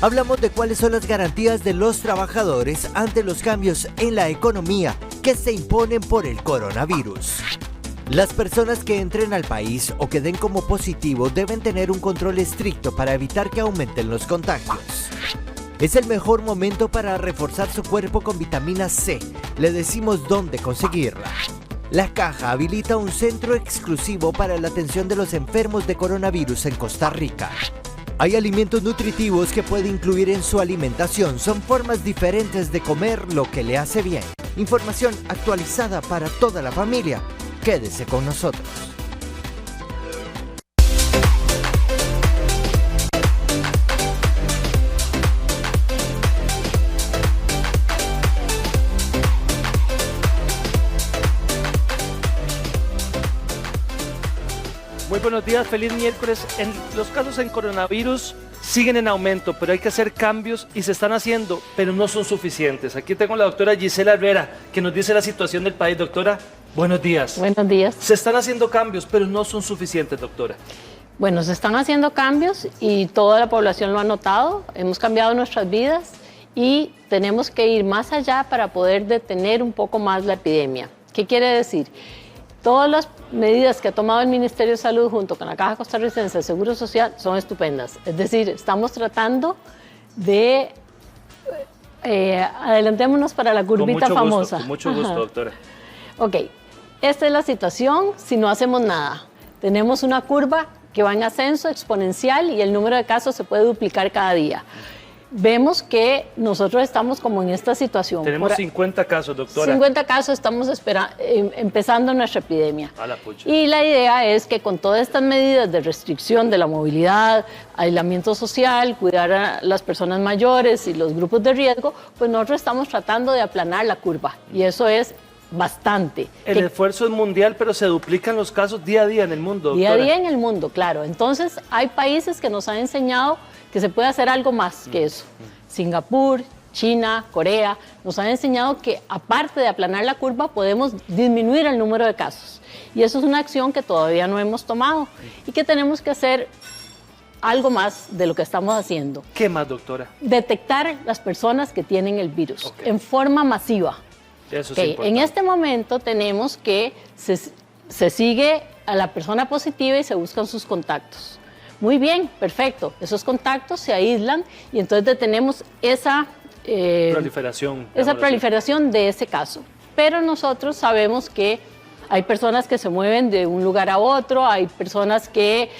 Hablamos de cuáles son las garantías de los trabajadores ante los cambios en la economía que se imponen por el coronavirus. Las personas que entren al país o que den como positivo deben tener un control estricto para evitar que aumenten los contagios. Es el mejor momento para reforzar su cuerpo con vitamina C. Le decimos dónde conseguirla. La Caja habilita un centro exclusivo para la atención de los enfermos de coronavirus en Costa Rica. Hay alimentos nutritivos que puede incluir en su alimentación. Son formas diferentes de comer lo que le hace bien. Información actualizada para toda la familia. Quédese con nosotros. Muy buenos días, feliz miércoles. Los casos en coronavirus siguen en aumento, pero hay que hacer cambios y se están haciendo, pero no son suficientes. Aquí tengo a la doctora Gisela Herrera, que nos dice la situación del país. Doctora, buenos días. Buenos días. Se están haciendo cambios, pero no son suficientes, doctora. Bueno, se están haciendo cambios y toda la población lo ha notado. Hemos cambiado nuestras vidas y tenemos que ir más allá para poder detener un poco más la epidemia. ¿Qué quiere decir? Todas las medidas que ha tomado el Ministerio de Salud junto con la Caja Costarricense de Seguro Social son estupendas. Es decir, estamos tratando de... adelantémonos para la curvita famosa. Con mucho gusto, doctora. Ok, esta es la situación si no hacemos nada. Tenemos una curva que va en ascenso exponencial y el número de casos se puede duplicar cada día. Vemos que nosotros estamos como en esta situación. Tenemos 50 casos, doctora. 50 casos, estamos empezando nuestra epidemia. A la pucha. Y la idea es que con todas estas medidas de restricción de la movilidad, aislamiento social, cuidar a las personas mayores y los grupos de riesgo, pues nosotros estamos tratando de aplanar la curva. Y eso es bastante. El esfuerzo es mundial, pero se duplican los casos día a día en el mundo, doctora. Día a día en el mundo, claro. Entonces, hay países que nos han enseñado que se puede hacer algo más que eso. Singapur, China, Corea, nos han enseñado que aparte de aplanar la curva, podemos disminuir el número de casos. Y eso es una acción que todavía no hemos tomado y que tenemos que hacer algo más de lo que estamos haciendo. ¿Qué más, doctora? Detectar las personas que tienen el virus en forma masiva. Eso es importante. En este momento tenemos que se sigue a la persona positiva y se buscan sus contactos. Muy bien, perfecto. Esos contactos se aíslan y entonces detenemos esa proliferación de ese caso. Pero nosotros sabemos que hay personas que se mueven de un lugar a otro, hay personas que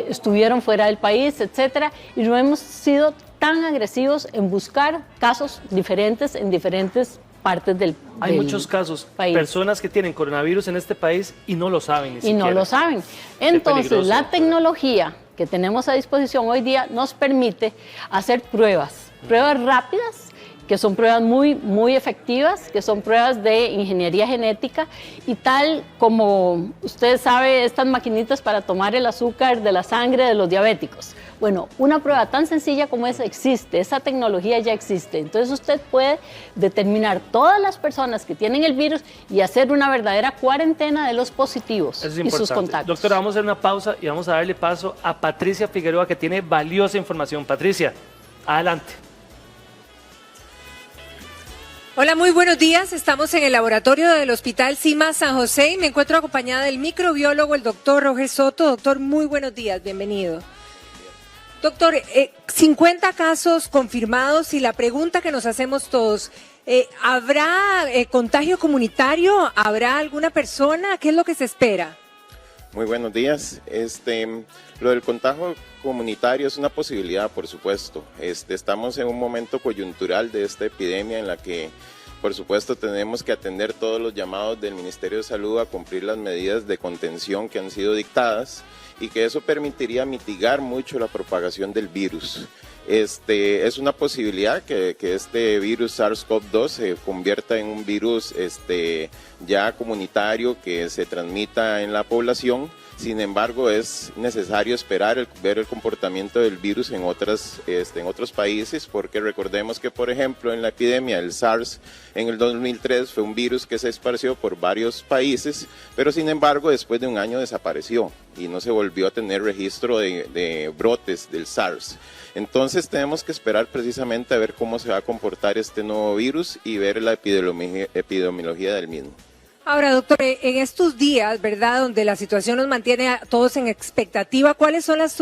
estuvieron fuera del país, etcétera, y no hemos sido tan agresivos en buscar casos diferentes en diferentes partes del país. Hay muchos casos, personas que tienen coronavirus en este país y no lo saben ni siquiera. Y no lo saben. Entonces, la tecnología que tenemos a disposición hoy día nos permite hacer pruebas rápidas, que son pruebas muy efectivas, que son pruebas de ingeniería genética y tal como usted sabe, estas maquinitas para tomar el azúcar de la sangre de los diabéticos. Bueno, una prueba tan sencilla como esa existe, esa tecnología ya existe. Entonces usted puede determinar todas las personas que tienen el virus y hacer una verdadera cuarentena de los positivos y sus contactos. Doctora, vamos a hacer una pausa y vamos a darle paso a Patricia Figueroa, que tiene valiosa información. Patricia, adelante. Hola, muy buenos días. Estamos en el laboratorio del Hospital CIMA San José y me encuentro acompañada del microbiólogo, el doctor Roger Soto. Doctor, muy buenos días, bienvenido. Doctor, 50 casos confirmados y la pregunta que nos hacemos todos, ¿habrá contagio comunitario? ¿Habrá alguna persona? ¿Qué es lo que se espera? Muy buenos días. Lo del contagio comunitario es una posibilidad, por supuesto. Estamos en un momento coyuntural de esta epidemia en la que, por supuesto, tenemos que atender todos los llamados del Ministerio de Salud a cumplir las medidas de contención que han sido dictadas y que eso permitiría mitigar mucho la propagación del virus. Es una posibilidad que este virus SARS-CoV-2 se convierta en un virus ya comunitario que se transmita en la población. Sin embargo, es necesario esperar ver el comportamiento del virus en otros países, porque recordemos que, por ejemplo, en la epidemia del SARS en el 2003 fue un virus que se esparció por varios países, pero sin embargo después de un año desapareció y no se volvió a tener registro de brotes del SARS. Entonces tenemos que esperar precisamente a ver cómo se va a comportar este nuevo virus y ver la epidemiología del mismo. Ahora, doctor, en estos días, ¿verdad?, donde la situación nos mantiene a todos en expectativa, ¿cuáles son las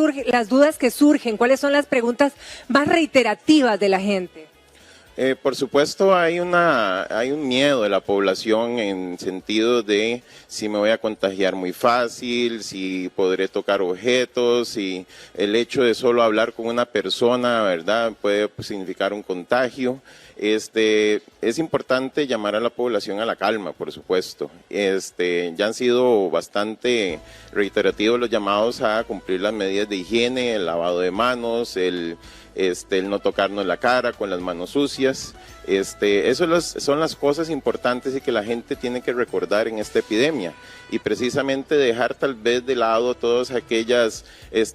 dudas que surgen? ¿Cuáles son las preguntas más reiterativas de la gente? Por supuesto hay un miedo de la población en sentido de si me voy a contagiar muy fácil, si podré tocar objetos, si el hecho de solo hablar con una persona, ¿verdad?, puede significar un contagio. Es importante llamar a la población a la calma, por supuesto. Ya han sido bastante reiterativos los llamados a cumplir las medidas de higiene, el lavado de manos, el no tocarnos la cara con las manos sucias. Eso son las cosas importantes y que la gente tiene que recordar en esta epidemia, y precisamente dejar tal vez de lado todas aquellas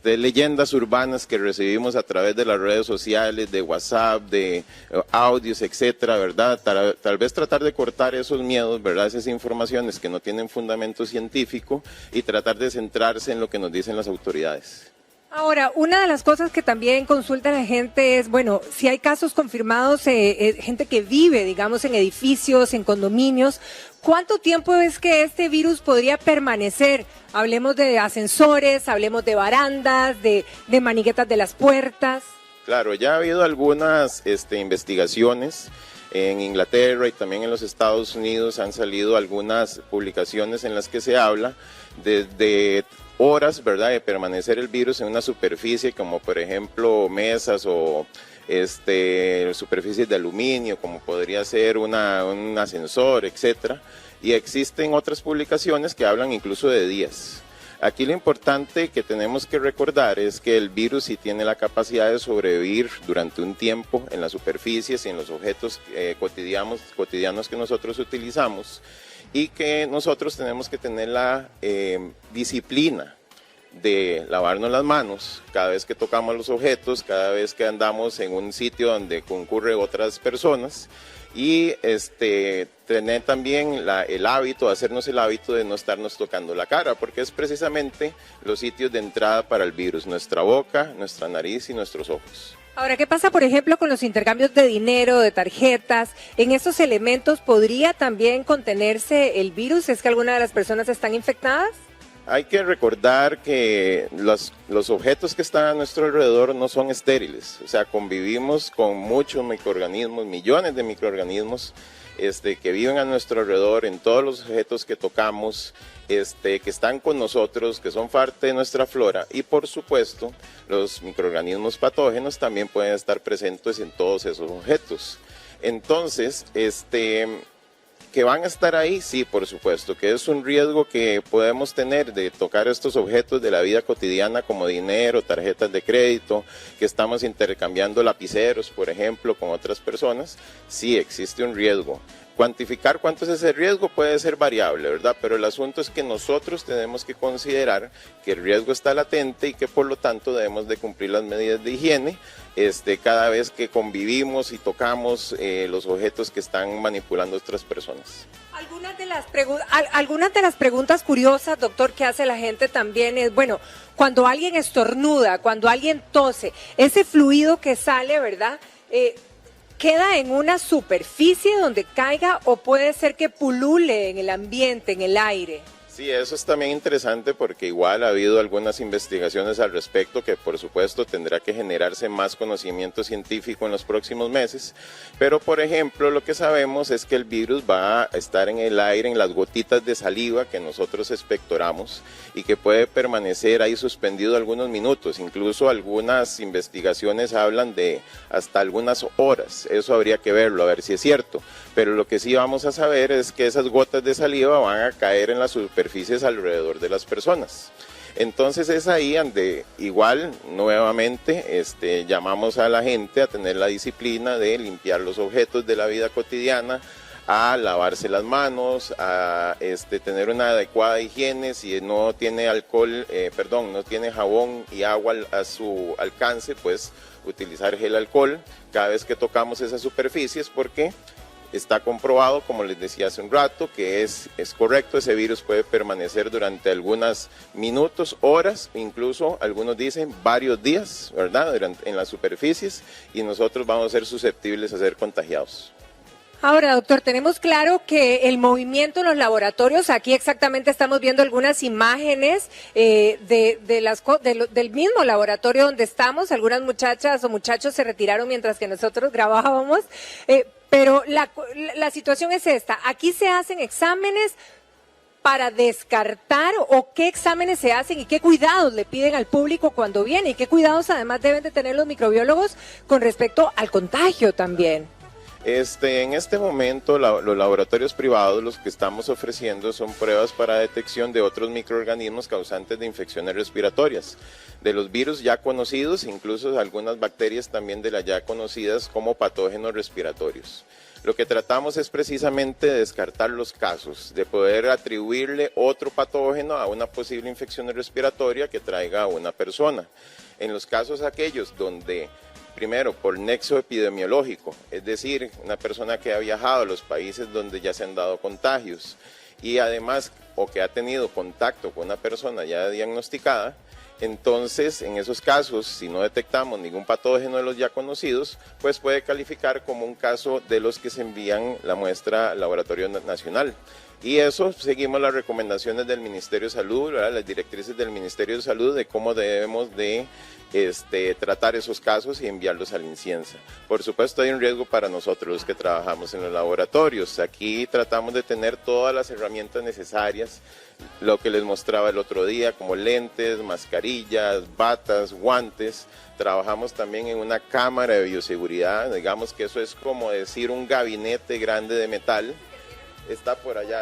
leyendas urbanas que recibimos a través de las redes sociales, de WhatsApp, de audios, etcétera, ¿verdad? Tal vez tratar de cortar esos miedos, ¿verdad? Esas informaciones que no tienen fundamento científico, y tratar de centrarse en lo que nos dicen las autoridades. Ahora, una de las cosas que también consulta la gente es, bueno, si hay casos confirmados, gente que vive, digamos, en edificios, en condominios, ¿cuánto tiempo es que este virus podría permanecer? Hablemos de ascensores, hablemos de barandas, de maniguetas de las puertas. Claro, ya ha habido algunas investigaciones. En Inglaterra y también en los Estados Unidos han salido algunas publicaciones en las que se habla desde horas, ¿verdad?, de permanecer el virus en una superficie como por ejemplo mesas o superficies de aluminio, como podría ser un ascensor, etcétera. Y existen otras publicaciones que hablan incluso de días. Aquí lo importante que tenemos que recordar es que el virus sí tiene la capacidad de sobrevivir durante un tiempo en las superficies y en los objetos cotidianos que nosotros utilizamos, y que nosotros tenemos que tener la disciplina de lavarnos las manos cada vez que tocamos los objetos, cada vez que andamos en un sitio donde concurren otras personas, y tener también hacernos el hábito de no estarnos tocando la cara, porque es precisamente los sitios de entrada para el virus: nuestra boca, nuestra nariz y nuestros ojos. Ahora, ¿qué pasa, por ejemplo, con los intercambios de dinero, de tarjetas? ¿En esos elementos podría también contenerse el virus? ¿Es que alguna de las personas están infectadas? Hay que recordar que los objetos que están a nuestro alrededor no son estériles, o sea, convivimos con muchos microorganismos, millones de microorganismos que viven a nuestro alrededor, en todos los objetos que tocamos, que están con nosotros, que son parte de nuestra flora, y por supuesto los microorganismos patógenos también pueden estar presentes en todos esos objetos. Entonces, que van a estar ahí, sí, por supuesto, que es un riesgo que podemos tener de tocar estos objetos de la vida cotidiana como dinero, tarjetas de crédito, que estamos intercambiando lapiceros, por ejemplo, con otras personas. Sí, existe un riesgo. Cuantificar cuánto es ese riesgo puede ser variable, ¿verdad? Pero el asunto es que nosotros tenemos que considerar que el riesgo está latente y que por lo tanto debemos de cumplir las medidas de higiene cada vez que convivimos y tocamos los objetos que están manipulando otras personas. Algunas de las preguntas curiosas, doctor, que hace la gente también es, bueno, cuando alguien estornuda, cuando alguien tose, ese fluido que sale, ¿verdad?, ¿queda en una superficie donde caiga o puede ser que pulule en el ambiente, en el aire? Sí, eso es también interesante porque igual ha habido algunas investigaciones al respecto que por supuesto tendrá que generarse más conocimiento científico en los próximos meses, pero por ejemplo lo que sabemos es que el virus va a estar en el aire, en las gotitas de saliva que nosotros expectoramos y que puede permanecer ahí suspendido algunos minutos, incluso algunas investigaciones hablan de hasta algunas horas. Eso habría que verlo, a ver si es cierto, pero lo que sí vamos a saber es que esas gotas de saliva van a caer en la superficies alrededor de las personas. Entonces es ahí donde igual nuevamente llamamos a la gente a tener la disciplina de limpiar los objetos de la vida cotidiana, a lavarse las manos, a tener una adecuada higiene. Si no tiene no tiene jabón y agua a su alcance, pues utilizar gel alcohol cada vez que tocamos esas superficies, porque está comprobado, como les decía hace un rato, que es correcto, ese virus puede permanecer durante algunos minutos, horas, incluso algunos dicen varios días, ¿verdad?, en las superficies, y nosotros vamos a ser susceptibles a ser contagiados. Ahora, doctor, tenemos claro que el movimiento en los laboratorios, aquí exactamente estamos viendo algunas imágenes del mismo laboratorio donde estamos. Algunas muchachas o muchachos se retiraron mientras que nosotros grabábamos, pero la situación es esta. Aquí se hacen exámenes para descartar, o qué exámenes se hacen y qué cuidados le piden al público cuando viene, y qué cuidados además deben de tener los microbiólogos con respecto al contagio también. En este momento los laboratorios privados, los que estamos ofreciendo, son pruebas para detección de otros microorganismos causantes de infecciones respiratorias, de los virus ya conocidos, incluso algunas bacterias también de las ya conocidas como patógenos respiratorios. Lo que tratamos es precisamente de descartar los casos, de poder atribuirle otro patógeno a una posible infección respiratoria que traiga a una persona. En los casos aquellos donde, primero, por nexo epidemiológico, es decir, una persona que ha viajado a los países donde ya se han dado contagios y además o que ha tenido contacto con una persona ya diagnosticada, entonces en esos casos, si no detectamos ningún patógeno de los ya conocidos, pues puede calificar como un caso de los que se envían la muestra al Laboratorio Nacional. Y eso, seguimos las recomendaciones del Ministerio de Salud, ¿verdad?, las directrices del Ministerio de Salud de cómo debemos de tratar esos casos y enviarlos al INCIENSA. Por supuesto, hay un riesgo para nosotros los que trabajamos en los laboratorios. Aquí tratamos de tener todas las herramientas necesarias, lo que les mostraba el otro día, como lentes, mascarillas, batas, guantes. Trabajamos también en una cámara de bioseguridad, digamos que eso es como decir un gabinete grande de metal. Está por allá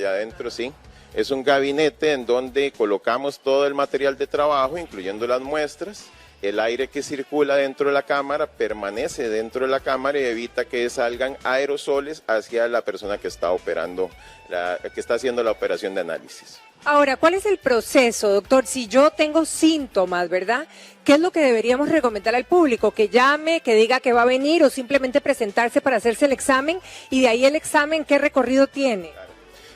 adentro, sí. Es un gabinete en donde colocamos todo el material de trabajo, incluyendo las muestras. El aire que circula dentro de la cámara permanece dentro de la cámara y evita que salgan aerosoles hacia la persona que está operando, que está haciendo la operación de análisis. Ahora, ¿cuál es el proceso, doctor? Si yo tengo síntomas, ¿verdad?, ¿qué es lo que deberíamos recomendar al público? ¿Que llame, que diga que va a venir, o simplemente presentarse para hacerse el examen? Y de ahí el examen, ¿qué recorrido tiene?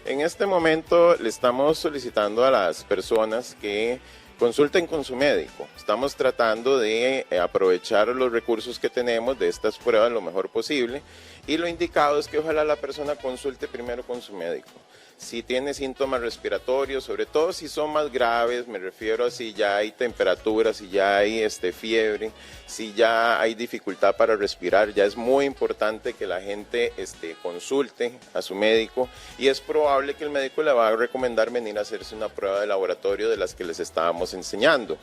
En este momento le estamos solicitando a las personas que consulten con su médico. Estamos tratando de aprovechar los recursos que tenemos de estas pruebas lo mejor posible, y lo indicado es que ojalá la persona consulte primero con su médico. Si tiene síntomas respiratorios, sobre todo si son más graves, me refiero a si ya hay temperatura, si ya hay fiebre, si ya hay dificultad para respirar, ya es muy importante que la gente consulte a su médico, y es probable que el médico le va a recomendar venir a hacerse una prueba de laboratorio de las que les estábamos enseñando.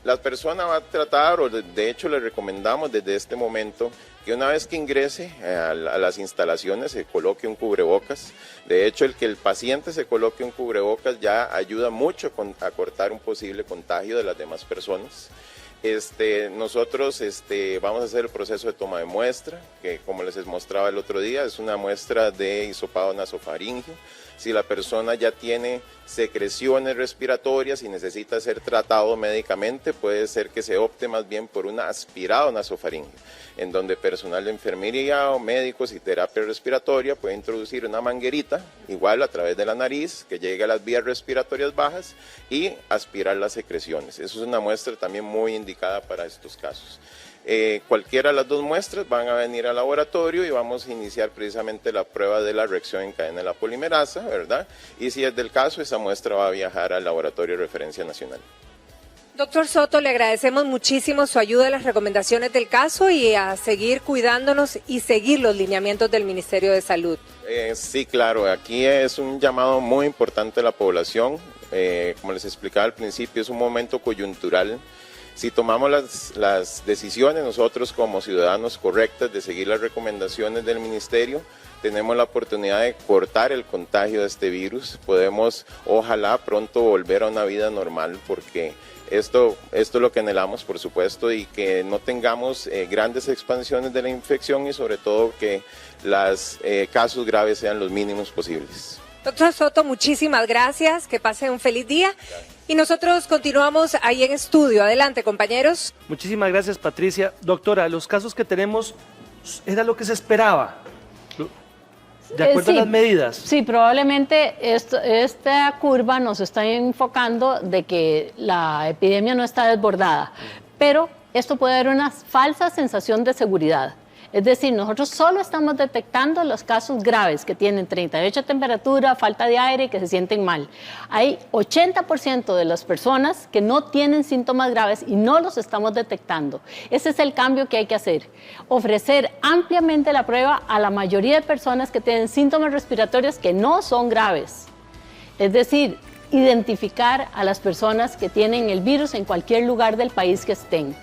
La persona va a tratar, o de hecho le recomendamos desde este momento, que una vez que ingrese a las instalaciones se coloque un cubrebocas. De hecho, el que el paciente se coloque un cubrebocas ya ayuda mucho a cortar un posible contagio de las demás personas. Nosotros vamos a hacer el proceso de toma de muestra, que como les mostraba el otro día, es una muestra de hisopado nasofaríngeo. Si la persona ya tiene secreciones respiratorias y necesita ser tratado médicamente, puede ser que se opte más bien por un aspirado nasofaríngeo, en donde personal de enfermería o médicos y terapia respiratoria puede introducir una manguerita, igual a través de la nariz, que llegue a las vías respiratorias bajas y aspirar las secreciones. Eso es una muestra también muy indicada para estos casos. Cualquiera de las dos muestras van a venir al laboratorio y vamos a iniciar precisamente la prueba de la reacción en cadena de la polimerasa, ¿verdad? Y si es del caso, esa muestra va a viajar al Laboratorio de Referencia Nacional. Doctor Soto, le agradecemos muchísimo su ayuda en las recomendaciones del caso y a seguir cuidándonos y seguir los lineamientos del Ministerio de Salud. Sí, claro, aquí es un llamado muy importante a la población. Como les explicaba al principio, es un momento coyuntural. Si tomamos las decisiones nosotros como ciudadanos correctas de seguir las recomendaciones del Ministerio, tenemos la oportunidad de cortar el contagio de este virus. Podemos, ojalá, pronto volver a una vida normal, porque Esto es lo que anhelamos, por supuesto, y que no tengamos grandes expansiones de la infección y sobre todo que los casos graves sean los mínimos posibles. Doctor Soto, muchísimas gracias, que pase un feliz día. Y nosotros continuamos ahí en estudio. Adelante, compañeros. Muchísimas gracias, Patricia. Doctora, los casos que tenemos era lo que se esperaba, de acuerdo a las medidas. Sí, probablemente esta curva nos está enfocando de que la epidemia no está desbordada, pero esto puede dar una falsa sensación de seguridad. Es decir, nosotros solo estamos detectando los casos graves que tienen 38 de temperatura, falta de aire y que se sienten mal. Hay 80% de las personas que no tienen síntomas graves y no los estamos detectando. Ese es el cambio que hay que hacer. Ofrecer ampliamente la prueba a la mayoría de personas que tienen síntomas respiratorios que no son graves. Es decir, identificar a las personas que tienen el virus en cualquier lugar del país que estén.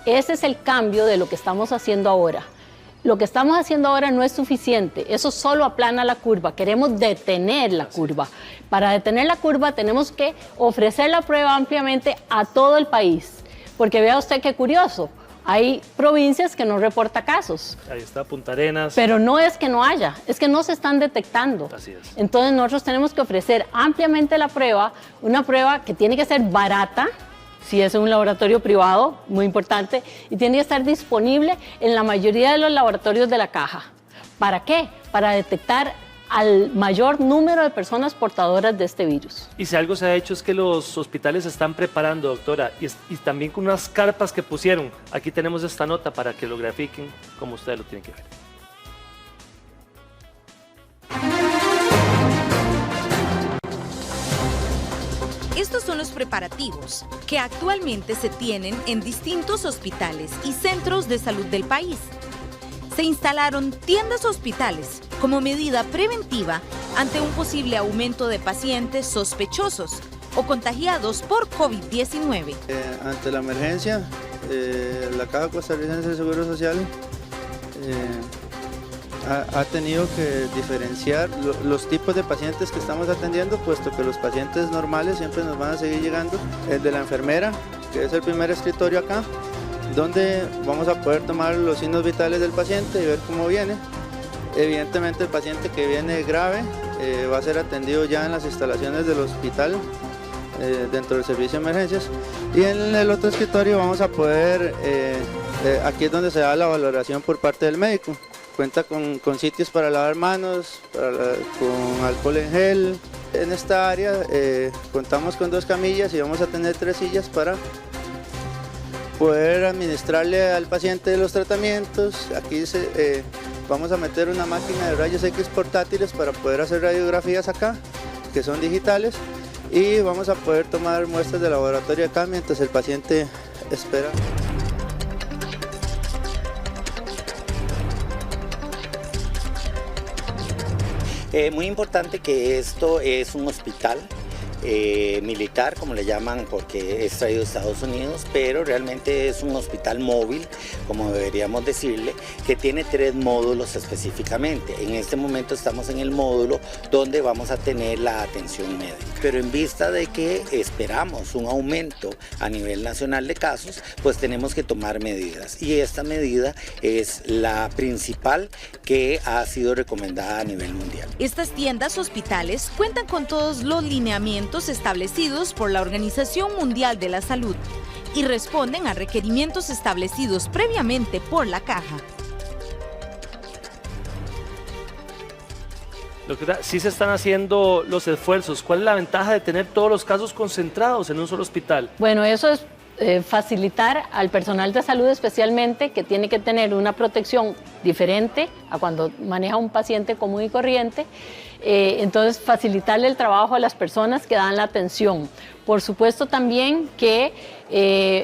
Ese es el cambio de lo que estamos haciendo ahora. Lo que estamos haciendo ahora no es suficiente, eso solo aplana la curva, queremos detener la curva. Para detener la curva tenemos que ofrecer la prueba ampliamente a todo el país, porque vea usted qué curioso, hay provincias que no reportan casos. Ahí está, Punta Arenas. Pero no es que no haya, es que no se están detectando. Así es. Entonces nosotros tenemos que ofrecer ampliamente la prueba, una prueba que tiene que ser barata, si es un laboratorio privado, muy importante, y tiene que estar disponible en la mayoría de los laboratorios de la caja. ¿Para qué? Para detectar al mayor número de personas portadoras de este virus. Y si algo se ha hecho es que los hospitales se están preparando, doctora, y también con unas carpas que pusieron. Aquí tenemos esta nota para que lo grafiquen como ustedes lo tienen que ver. Estos son los preparativos que actualmente se tienen en distintos hospitales y centros de salud del país. Se instalaron tiendas hospitales como medida preventiva ante un posible aumento de pacientes sospechosos o contagiados por COVID-19. Ante la emergencia, la Caja Costarricense de Seguro Social ha tenido que diferenciar los tipos de pacientes que estamos atendiendo, puesto que los pacientes normales siempre nos van a seguir llegando. El de la enfermera, que es el primer escritorio acá, donde vamos a poder tomar los signos vitales del paciente y ver cómo viene. Evidentemente el paciente que viene grave va a ser atendido ya en las instalaciones del hospital, dentro del servicio de emergencias. Y en el otro escritorio vamos a poder, aquí es donde se da la valoración por parte del médico. Cuenta con sitios para lavar manos, con alcohol en gel. En esta área contamos con 2 camillas y vamos a tener 3 sillas para poder administrarle al paciente los tratamientos. Aquí vamos a meter una máquina de rayos X portátiles para poder hacer radiografías acá, que son digitales, y vamos a poder tomar muestras de laboratorio acá mientras el paciente espera. Muy importante que esto es un hospital militar, como le llaman, porque es traído de Estados Unidos, pero realmente es un hospital móvil, como deberíamos decirle, que tiene 3 módulos específicamente. En este momento estamos en el módulo donde vamos a tener la atención médica, pero en vista de que esperamos un aumento a nivel nacional de casos, pues tenemos que tomar medidas, y esta medida es la principal que ha sido recomendada a nivel mundial. Estas tiendas hospitales cuentan con todos los lineamientos establecidos por la Organización Mundial de la Salud y responden a requerimientos establecidos previamente por la Caja. Doctora, sí se están haciendo los esfuerzos. ¿Cuál es la ventaja de tener todos los casos concentrados en un solo hospital? Bueno, eso es facilitar al personal de salud especialmente, que tiene que tener una protección diferente a cuando maneja un paciente común y corriente. Entonces, facilitarle el trabajo a las personas que dan la atención. Por supuesto también que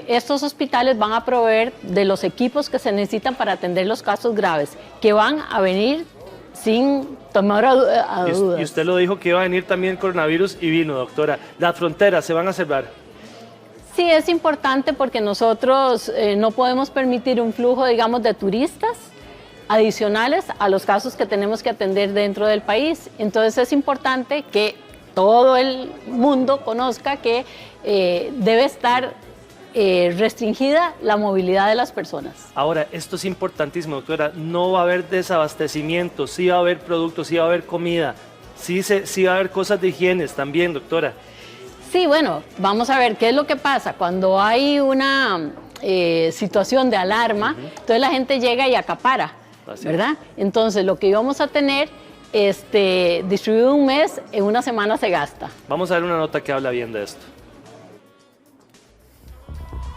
estos hospitales van a proveer de los equipos que se necesitan para atender los casos graves, que van a venir sin tomar a dudas. Y usted lo dijo que iba a venir también coronavirus y vino, doctora. ¿Las fronteras se van a cerrar? Sí, es importante porque nosotros no podemos permitir un flujo, digamos, de turistas adicionales a los casos que tenemos que atender dentro del país. Entonces es importante que todo el mundo conozca que debe estar restringida la movilidad de las personas. Ahora, esto es importantísimo, doctora, no va a haber desabastecimiento, sí va a haber productos, sí va a haber comida, sí va a haber cosas de higiene también, doctora. Sí, bueno, vamos a ver qué es lo que pasa cuando hay una situación de alarma, entonces la gente llega y acapara, ¿verdad? Entonces lo que íbamos a tener distribuido un mes, en una semana se gasta. Vamos a ver una nota que habla bien de esto.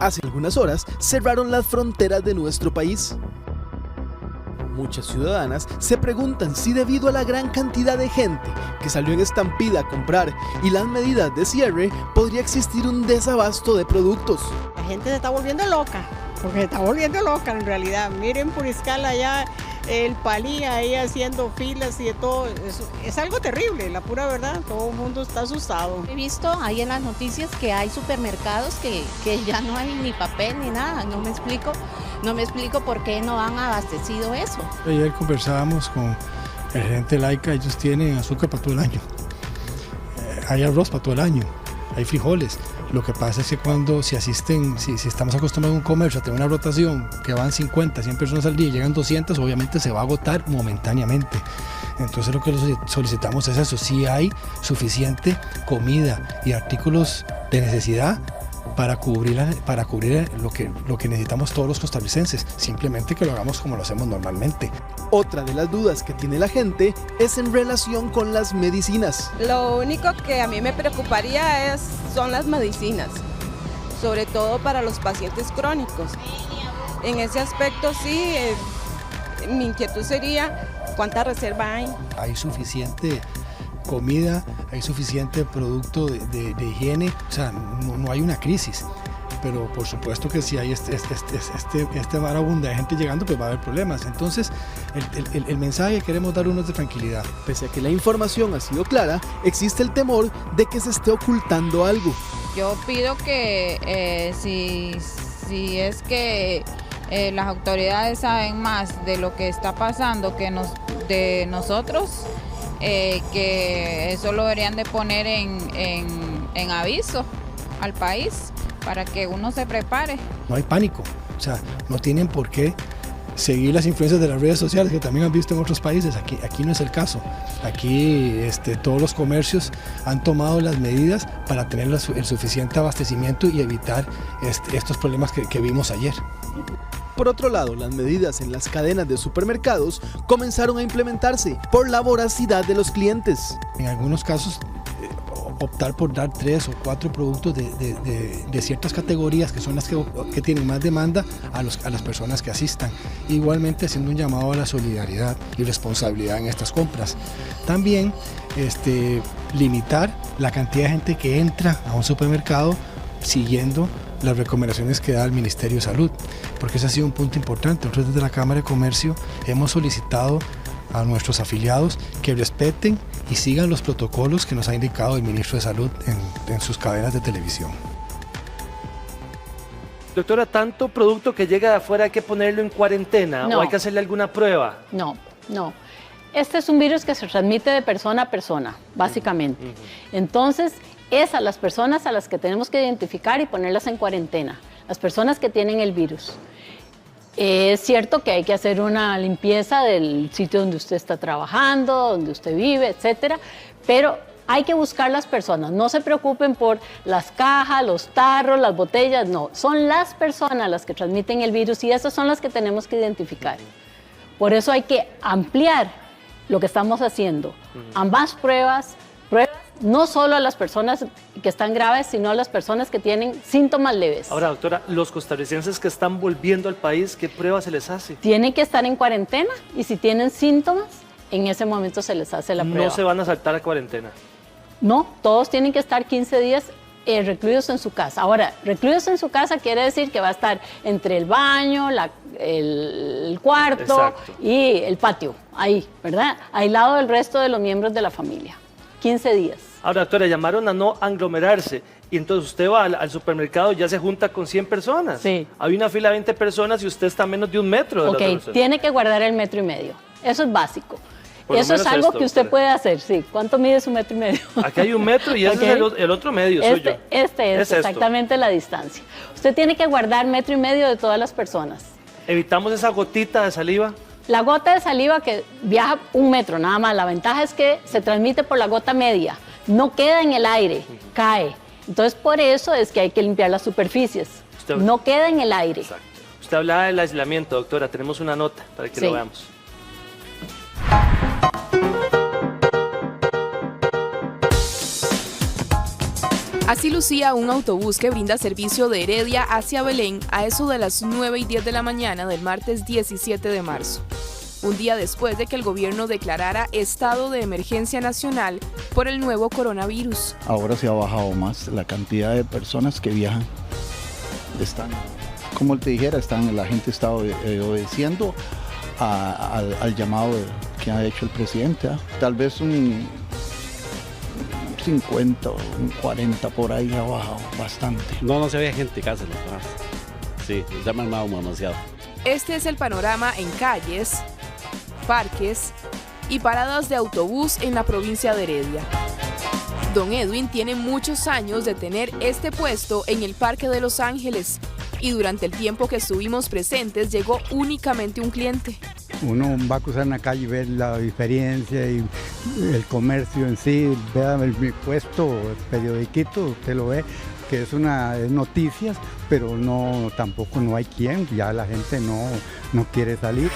Hace algunas horas cerraron las fronteras de nuestro país. Muchas ciudadanas se preguntan si debido a la gran cantidad de gente que salió en estampida a comprar y las medidas de cierre, podría existir un desabasto de productos. La gente se está volviendo loca, porque se está volviendo loca en realidad. Miren Puriscal allá, el Palí ahí haciendo filas y de todo. Es algo terrible, la pura verdad. Todo el mundo está asustado. He visto ahí en las noticias que hay supermercados que ya no hay ni papel ni nada. No me explico por qué no han abastecido eso. Ayer conversábamos con el gerente Laica, ellos tienen azúcar para todo el año. Hay arroz para todo el año, hay frijoles. Lo que pasa es que si estamos acostumbrados a un comercio a tener una rotación que van 50, 100 personas al día y llegan 200, obviamente se va a agotar momentáneamente. Entonces lo que solicitamos es eso, si hay suficiente comida y artículos de necesidad para cubrir lo que necesitamos todos los costarricenses, simplemente que lo hagamos como lo hacemos normalmente. Otra de las dudas que tiene la gente es en relación con las medicinas. Lo único que a mí me preocuparía son las medicinas, sobre todo para los pacientes crónicos. En ese aspecto sí, mi inquietud sería cuánta reserva hay. Hay suficiente comida, hay suficiente producto de higiene, o sea, no hay una crisis, pero por supuesto que si hay este marabunta de gente llegando, pues va a haber problemas. Entonces, el mensaje que queremos dar uno es de tranquilidad. Pese a que la información ha sido clara, existe el temor de que se esté ocultando algo. Yo pido que si es que las autoridades saben más de lo que está pasando que de nosotros, que eso lo deberían de poner en aviso al país para que uno se prepare. No hay pánico, o sea, no tienen por qué seguir las influencias de las redes sociales que también han visto en otros países. Aquí no es el caso. Aquí todos los comercios han tomado las medidas para tener el suficiente abastecimiento y evitar estos problemas que vimos ayer. Por otro lado, las medidas en las cadenas de supermercados comenzaron a implementarse por la voracidad de los clientes. En algunos casos, optar por dar 3 o 4 productos de ciertas categorías que son las que tienen más demanda a las personas que asistan. Igualmente haciendo un llamado a la solidaridad y responsabilidad en estas compras. También limitar la cantidad de gente que entra a un supermercado siguiendo las recomendaciones que da el Ministerio de Salud, porque ese ha sido un punto importante. Nosotros desde la Cámara de Comercio hemos solicitado a nuestros afiliados que respeten y sigan los protocolos que nos ha indicado el Ministro de Salud en sus cadenas de televisión. Doctora, ¿tanto producto que llega de afuera hay que ponerlo en cuarentena o hay que hacerle alguna prueba? No. Este es un virus que se transmite de persona a persona, básicamente. Entonces, es a las personas a las que tenemos que identificar y ponerlas en cuarentena, las personas que tienen el virus. Es cierto que hay que hacer una limpieza del sitio donde usted está trabajando, donde usted vive, etcétera, pero hay que buscar las personas. No se preocupen por las cajas, los tarros, las botellas, no. Son las personas las que transmiten el virus y esas son las que tenemos que identificar. Por eso hay que ampliar lo que estamos haciendo a más pruebas, no solo a las personas que están graves, sino a las personas que tienen síntomas leves. Ahora, doctora, los costarricenses que están volviendo al país, ¿qué pruebas se les hace? Tienen que estar en cuarentena y si tienen síntomas, en ese momento se les hace la prueba. ¿No se van a saltar a cuarentena? No, todos tienen que estar 15 días recluidos en su casa. Ahora, recluidos en su casa quiere decir que va a estar entre el baño, el cuarto y el patio, ahí, ¿verdad? Aislado del resto de los miembros de la familia. 15 días. Ahora, doctora, llamaron a no aglomerarse y entonces usted va al supermercado y ya se junta con 100 personas. Sí. Hay una fila de 20 personas y usted está a menos de 1 metro de la otra persona. Tiene que guardar el 1,5 metros. Eso es básico. Eso es algo que usted puede hacer, sí. ¿Cuánto mide su 1,5 metros? Aquí hay 1 metro y ese es el otro medio suyo. Este es exactamente la distancia. Usted tiene que guardar 1,5 metros de todas las personas. Evitamos esa gotita de saliva. La gota de saliva que viaja 1 metro nada más. La ventaja es que se transmite por la gota media. No queda en el aire, cae. Entonces por eso es que hay que limpiar las superficies. No queda en el aire. Exacto. Usted hablaba del aislamiento, doctora. Tenemos una nota para que lo veamos. Así lucía un autobús que brinda servicio de Heredia hacia Belén a eso de las 9:10 de la mañana del martes 17 de marzo. Un día después de que el gobierno declarara estado de emergencia nacional por el nuevo coronavirus. Ahora se ha bajado más la cantidad de personas que viajan. Están, como te dijera, la gente está obedeciendo al llamado que ha hecho el presidente. Tal vez un 50 o un 40 por ahí ha bajado bastante. No se ve gente casi. Sí, se ha mermado demasiado. Este es el panorama en calles, parques y paradas de autobús en la provincia de Heredia. Don Edwin tiene muchos años de tener este puesto en el Parque de Los Ángeles y durante el tiempo que estuvimos presentes llegó únicamente un cliente. Uno va a cruzar en la calle y ver la diferencia y el comercio en sí, vea mi puesto, el periodiquito, usted lo ve, que es noticias, pero tampoco no hay quien, ya la gente no quiere salir.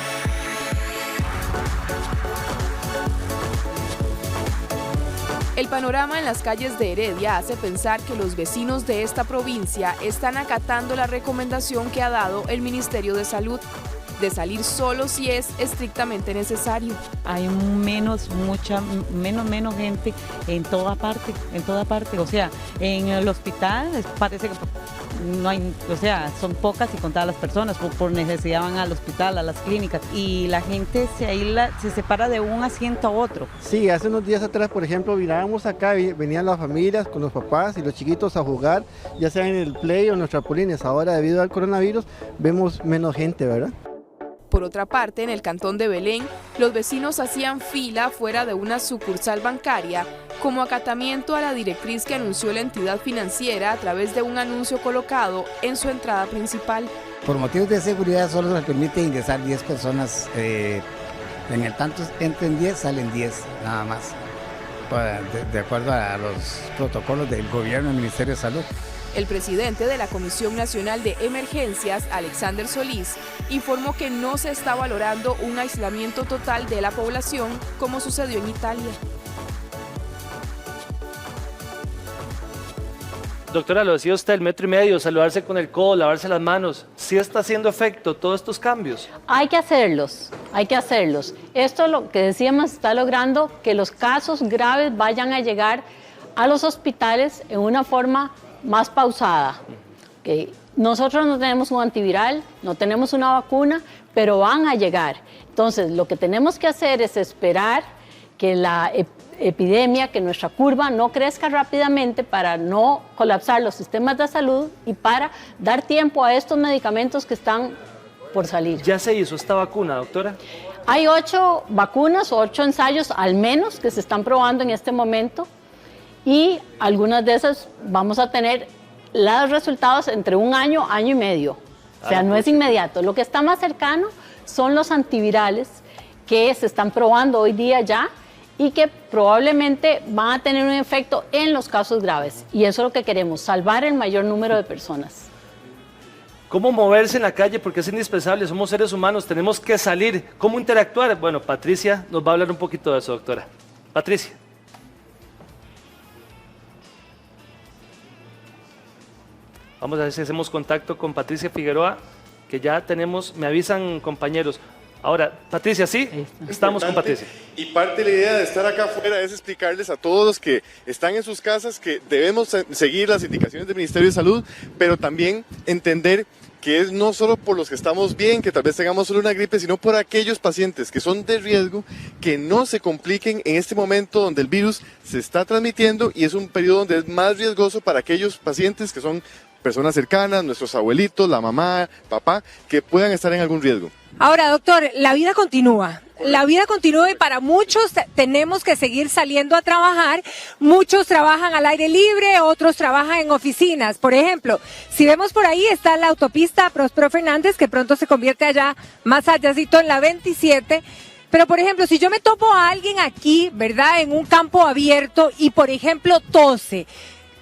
El panorama en las calles de Heredia hace pensar que los vecinos de esta provincia están acatando la recomendación que ha dado el Ministerio de Salud de salir solo si es estrictamente necesario. Hay menos gente en toda parte, o sea, en el hospital parece que no hay, o sea, son pocas y contadas las personas, por necesidad van al hospital, a las clínicas, y la gente se separa de un asiento a otro. Sí, hace unos días atrás, por ejemplo, mirábamos acá, venían las familias con los papás y los chiquitos a jugar, ya sea en el play o en los trampolines. Ahora, debido al coronavirus, vemos menos gente, ¿verdad? Por otra parte, en el cantón de Belén, los vecinos hacían fila fuera de una sucursal bancaria como acatamiento a la directriz que anunció la entidad financiera a través de un anuncio colocado en su entrada principal. Por motivos de seguridad solo se permite ingresar 10 personas, en el tanto entren 10, salen 10 nada más, de acuerdo a los protocolos del gobierno y del Ministerio de Salud. El presidente de la Comisión Nacional de Emergencias, Alexander Solís, informó que no se está valorando un aislamiento total de la población como sucedió en Italia. Doctora, lo decía usted, el 1,5 metros, saludarse con el codo, lavarse las manos. ¿Sí está haciendo efecto todos estos cambios? Hay que hacerlos. Esto, lo que decíamos, está logrando que los casos graves vayan a llegar a los hospitales en una forma más pausada. Nosotros no tenemos un antiviral, no tenemos una vacuna, pero van a llegar. Entonces, lo que tenemos que hacer es esperar que la epidemia, que nuestra curva no crezca rápidamente para no colapsar los sistemas de salud y para dar tiempo a estos medicamentos que están por salir. ¿Ya se hizo esta vacuna, doctora? Hay 8 vacunas, 8 ensayos al menos que se están probando en este momento. Y algunas de esas vamos a tener los resultados entre 1 año, año y medio. O sea, no es inmediato. Lo que está más cercano son los antivirales que se están probando hoy día ya y que probablemente van a tener un efecto en los casos graves. Y eso es lo que queremos, salvar el mayor número de personas. ¿Cómo moverse en la calle? Porque es indispensable, somos seres humanos, tenemos que salir. ¿Cómo interactuar? Bueno, Patricia nos va a hablar un poquito de eso, doctora. Patricia. Vamos a ver si hacemos contacto con Patricia Figueroa, que ya tenemos, me avisan compañeros. Ahora, Patricia, sí, estamos con Patricia. Y parte de la idea de estar acá afuera es explicarles a todos los que están en sus casas que debemos seguir las indicaciones del Ministerio de Salud, pero también entender que es no solo por los que estamos bien, que tal vez tengamos solo una gripe, sino por aquellos pacientes que son de riesgo, que no se compliquen en este momento donde el virus se está transmitiendo y es un periodo donde es más riesgoso para aquellos pacientes que son personas cercanas, nuestros abuelitos, la mamá, papá, que puedan estar en algún riesgo. Ahora, doctor, la vida continúa. La vida continúa y para muchos tenemos que seguir saliendo a trabajar. Muchos trabajan al aire libre, otros trabajan en oficinas. Por ejemplo, si vemos por ahí está la autopista Próspero Fernández, que pronto se convierte allá más allácito en la 27. Pero, por ejemplo, si yo me topo a alguien aquí, ¿verdad?, en un campo abierto y, por ejemplo, tose,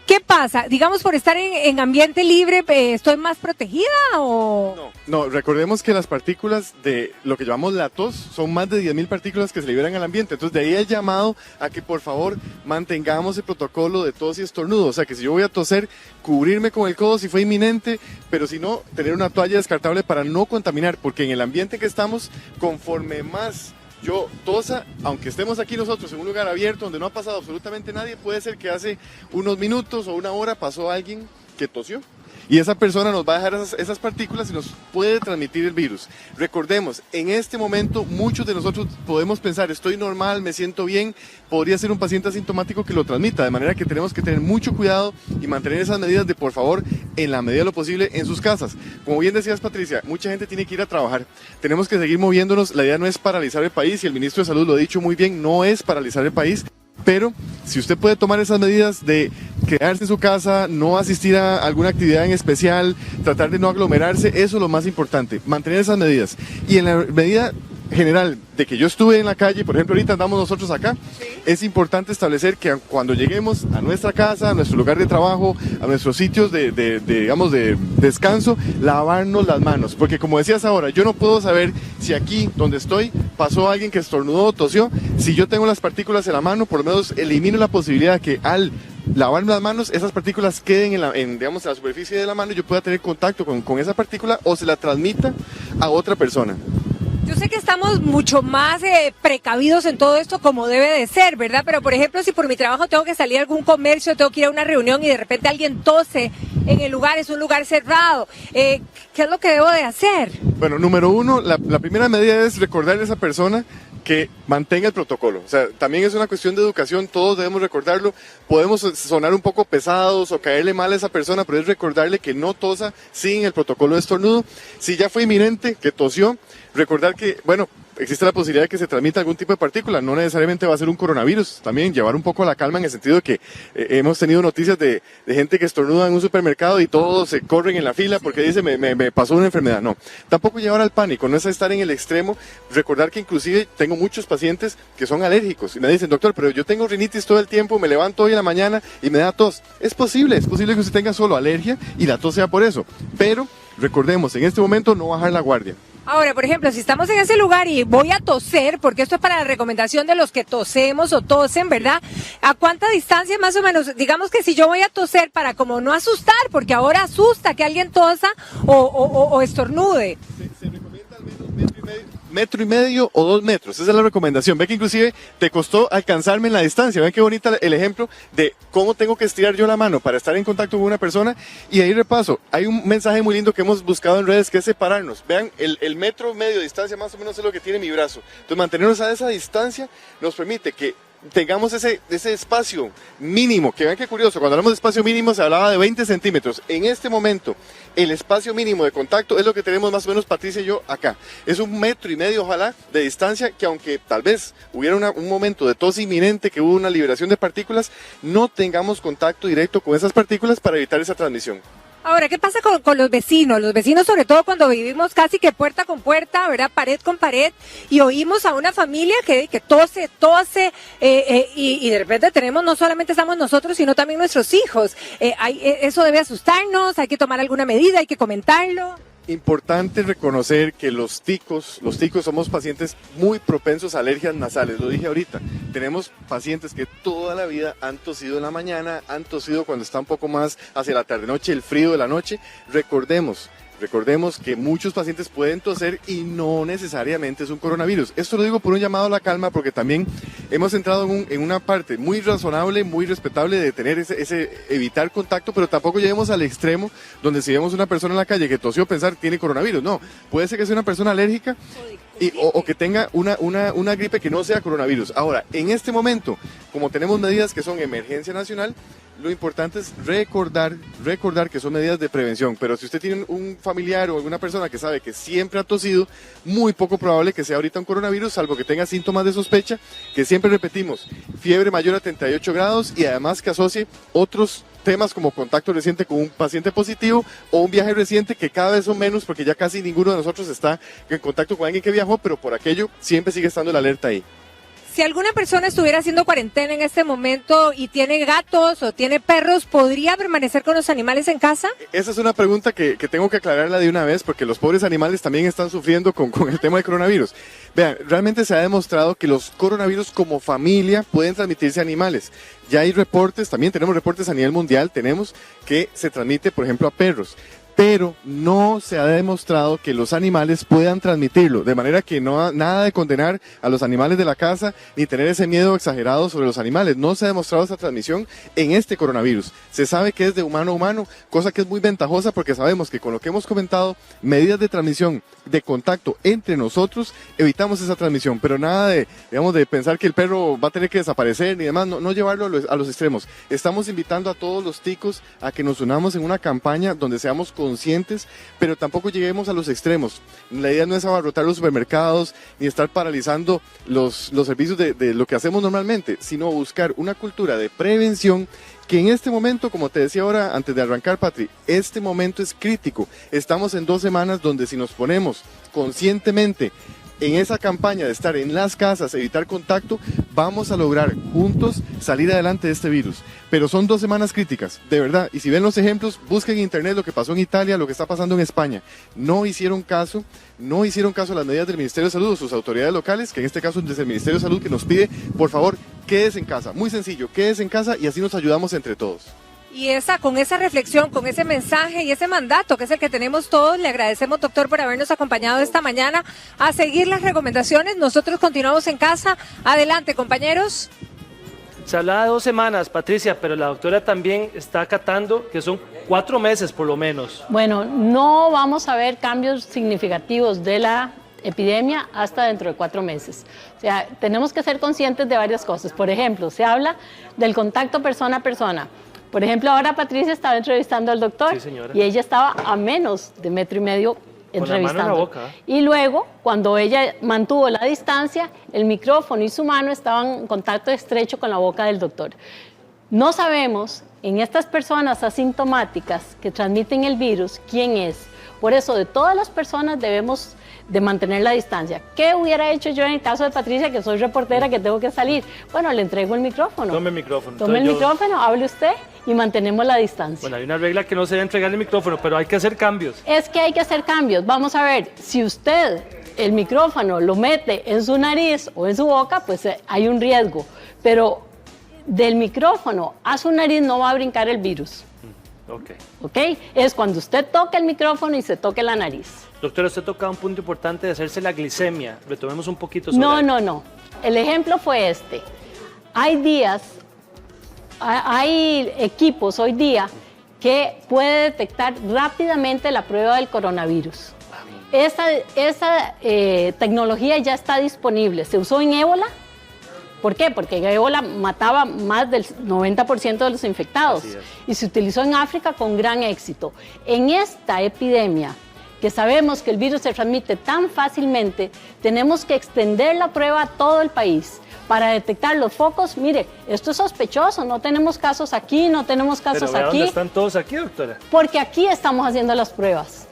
¿qué pasa? Digamos, por estar en ambiente libre, ¿estoy más protegida o...? No, recordemos que las partículas de lo que llamamos la tos son más de 10.000 partículas que se liberan al ambiente. Entonces, de ahí el llamado a que, por favor, mantengamos el protocolo de tos y estornudo. O sea, que si yo voy a toser, cubrirme con el codo si fue inminente, pero si no, tener una toalla descartable para no contaminar, porque en el ambiente que estamos, conforme más yo tosa, aunque estemos aquí nosotros en un lugar abierto donde no ha pasado absolutamente nadie, puede ser que hace unos minutos o una hora pasó alguien que tosió. Y esa persona nos va a dejar esas partículas y nos puede transmitir el virus. Recordemos, en este momento muchos de nosotros podemos pensar, estoy normal, me siento bien, podría ser un paciente asintomático que lo transmita, de manera que tenemos que tener mucho cuidado y mantener esas medidas de, por favor, en la medida de lo posible en sus casas. Como bien decías, Patricia, mucha gente tiene que ir a trabajar, tenemos que seguir moviéndonos, la idea no es paralizar el país y el ministro de Salud lo ha dicho muy bien, no es paralizar el país. Pero si usted puede tomar esas medidas de quedarse en su casa, no asistir a alguna actividad en especial, tratar de no aglomerarse, eso es lo más importante, mantener esas medidas. Y en la medida general de que yo estuve en la calle, por ejemplo ahorita andamos nosotros acá, es importante establecer que cuando lleguemos a nuestra casa, a nuestro lugar de trabajo, a nuestros sitios digamos de descanso, lavarnos las manos, porque como decías ahora, yo no puedo saber si aquí donde estoy pasó alguien que estornudó o tosió. Si yo tengo las partículas en la mano, por lo menos elimino la posibilidad que al lavarme las manos, esas partículas queden en la superficie de la mano y yo pueda tener contacto con esa partícula o se la transmita a otra persona. Yo sé que estamos mucho más precavidos en todo esto como debe de ser, ¿verdad? Pero, por ejemplo, si por mi trabajo tengo que salir a algún comercio, tengo que ir a una reunión y de repente alguien tose en el lugar, es un lugar cerrado, ¿qué es lo que debo de hacer? Bueno, número uno, la primera medida es recordarle a esa persona que mantenga el protocolo. O sea, también es una cuestión de educación, todos debemos recordarlo. Podemos sonar un poco pesados o caerle mal a esa persona, pero es recordarle que no tosa sin el protocolo de estornudo. Si ya fue inminente, que tosió, recordar que, bueno, existe la posibilidad de que se transmita algún tipo de partícula, no necesariamente va a ser un coronavirus, también llevar un poco la calma en el sentido de que hemos tenido noticias de gente que estornuda en un supermercado y todos se corren en la fila porque dice me pasó una enfermedad. No, tampoco llevar al pánico, no es estar en el extremo, recordar que inclusive tengo muchos pacientes que son alérgicos y me dicen, doctor, pero yo tengo rinitis todo el tiempo, me levanto hoy en la mañana y me da tos. Es posible que usted tenga solo alergia y la tos sea por eso, pero recordemos, en este momento no bajar la guardia. Ahora, por ejemplo, si estamos en ese lugar y voy a toser, porque esto es para la recomendación de los que tosemos o tosen, ¿verdad? ¿A cuánta distancia más o menos? Digamos que si yo voy a toser para como no asustar, porque ahora asusta que alguien tosa o estornude. Se recomienda al menos 1,5 metros o 2 metros, esa es la recomendación. Ve que inclusive te costó alcanzarme en la distancia, ven qué bonita el ejemplo de cómo tengo que estirar yo la mano para estar en contacto con una persona. Y ahí repaso, hay un mensaje muy lindo que hemos buscado en redes que es separarnos. Vean, el 1,5 metros de distancia más o menos es lo que tiene mi brazo. Entonces mantenernos a esa distancia nos permite que tengamos ese espacio mínimo, que vean qué curioso, cuando hablamos de espacio mínimo se hablaba de 20 centímetros, en este momento el espacio mínimo de contacto es lo que tenemos más o menos Patricia y yo acá, es 1,5 metros ojalá de distancia, que aunque tal vez hubiera un momento de tos inminente, que hubo una liberación de partículas, no tengamos contacto directo con esas partículas para evitar esa transmisión. Ahora, ¿qué pasa con los vecinos? Los vecinos, sobre todo cuando vivimos casi que puerta con puerta, ¿verdad? Pared con pared, y oímos a una familia que tose, y de repente tenemos, no solamente estamos nosotros, sino también nuestros hijos. Eso debe asustarnos, hay que tomar alguna medida, hay que comentarlo. Importante reconocer que los ticos somos pacientes muy propensos a alergias nasales, lo dije ahorita. Tenemos pacientes que toda la vida han tosido en la mañana, han tosido cuando está un poco más hacia la tarde-noche, el frío de la noche. Recordemos que muchos pacientes pueden toser y no necesariamente es un coronavirus. Esto lo digo por un llamado a la calma, porque también hemos entrado en una parte muy razonable, muy respetable de tener ese evitar contacto, pero tampoco lleguemos al extremo donde si vemos una persona en la calle que tosió pensar tiene coronavirus. No, puede ser que sea una persona alérgica o que tenga una gripe que no sea coronavirus. Ahora, en este momento, como tenemos medidas que son emergencia nacional, lo importante es recordar que son medidas de prevención, pero si usted tiene un familiar o alguna persona que sabe que siempre ha tosido, muy poco probable que sea ahorita un coronavirus, salvo que tenga síntomas de sospecha, que siempre repetimos, fiebre mayor a 38 grados y además que asocie otros temas como contacto reciente con un paciente positivo o un viaje reciente, que cada vez son menos porque ya casi ninguno de nosotros está en contacto con alguien que viajó, pero por aquello siempre sigue estando la alerta ahí. Si alguna persona estuviera haciendo cuarentena en este momento y tiene gatos o tiene perros, ¿podría permanecer con los animales en casa? Esa es una pregunta que tengo que aclararla de una vez, porque los pobres animales también están sufriendo con el tema del coronavirus. Vean, realmente se ha demostrado que los coronavirus como familia pueden transmitirse a animales. Ya hay reportes, también tenemos reportes a nivel mundial, tenemos que se transmite, por ejemplo, a perros. Pero no se ha demostrado que los animales puedan transmitirlo, de manera que no nada de condenar a los animales de la casa ni tener ese miedo exagerado sobre los animales. No se ha demostrado esa transmisión en este coronavirus. Se sabe que es de humano a humano, cosa que es muy ventajosa porque sabemos que con lo que hemos comentado, medidas de transmisión, de contacto entre nosotros, evitamos esa transmisión, pero nada de, digamos, de pensar que el perro va a tener que desaparecer ni demás, no llevarlo a los extremos. Estamos invitando a todos los ticos a que nos unamos en una campaña donde seamos conscientes, pero tampoco lleguemos a los extremos. La idea no es abarrotar los supermercados ni estar paralizando los servicios de lo que hacemos normalmente, sino buscar una cultura de prevención que en este momento, como te decía ahora antes de arrancar, Patri, este momento es crítico. Estamos en 2 semanas donde si nos ponemos conscientemente en esa campaña de estar en las casas, evitar contacto, vamos a lograr juntos salir adelante de este virus. Pero son 2 semanas críticas, de verdad. Y si ven los ejemplos, busquen en internet lo que pasó en Italia, lo que está pasando en España. No hicieron caso a las medidas del Ministerio de Salud o sus autoridades locales, que en este caso es el Ministerio de Salud, que nos pide, por favor, quédese en casa. Muy sencillo, quédese en casa y así nos ayudamos entre todos. Y con esa reflexión, con ese mensaje y ese mandato que es el que tenemos todos, le agradecemos, doctor, por habernos acompañado esta mañana a seguir las recomendaciones. Nosotros continuamos en casa. Adelante, compañeros. Se hablaba de 2 semanas, Patricia, pero la doctora también está acatando que son 4 meses por lo menos. Bueno, no vamos a ver cambios significativos de la epidemia hasta dentro de 4 meses. O sea, tenemos que ser conscientes de varias cosas. Por ejemplo, se habla del contacto persona a persona. Por ejemplo, ahora Patricia estaba entrevistando al doctor, sí, y ella estaba a menos de 1,5 metros entrevistando. Con la mano en la boca. Y luego, cuando ella mantuvo la distancia, el micrófono y su mano estaban en contacto estrecho con la boca del doctor. No sabemos en estas personas asintomáticas que transmiten el virus quién es. Por eso, de todas las personas debemos de mantener la distancia. ¿Qué hubiera hecho yo en el caso de Patricia, que soy reportera, que tengo que salir? Bueno, le entrego el micrófono. Tome el micrófono. Tome el micrófono, hable usted y mantenemos la distancia. Bueno, hay una regla que no se debe entregar el micrófono, pero hay que hacer cambios. Es que hay que hacer cambios. Vamos a ver, si usted el micrófono lo mete en su nariz o en su boca, pues hay un riesgo. Pero del micrófono a su nariz no va a brincar el virus. ¿Ok? Es cuando usted toca el micrófono y se toque la nariz. Doctora, usted toca un punto importante de hacerse la glicemia. Retomemos un poquito sobre No. El ejemplo fue este. Hay equipos hoy día que puede detectar rápidamente la prueba del coronavirus. Esa tecnología ya está disponible. Se usó en ébola. ¿Por qué? Porque ébola mataba más del 90% de los infectados y se utilizó en África con gran éxito. En esta epidemia, que sabemos que el virus se transmite tan fácilmente, tenemos que extender la prueba a todo el país para detectar los focos. Mire, esto es sospechoso, no tenemos casos aquí, no tenemos casos aquí. ¿Dónde están todos aquí, doctora? Porque aquí estamos haciendo las pruebas.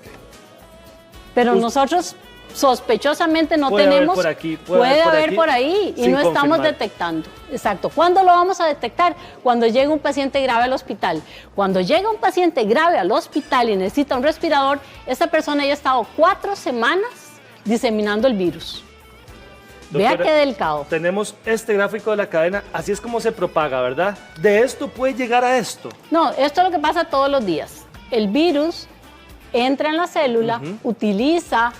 Pero nosotros sospechosamente no tenemos, puede haber por ahí y no estamos detectando. Exacto. ¿Cuándo lo vamos a detectar? Cuando llega un paciente grave al hospital. Cuando llega un paciente grave al hospital y necesita un respirador, esa persona ya ha estado 4 semanas diseminando el virus. Doctora, vea qué delicado. Tenemos este gráfico de la cadena, así es como se propaga, ¿verdad? ¿De esto puede llegar a esto? No, esto es lo que pasa todos los días. El virus entra en la célula, utiliza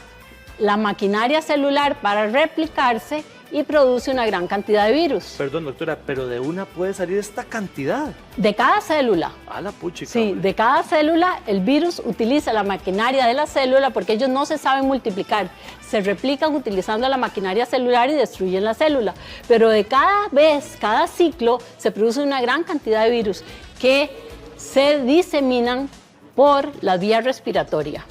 la maquinaria celular para replicarse y produce una gran cantidad de virus. Perdón, doctora, pero de una puede salir esta cantidad. De cada célula. A la puchica. Sí, de cada célula el virus utiliza la maquinaria de la célula porque ellos no se saben multiplicar. Se replican utilizando la maquinaria celular y destruyen la célula. Pero de cada vez, cada ciclo, se produce una gran cantidad de virus que se diseminan por la vía respiratoria.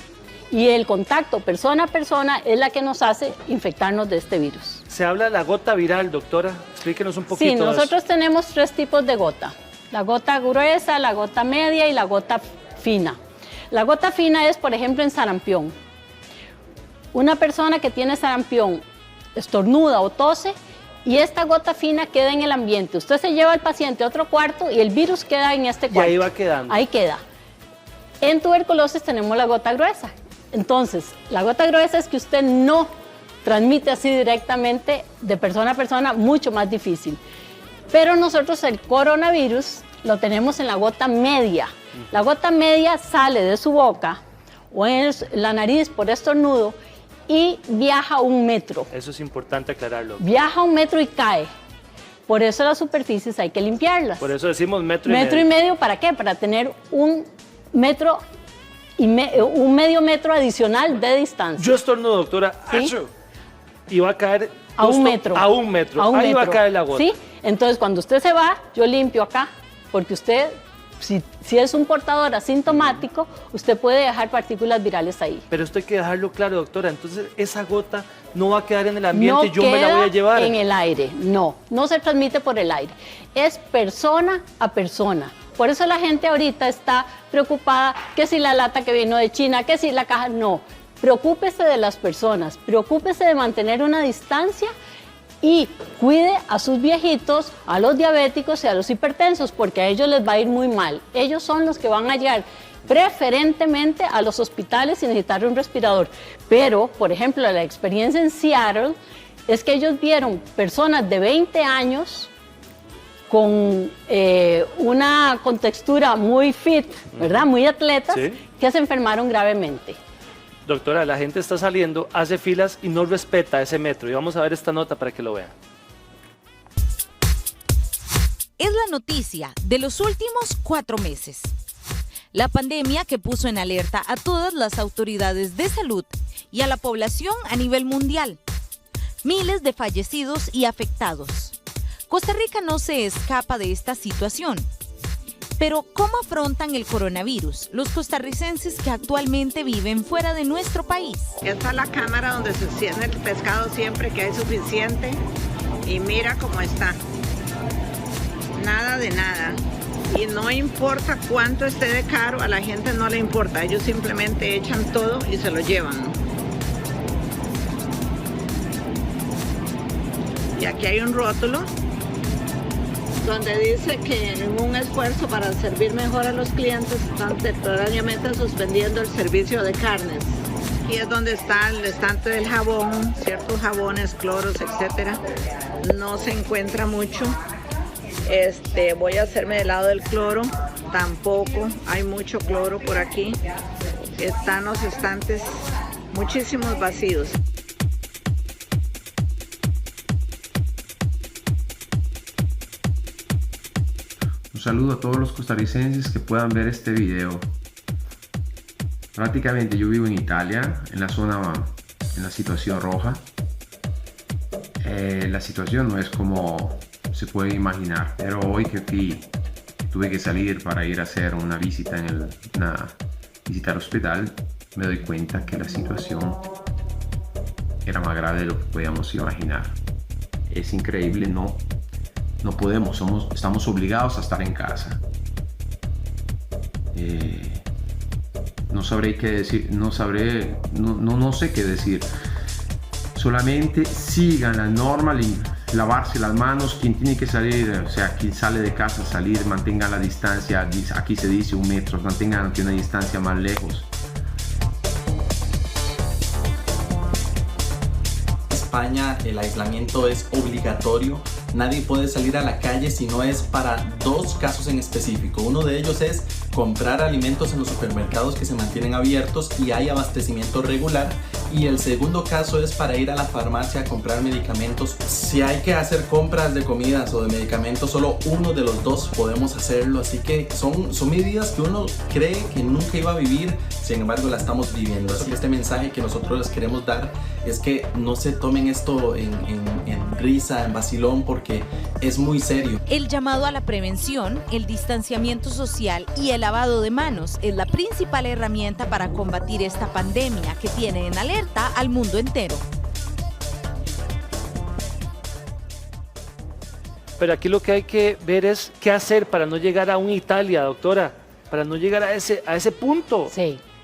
Y el contacto persona a persona es la que nos hace infectarnos de este virus. Se habla de la gota viral, doctora. Explíquenos un poquito. Sí, nosotros tenemos 3 tipos de gota. La gota gruesa, la gota media y la gota fina. La gota fina es, por ejemplo, en sarampión. Una persona que tiene sarampión estornuda o tose y esta gota fina queda en el ambiente. Usted se lleva al paciente a otro cuarto y el virus queda en este cuarto. Y ahí va quedando. Ahí queda. En tuberculosis tenemos la gota gruesa. Entonces, la gota gruesa es que usted no transmite así directamente de persona a persona, mucho más difícil. Pero nosotros el coronavirus lo tenemos en la gota media. La gota media sale de su boca o en la nariz por estornudo y viaja 1 metro. Eso es importante aclararlo. Viaja 1 metro y cae. Por eso las superficies hay que limpiarlas. Por eso decimos metro y medio. Metro y medio, ¿para qué? Para tener 1 metro y un medio metro adicional de distancia. Yo estornudo, doctora. ¿Sí? Y va a caer a 1 metro. A 1 metro. A 1 Ahí metro. va a caer la gota. ¿Sí? Entonces, cuando usted se va, yo limpio acá, porque usted, si es un portador asintomático, usted puede dejar partículas virales ahí. Pero esto hay que dejarlo claro, doctora. Entonces, esa gota no va a quedar en el ambiente, no yo me la voy a llevar. En el aire, no se transmite por el aire. Es persona a persona. Por eso la gente ahorita está preocupada que si la lata que vino de China, que si la caja, no. Preocúpese de las personas, preocúpese de mantener una distancia y cuide a sus viejitos, a los diabéticos y a los hipertensos, porque a ellos les va a ir muy mal. Ellos son los que van a llegar preferentemente a los hospitales y necesitar un respirador. Pero, por ejemplo, la experiencia en Seattle es que ellos vieron personas de 20 años con una contextura muy fit, ¿verdad? Muy atletas, ¿sí? Que se enfermaron gravemente. Doctora, la gente está saliendo, hace filas y no respeta ese metro. Y vamos a ver esta nota para que lo vean. Es la noticia de los últimos 4 meses. La pandemia que puso en alerta a todas las autoridades de salud y a la población a nivel mundial. Miles de fallecidos y afectados. Costa Rica no se escapa de esta situación. Pero, ¿cómo afrontan el coronavirus los costarricenses que actualmente viven fuera de nuestro país? Esta es la cámara donde se extiende el pescado siempre que hay suficiente y mira cómo está. Nada de nada. Y no importa cuánto esté de caro, a la gente no le importa. Ellos simplemente echan todo y se lo llevan. Y aquí hay un rótulo donde dice que en un esfuerzo para servir mejor a los clientes están temporariamente suspendiendo el servicio de carnes. Aquí es donde está el estante del jabón, ciertos jabones, cloros, etcétera. No se encuentra mucho. Voy a hacerme del lado del cloro, tampoco hay mucho cloro por aquí. Están los estantes muchísimos vacíos. Un saludo a todos los costarricenses que puedan ver este video. Prácticamente yo vivo en Italia, en la situación roja. La situación no es como se puede imaginar, pero hoy que tuve que salir para ir a hacer una visita una visita al hospital, me doy cuenta que la situación era más grave de lo que podíamos imaginar. Es increíble, no podemos, estamos obligados a estar en casa. No sabré qué decir, no sé qué decir. Solamente sigan la norma, lavarse las manos, quien tiene que salir, o sea, quien sale de casa, salir, mantengan la distancia, aquí se dice 1 metro, mantengan una distancia más lejos. En España el aislamiento es obligatorio, nadie puede salir a la calle si no es para 2 casos en específico. Uno de ellos es comprar alimentos en los supermercados que se mantienen abiertos y hay abastecimiento regular, y el segundo caso es para ir a la farmacia a comprar medicamentos. Si hay que hacer compras de comidas o de medicamentos, solo uno de los dos podemos hacerlo, así que son medidas que uno cree que nunca iba a vivir, sin embargo la estamos viviendo. Así que este mensaje que nosotros les queremos dar es que no se tomen esto en risa, en vacilón, porque es muy serio. El llamado a la prevención, el distanciamiento social y el lavado de manos es la principal herramienta para combatir esta pandemia que tiene en alerta al mundo entero. Pero aquí lo que hay que ver es qué hacer para no llegar a un Italia, doctora, para no llegar a ese punto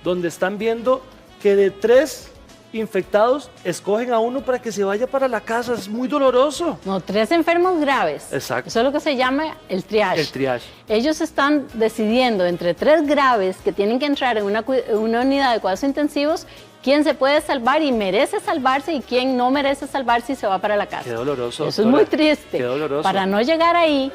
donde están viendo que de 3 infectados escogen a uno para que se vaya para la casa. Es muy doloroso. No, 3 enfermos graves. Exacto. Eso es lo que se llama el triage. El triage. Ellos están decidiendo entre 3 graves que tienen que entrar en una unidad de cuidados intensivos, quién se puede salvar y merece salvarse y quién no merece salvarse y se va para la casa. Qué doloroso. Eso es muy triste. Qué doloroso. Para no llegar ahí,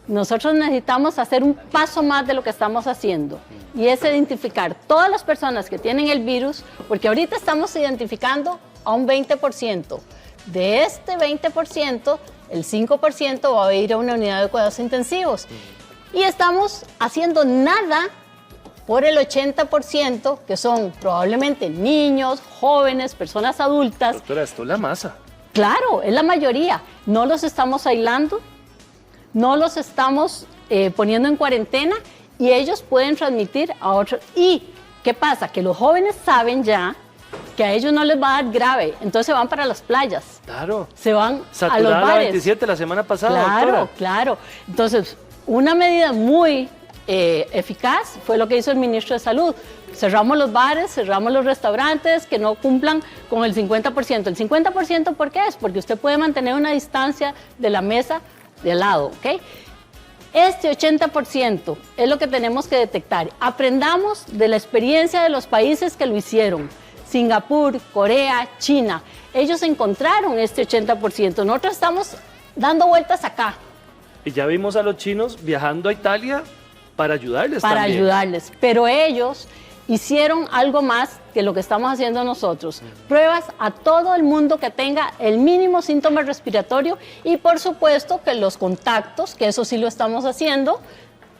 nosotros necesitamos hacer un paso más de lo que estamos haciendo, y es identificar todas las personas que tienen el virus, porque ahorita estamos identificando a un 20%. De este 20%, el 5% va a ir a una unidad de cuidados intensivos. Y estamos haciendo nada por el 80%, que son probablemente niños, jóvenes, personas adultas. Doctora, esto es la masa. Claro, es la mayoría. No los estamos aislando, no los estamos poniendo en cuarentena, y ellos pueden transmitir a otros. ¿Y qué pasa? Que los jóvenes saben ya que a ellos no les va a dar grave, entonces van para las playas. Claro. Se van Saturada a los bares. La 27 la semana pasada, claro, doctora. Claro. Entonces, una medida muy eficaz fue lo que hizo el ministro de Salud. Cerramos los bares, cerramos los restaurantes que no cumplan con el 50%. El 50%, ¿por qué es? Porque usted puede mantener una distancia de la mesa de al lado, ¿ok? Este 80% es lo que tenemos que detectar. Aprendamos de la experiencia de los países que lo hicieron. Singapur, Corea, China. Ellos encontraron este 80%. Nosotros estamos dando vueltas acá. Y ya vimos a los chinos viajando a Italia para ayudarles Para también. ayudarles. Pero ellos hicieron algo más que lo que estamos haciendo nosotros. Pruebas a todo el mundo que tenga el mínimo síntoma respiratorio, y por supuesto que los contactos, que eso sí lo estamos haciendo,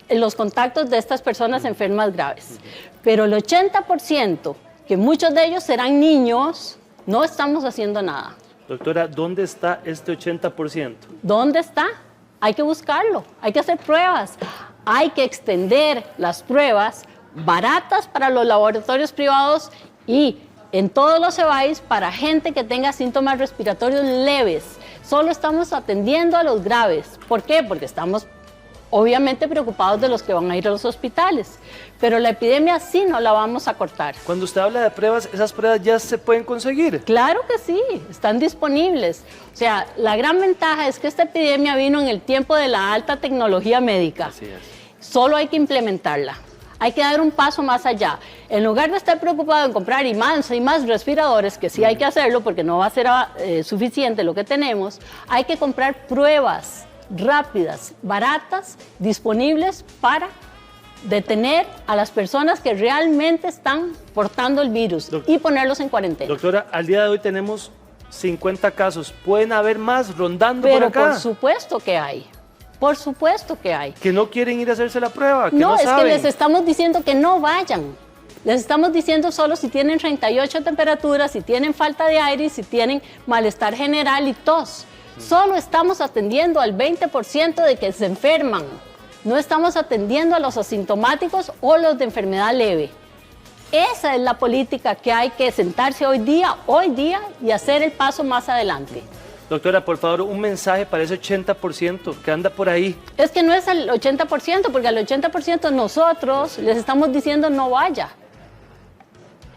los contactos de estas personas enfermas graves. Pero el 80%, que muchos de ellos serán niños, no estamos haciendo nada. Doctora, ¿dónde está este 80%? ¿Dónde está? Hay que buscarlo, hay que hacer pruebas, hay que extender las pruebas baratas para los laboratorios privados y en todos los EBAIS para gente que tenga síntomas respiratorios leves. Solo estamos atendiendo a los graves. ¿Por qué? Porque estamos obviamente preocupados de los que van a ir a los hospitales, pero la epidemia sí no la vamos a cortar. Cuando usted habla de pruebas, ¿esas pruebas ya se pueden conseguir? Claro que sí, están disponibles. O sea, la gran ventaja es que esta epidemia vino en el tiempo de la alta tecnología médica. Así es. Solo hay que implementarla. Hay que dar un paso más allá. En lugar de estar preocupado en comprar y más respiradores, que sí hay que hacerlo porque no va a ser suficiente lo que tenemos, hay que comprar pruebas rápidas, baratas, disponibles para detener a las personas que realmente están portando el virus y ponerlos en cuarentena. Doctora, al día de hoy tenemos 50 casos. ¿Pueden haber más rondando Pero por acá? por supuesto que hay. Por supuesto que hay. Que no quieren ir a hacerse la prueba, que no es saben. que les estamos diciendo que no vayan. Les estamos diciendo solo si tienen 38 temperaturas, si tienen falta de aire, si tienen malestar general y tos. Solo estamos atendiendo al 20% de que se enferman. No estamos atendiendo a los asintomáticos o los de enfermedad leve. Esa es la política que hay que sentarse hoy día y hacer el paso más adelante. Doctora, por favor, un mensaje para ese 80% que anda por ahí. Es que no es el 80%, porque al 80% nosotros les estamos diciendo no vaya.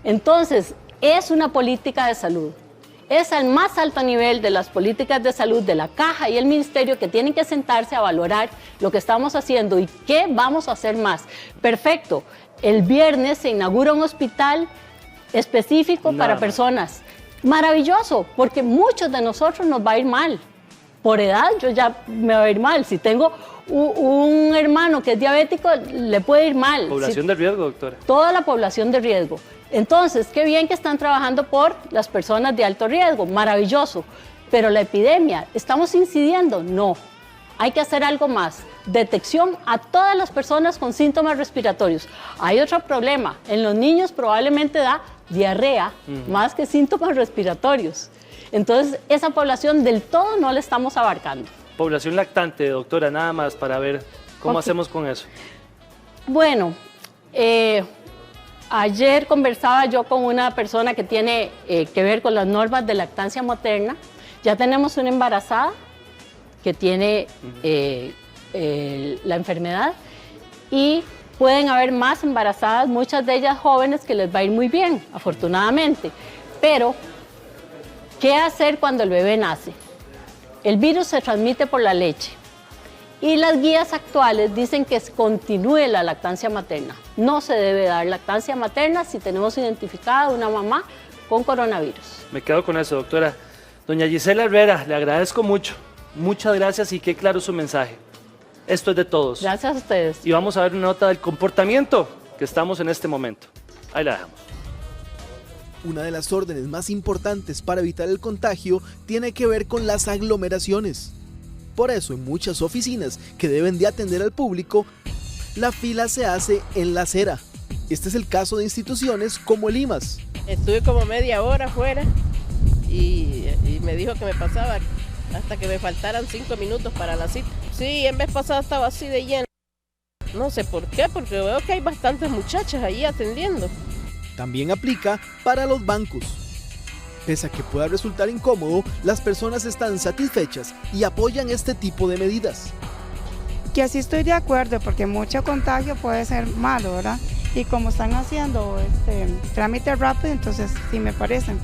Entonces, es una política de salud. Es al más alto nivel de las políticas de salud de la Caja y el Ministerio que tienen que sentarse a valorar lo que estamos haciendo y qué vamos a hacer más. Perfecto. El viernes se inaugura un hospital específico para personas. Maravilloso, porque muchos de nosotros nos va a ir mal. por edad yo ya me va a ir mal. Si tengo un hermano que es diabético, le puede ir mal. Población de riesgo, doctora. Toda la población de riesgo. Entonces, qué bien que están trabajando por las personas de alto riesgo, maravilloso. Pero la epidemia, ¿estamos incidiendo? No. Hay que hacer algo más. Detección a todas las personas con síntomas respiratorios. Hay otro problema. En los niños probablemente da diarrea, más que síntomas respiratorios. Entonces, esa población del todo no la estamos abarcando. Población lactante, doctora, nada más para ver cómo hacemos con eso. Bueno, ayer conversaba yo con una persona que tiene que ver con las normas de lactancia materna. Ya tenemos una embarazada que tiene la enfermedad y pueden haber más embarazadas, muchas de ellas jóvenes que les va a ir muy bien, afortunadamente. Pero, ¿qué hacer cuando el bebé nace? El virus se transmite por la leche y las guías actuales dicen que continúe la lactancia materna. No se debe dar lactancia materna si tenemos identificada una mamá con coronavirus. Me quedo con eso, doctora. Doña Gisela Herrera, le agradezco mucho. Muchas gracias y qué claro su mensaje. Esto es de todos. Gracias a ustedes. Y vamos a ver una nota del comportamiento que estamos en este momento. Ahí la dejamos. Una de las órdenes más importantes para evitar el contagio tiene que ver con las aglomeraciones. Por eso, en muchas oficinas que deben de atender al público, la fila se hace en la acera. Este es el caso de instituciones como el IMAS. Estuve como media hora afuera y me dijo que me pasaba hasta que me faltaran 5 minutos para la cita. Sí, en vez pasada estaba así de lleno. No sé por qué, porque veo que hay bastantes muchachas ahí atendiendo. También aplica para los bancos. Pese a que pueda resultar incómodo, las personas están satisfechas y apoyan este tipo de medidas. Que así estoy de acuerdo, porque mucho contagio puede ser malo, ¿verdad? Y como están haciendo trámite rápido, entonces sí me parecen.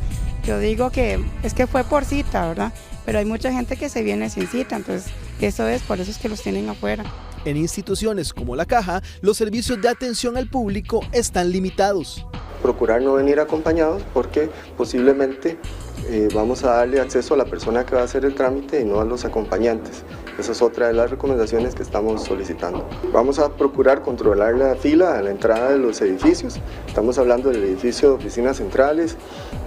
Yo digo que es que fue por cita, ¿verdad? Pero hay mucha gente que se viene sin cita, entonces por eso es que los tienen afuera. En instituciones como la Caja, los servicios de atención al público están limitados. Procurar no venir acompañados porque posiblemente vamos a darle acceso a la persona que va a hacer el trámite y no a los acompañantes. Esa es otra de las recomendaciones que estamos solicitando. Vamos a procurar controlar la fila a la entrada de los edificios. Estamos hablando del edificio de oficinas centrales,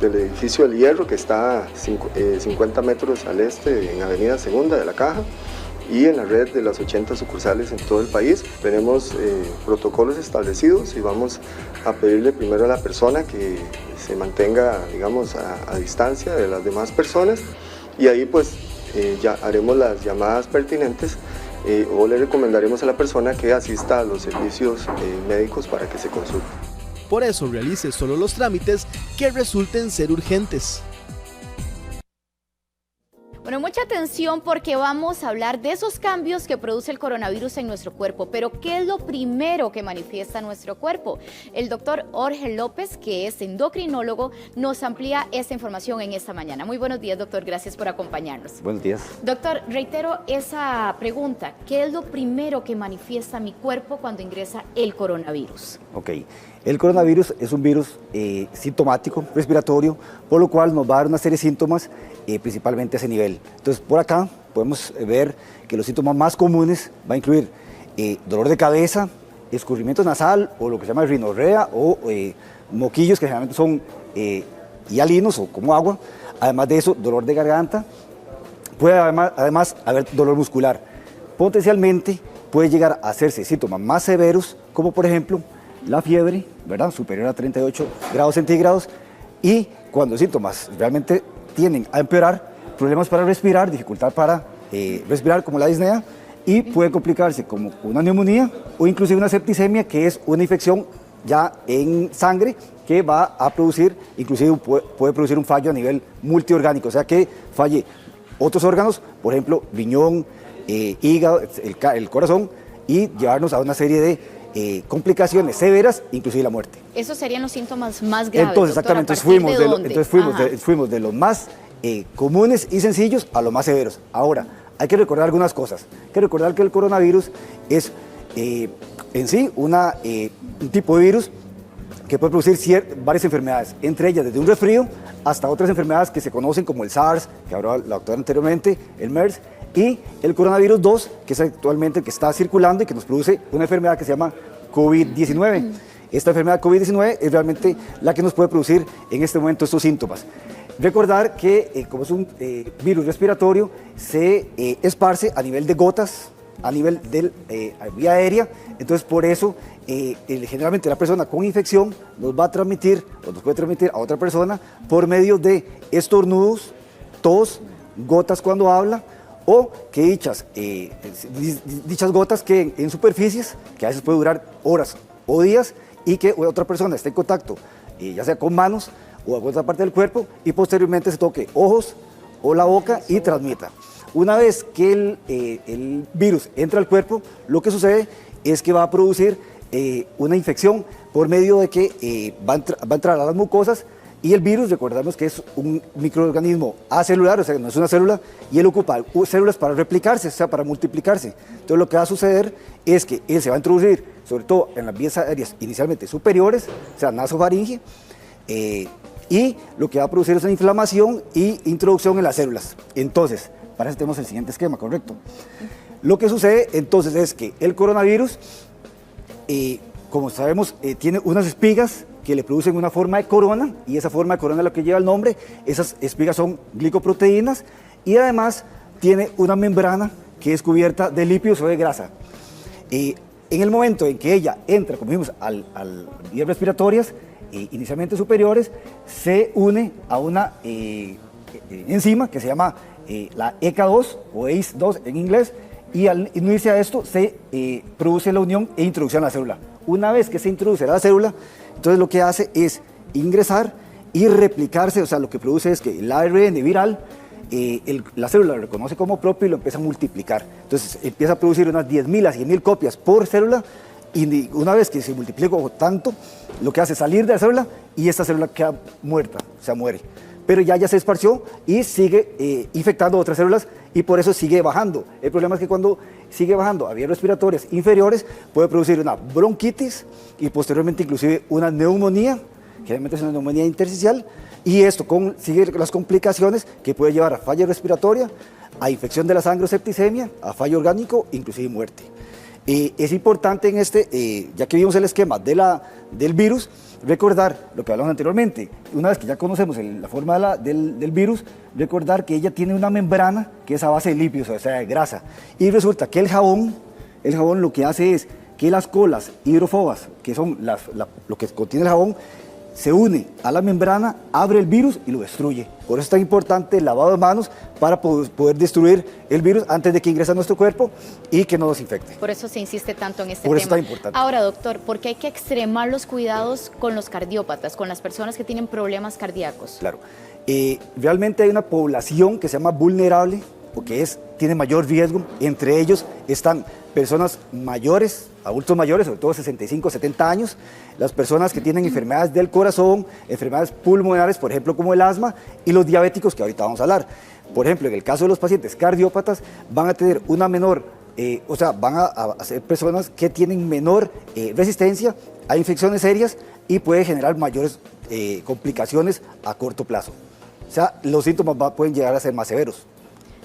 del edificio del Hierro que está 50 metros al este en Avenida Segunda de la Caja, y en la red de las 80 sucursales en todo el país. Tenemos protocolos establecidos y vamos a pedirle primero a la persona que se mantenga, digamos, a distancia de las demás personas, y ahí pues ya haremos las llamadas pertinentes o le recomendaremos a la persona que asista a los servicios médicos para que se consulte. Por eso realice solo los trámites que resulten ser urgentes. Bueno, mucha atención porque vamos a hablar de esos cambios que produce el coronavirus en nuestro cuerpo. Pero, ¿qué es lo primero que manifiesta nuestro cuerpo? El doctor Jorge López, que es endocrinólogo, nos amplía esta información en esta mañana. Muy buenos días, doctor. Gracias por acompañarnos. Buenos días. Doctor, reitero esa pregunta. ¿Qué es lo primero que manifiesta mi cuerpo cuando ingresa el coronavirus? Ok. El coronavirus es un virus sintomático, respiratorio, por lo cual nos va a dar una serie de síntomas, principalmente a ese nivel. Entonces, por acá podemos ver que los síntomas más comunes van a incluir dolor de cabeza, escurrimiento nasal o lo que se llama rinorrea o moquillos que generalmente son hialinos o como agua. Además de eso, dolor de garganta. Puede además haber dolor muscular. Potencialmente puede llegar a hacerse síntomas más severos, como por ejemplo la fiebre, ¿verdad? Superior a 38 grados centígrados, y cuando los síntomas realmente tienden a empeorar, problemas para respirar, dificultad para respirar como la disnea, y puede complicarse como una neumonía o inclusive una septicemia, que es una infección ya en sangre que va a producir, inclusive puede producir un fallo a nivel multiorgánico, o sea que falle otros órganos, por ejemplo riñón, hígado, el corazón, y llevarnos a una serie de complicaciones severas, inclusive la muerte. Esos serían los síntomas más graves. Entonces, exactamente, fuimos de los más comunes y sencillos a los más severos. Ahora, hay que recordar algunas cosas. Hay que recordar que el coronavirus es en sí un tipo de virus que puede producir varias enfermedades, entre ellas desde un resfrío hasta otras enfermedades que se conocen como el SARS, que habló la doctora anteriormente, el MERS, y el coronavirus 2, que es actualmente el que está circulando y que nos produce una enfermedad que se llama COVID-19. Esta enfermedad COVID-19 es realmente la que nos puede producir en este momento estos síntomas. Recordar que como es un virus respiratorio, se esparce a nivel de gotas, a nivel de vía aérea, entonces por eso generalmente la persona con infección nos va a transmitir o nos puede transmitir a otra persona por medio de estornudos, tos, gotas cuando habla, o que dichas gotas queden en superficies que a veces puede durar horas o días y que otra persona esté en contacto, ya sea con manos o con otra parte del cuerpo, y posteriormente se toque ojos o la boca y transmita. Una vez que el virus entra al cuerpo, lo que sucede es que va a producir una infección por medio de que va a entrar a las mucosas, y el virus, recordamos que es un microorganismo acelular, o sea, no es una célula, y él ocupa células para replicarse, o sea, para multiplicarse. Entonces lo que va a suceder es que él se va a introducir, sobre todo en las vías aéreas inicialmente superiores, o sea, nasofaringe, y lo que va a producir es una inflamación y introducción en las células. Entonces, para eso tenemos el siguiente esquema, ¿correcto? Lo que sucede entonces es que el coronavirus, como sabemos, tiene unas espigas que le producen una forma de corona, y esa forma de corona es lo que lleva el nombre. Esas espigas son glicoproteínas, y además tiene una membrana que es cubierta de lípidos o de grasa. En el momento en que ella entra, como vimos, a vías respiratorias, inicialmente superiores, se une a una enzima que se llama la ECA2 o ACE2 en inglés, y al unirse a esto se produce la unión e introducción a la célula. Una vez que se introduce a la célula, entonces lo que hace es ingresar y replicarse, o sea, lo que produce es que el ARN viral, la célula lo reconoce como propio y lo empieza a multiplicar. Entonces empieza a producir unas 10.000 a 100.000 copias por célula, y una vez que se multiplica tanto, lo que hace es salir de la célula y esta célula queda muerta, o sea, muere. Pero ya se esparció y sigue infectando otras células, y por eso sigue bajando. El problema es que cuando sigue bajando a vías respiratorias inferiores puede producir una bronquitis y posteriormente inclusive una neumonía, que realmente es una neumonía intersticial, y esto sigue las complicaciones que puede llevar a falla respiratoria, a infección de la sangre o septicemia, a fallo orgánico, inclusive muerte. Es importante en ya que vimos el esquema del virus, recordar lo que hablamos anteriormente. Una vez que ya conocemos la forma del virus, recordar que ella tiene una membrana que es a base de lípidos, o sea, de grasa. Y resulta que el jabón lo que hace es que las colas hidrofobas, que son lo que contiene el jabón, se une a la membrana, abre el virus y lo destruye. Por eso es tan importante el lavado de manos para poder destruir el virus antes de que ingrese a nuestro cuerpo y que no nos infecte. Por eso se insiste tanto en este tema. Por eso es tan importante. Ahora, doctor, ¿por qué hay que extremar los cuidados con los cardiópatas, con las personas que tienen problemas cardíacos? Claro. Realmente hay una población que se llama vulnerable, o que tiene mayor riesgo. Entre ellos están personas mayores, adultos mayores, sobre todo 65, 70 años, las personas que tienen enfermedades del corazón, enfermedades pulmonares, por ejemplo, como el asma, y los diabéticos, que ahorita vamos a hablar. Por ejemplo, en el caso de los pacientes cardiópatas, van a tener una menor, van a ser personas que tienen menor resistencia a infecciones serias y puede generar mayores complicaciones a corto plazo. O sea, los síntomas pueden llegar a ser más severos.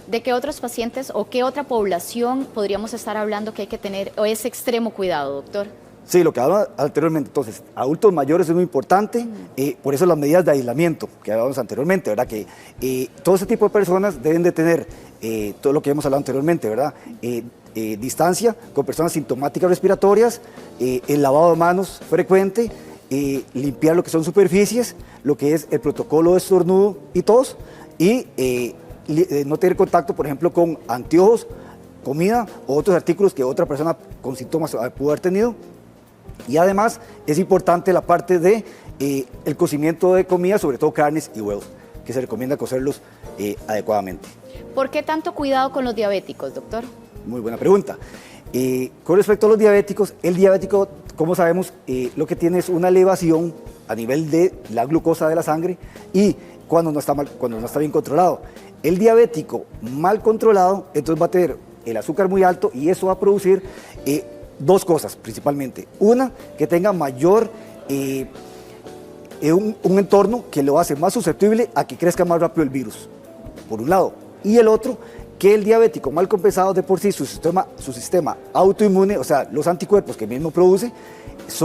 ¿De qué otros pacientes o qué otra población podríamos estar hablando que hay que tener ese extremo cuidado, doctor? Sí, lo que hablaba anteriormente. Entonces, adultos mayores es muy importante, por eso las medidas de aislamiento que hablábamos anteriormente, ¿verdad? Que todo ese tipo de personas deben de tener todo lo que hemos hablado anteriormente, ¿verdad? Distancia con personas sintomáticas respiratorias, el lavado de manos frecuente, limpiar lo que son superficies, lo que es el protocolo de estornudo y tos, y no tener contacto, por ejemplo, con anteojos, comida o otros artículos que otra persona con síntomas pudo haber tenido. Y además es importante la parte de el cocimiento de comida, sobre todo carnes y huevos, que se recomienda cocerlos adecuadamente. ¿Por qué tanto cuidado con los diabéticos, doctor? Muy buena pregunta. Con respecto a los diabéticos, el diabético, como sabemos, lo que tiene es una elevación a nivel de la glucosa de la sangre, y cuando no está bien controlado. El diabético mal controlado, entonces va a tener el azúcar muy alto, y eso va a producir dos cosas principalmente. Una, que tenga mayor, un entorno que lo hace más susceptible a que crezca más rápido el virus, por un lado. Y el otro, que el diabético mal compensado de por sí, su sistema autoinmune, o sea, los anticuerpos que mismo produce,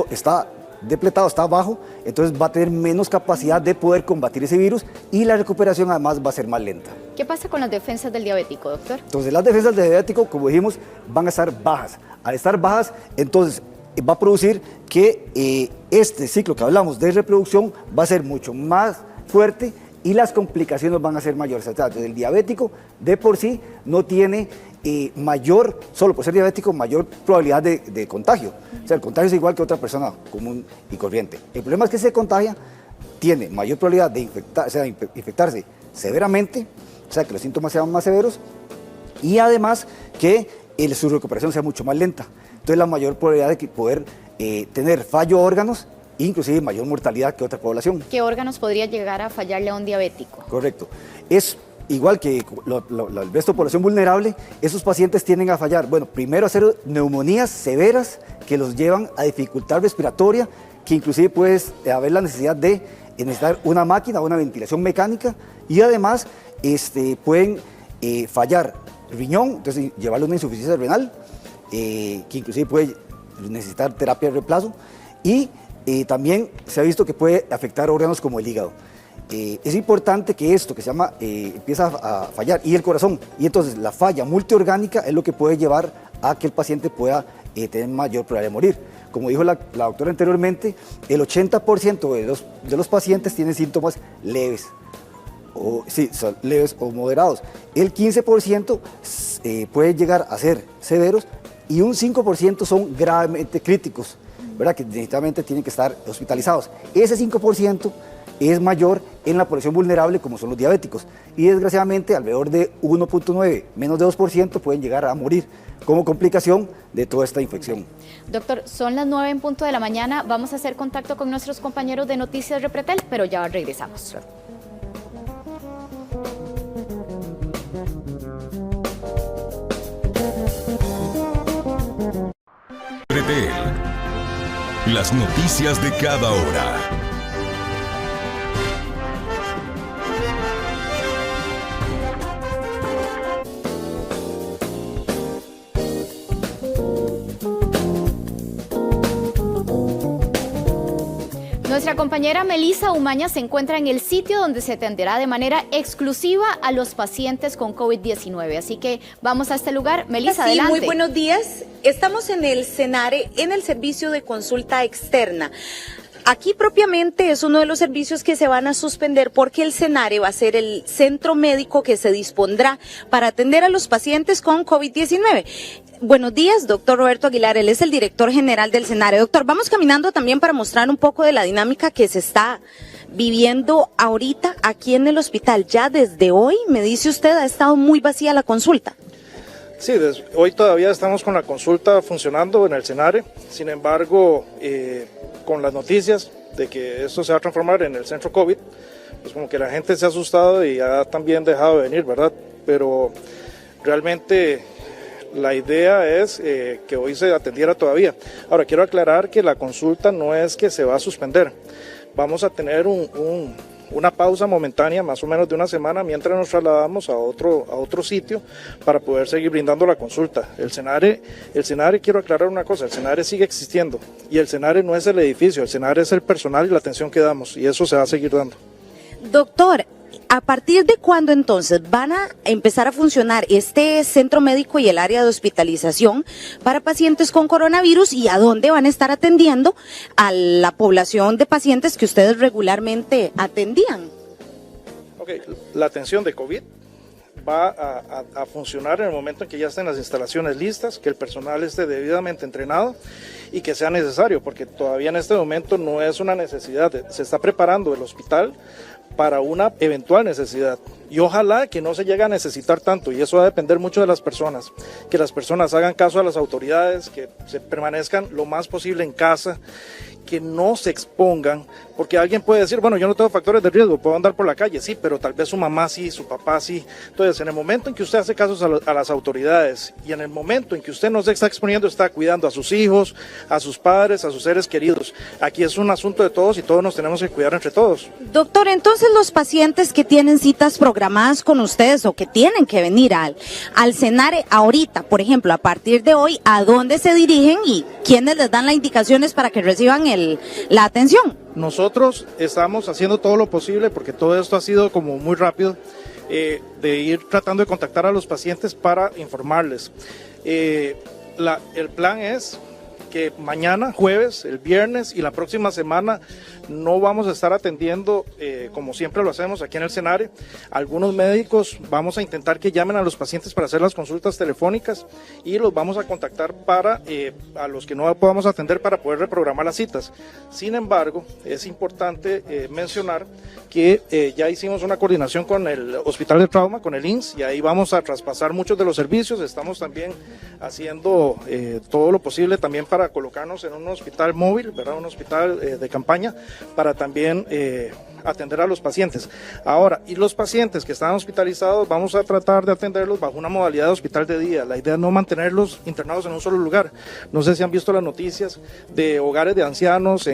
está depletado, está bajo, entonces va a tener menos capacidad de poder combatir ese virus y la recuperación además va a ser más lenta. ¿Qué pasa con las defensas del diabético, doctor? Entonces las defensas del diabético, como dijimos, van a estar bajas. Al estar bajas, entonces va a producir que este ciclo que hablamos de reproducción va a ser mucho más fuerte y las complicaciones van a ser mayores. O sea, el diabético de por sí no tiene solo por ser diabético, mayor probabilidad de contagio. O sea, el contagio es igual que otra persona común y corriente. El problema es que si se contagia, tiene mayor probabilidad de infectarse severamente, o sea, que los síntomas sean más severos y además que su recuperación sea mucho más lenta. Entonces, la mayor probabilidad de poder tener fallo de órganos, inclusive mayor mortalidad que otra población. ¿Qué órganos podría llegar a fallarle a un diabético? Correcto. Es igual que el resto de población vulnerable, esos pacientes tienden a fallar. Bueno, primero a hacer neumonías severas que los llevan a dificultad respiratoria, que inclusive puede haber la necesidad de necesitar una máquina, una ventilación mecánica, y además pueden fallar riñón, entonces llevarle una insuficiencia renal, que inclusive puede necesitar terapia de reemplazo, y también se ha visto que puede afectar órganos como el hígado. Es importante que esto que se llama empieza a fallar, y el corazón, y entonces la falla multiorgánica es lo que puede llevar a que el paciente pueda tener mayor probabilidad de morir. Como dijo la doctora anteriormente, el 80% de los pacientes tienen síntomas leves, leves o moderados. El 15% puede llegar a ser severos y un 5% son gravemente críticos, ¿verdad? Que definitivamente tienen que estar hospitalizados. Ese 5% es mayor en la población vulnerable como son los diabéticos y desgraciadamente alrededor de 1.9, menos de 2% pueden llegar a morir como complicación de toda esta infección. Doctor, son las 9 en punto de la mañana, vamos a hacer contacto con nuestros compañeros de Noticias Repretel, pero ya regresamos. Repretel, las noticias de cada hora. Nuestra compañera Melissa Umaña se encuentra en el sitio donde se atenderá de manera exclusiva a los pacientes con COVID-19. Así que vamos a este lugar. Melissa, adelante. Muy buenos días. Estamos en el Senare, en el servicio de consulta externa. Aquí propiamente es uno de los servicios que se van a suspender porque el Senare va a ser el centro médico que se dispondrá para atender a los pacientes con COVID-19. Buenos días, doctor Roberto Aguilar, él es el director general del Senare. Doctor, vamos caminando también para mostrar un poco de la dinámica que se está viviendo ahorita aquí en el hospital. Ya desde hoy, me dice usted, ha estado muy vacía la consulta. Sí, hoy todavía estamos con la consulta funcionando en el Senare, sin embargo, con las noticias de que esto se va a transformar en el centro COVID, pues como que la gente se ha asustado y ha también dejado de venir, ¿verdad? Pero realmente la idea es que hoy se atendiera todavía. Ahora, quiero aclarar que la consulta no es que se va a suspender. Vamos a tener una pausa momentánea, más o menos de una semana, mientras nos trasladamos a otro sitio para poder seguir brindando la consulta. El Senare, quiero aclarar una cosa, el Senare sigue existiendo y el Senare no es el edificio, el Senare es el personal y la atención que damos y eso se va a seguir dando. Doctor, ¿a partir de cuándo entonces van a empezar a funcionar este centro médico y el área de hospitalización para pacientes con coronavirus y a dónde van a estar atendiendo a la población de pacientes que ustedes regularmente atendían? Ok, la atención de COVID va a funcionar en el momento en que ya estén las instalaciones listas, que el personal esté debidamente entrenado y que sea necesario, porque todavía en este momento no es una necesidad, se está preparando el hospital para una eventual necesidad y ojalá que no se llegue a necesitar tanto y eso va a depender mucho de las personas, que las personas hagan caso a las autoridades, que se permanezcan lo más posible en casa, que no se expongan, porque alguien puede decir, bueno, yo no tengo factores de riesgo, puedo andar por la calle, sí, pero tal vez su mamá sí, su papá sí. Entonces, en el momento en que usted hace casos a las autoridades y en el momento en que usted no se está exponiendo, está cuidando a sus hijos, a sus padres, a sus seres queridos. Aquí es un asunto de todos y todos nos tenemos que cuidar entre todos. Doctor, entonces los pacientes que tienen citas programadas con ustedes o que tienen que venir al CENARE ahorita, por ejemplo, a partir de hoy, ¿a dónde se dirigen y quiénes les dan las indicaciones para que reciban la atención? Nosotros estamos haciendo todo lo posible porque todo esto ha sido como muy rápido, de ir tratando de contactar a los pacientes para informarles. El plan es que mañana, jueves, el viernes y la próxima semana no vamos a estar atendiendo como siempre lo hacemos aquí en el CENARE. Algunos médicos vamos a intentar que llamen a los pacientes para hacer las consultas telefónicas y los vamos a contactar para a los que no podamos atender para poder reprogramar las citas. Sin embargo, es importante mencionar que ya hicimos una coordinación con el Hospital de Trauma, con el INSS, y ahí vamos a traspasar muchos de los servicios. Estamos también haciendo todo lo posible también para colocarnos en un hospital móvil, ¿verdad? Un hospital de campaña para también atender a los pacientes. Ahora, y los pacientes que están hospitalizados, vamos a tratar de atenderlos bajo una modalidad de hospital de día. La idea es no mantenerlos internados en un solo lugar. No sé si han visto las noticias de hogares de ancianos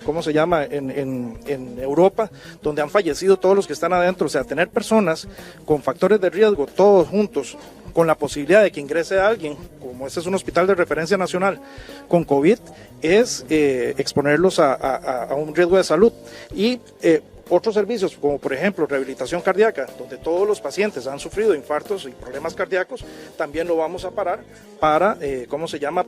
¿cómo se llama? En Europa, donde han fallecido todos los que están adentro. O sea, tener personas con factores de riesgo, todos juntos, con la posibilidad de que ingrese alguien, como este es un hospital de referencia nacional, con COVID, es exponerlos a un riesgo de salud. Y otros servicios, como por ejemplo rehabilitación cardíaca, donde todos los pacientes han sufrido infartos y problemas cardíacos, también lo vamos a parar para,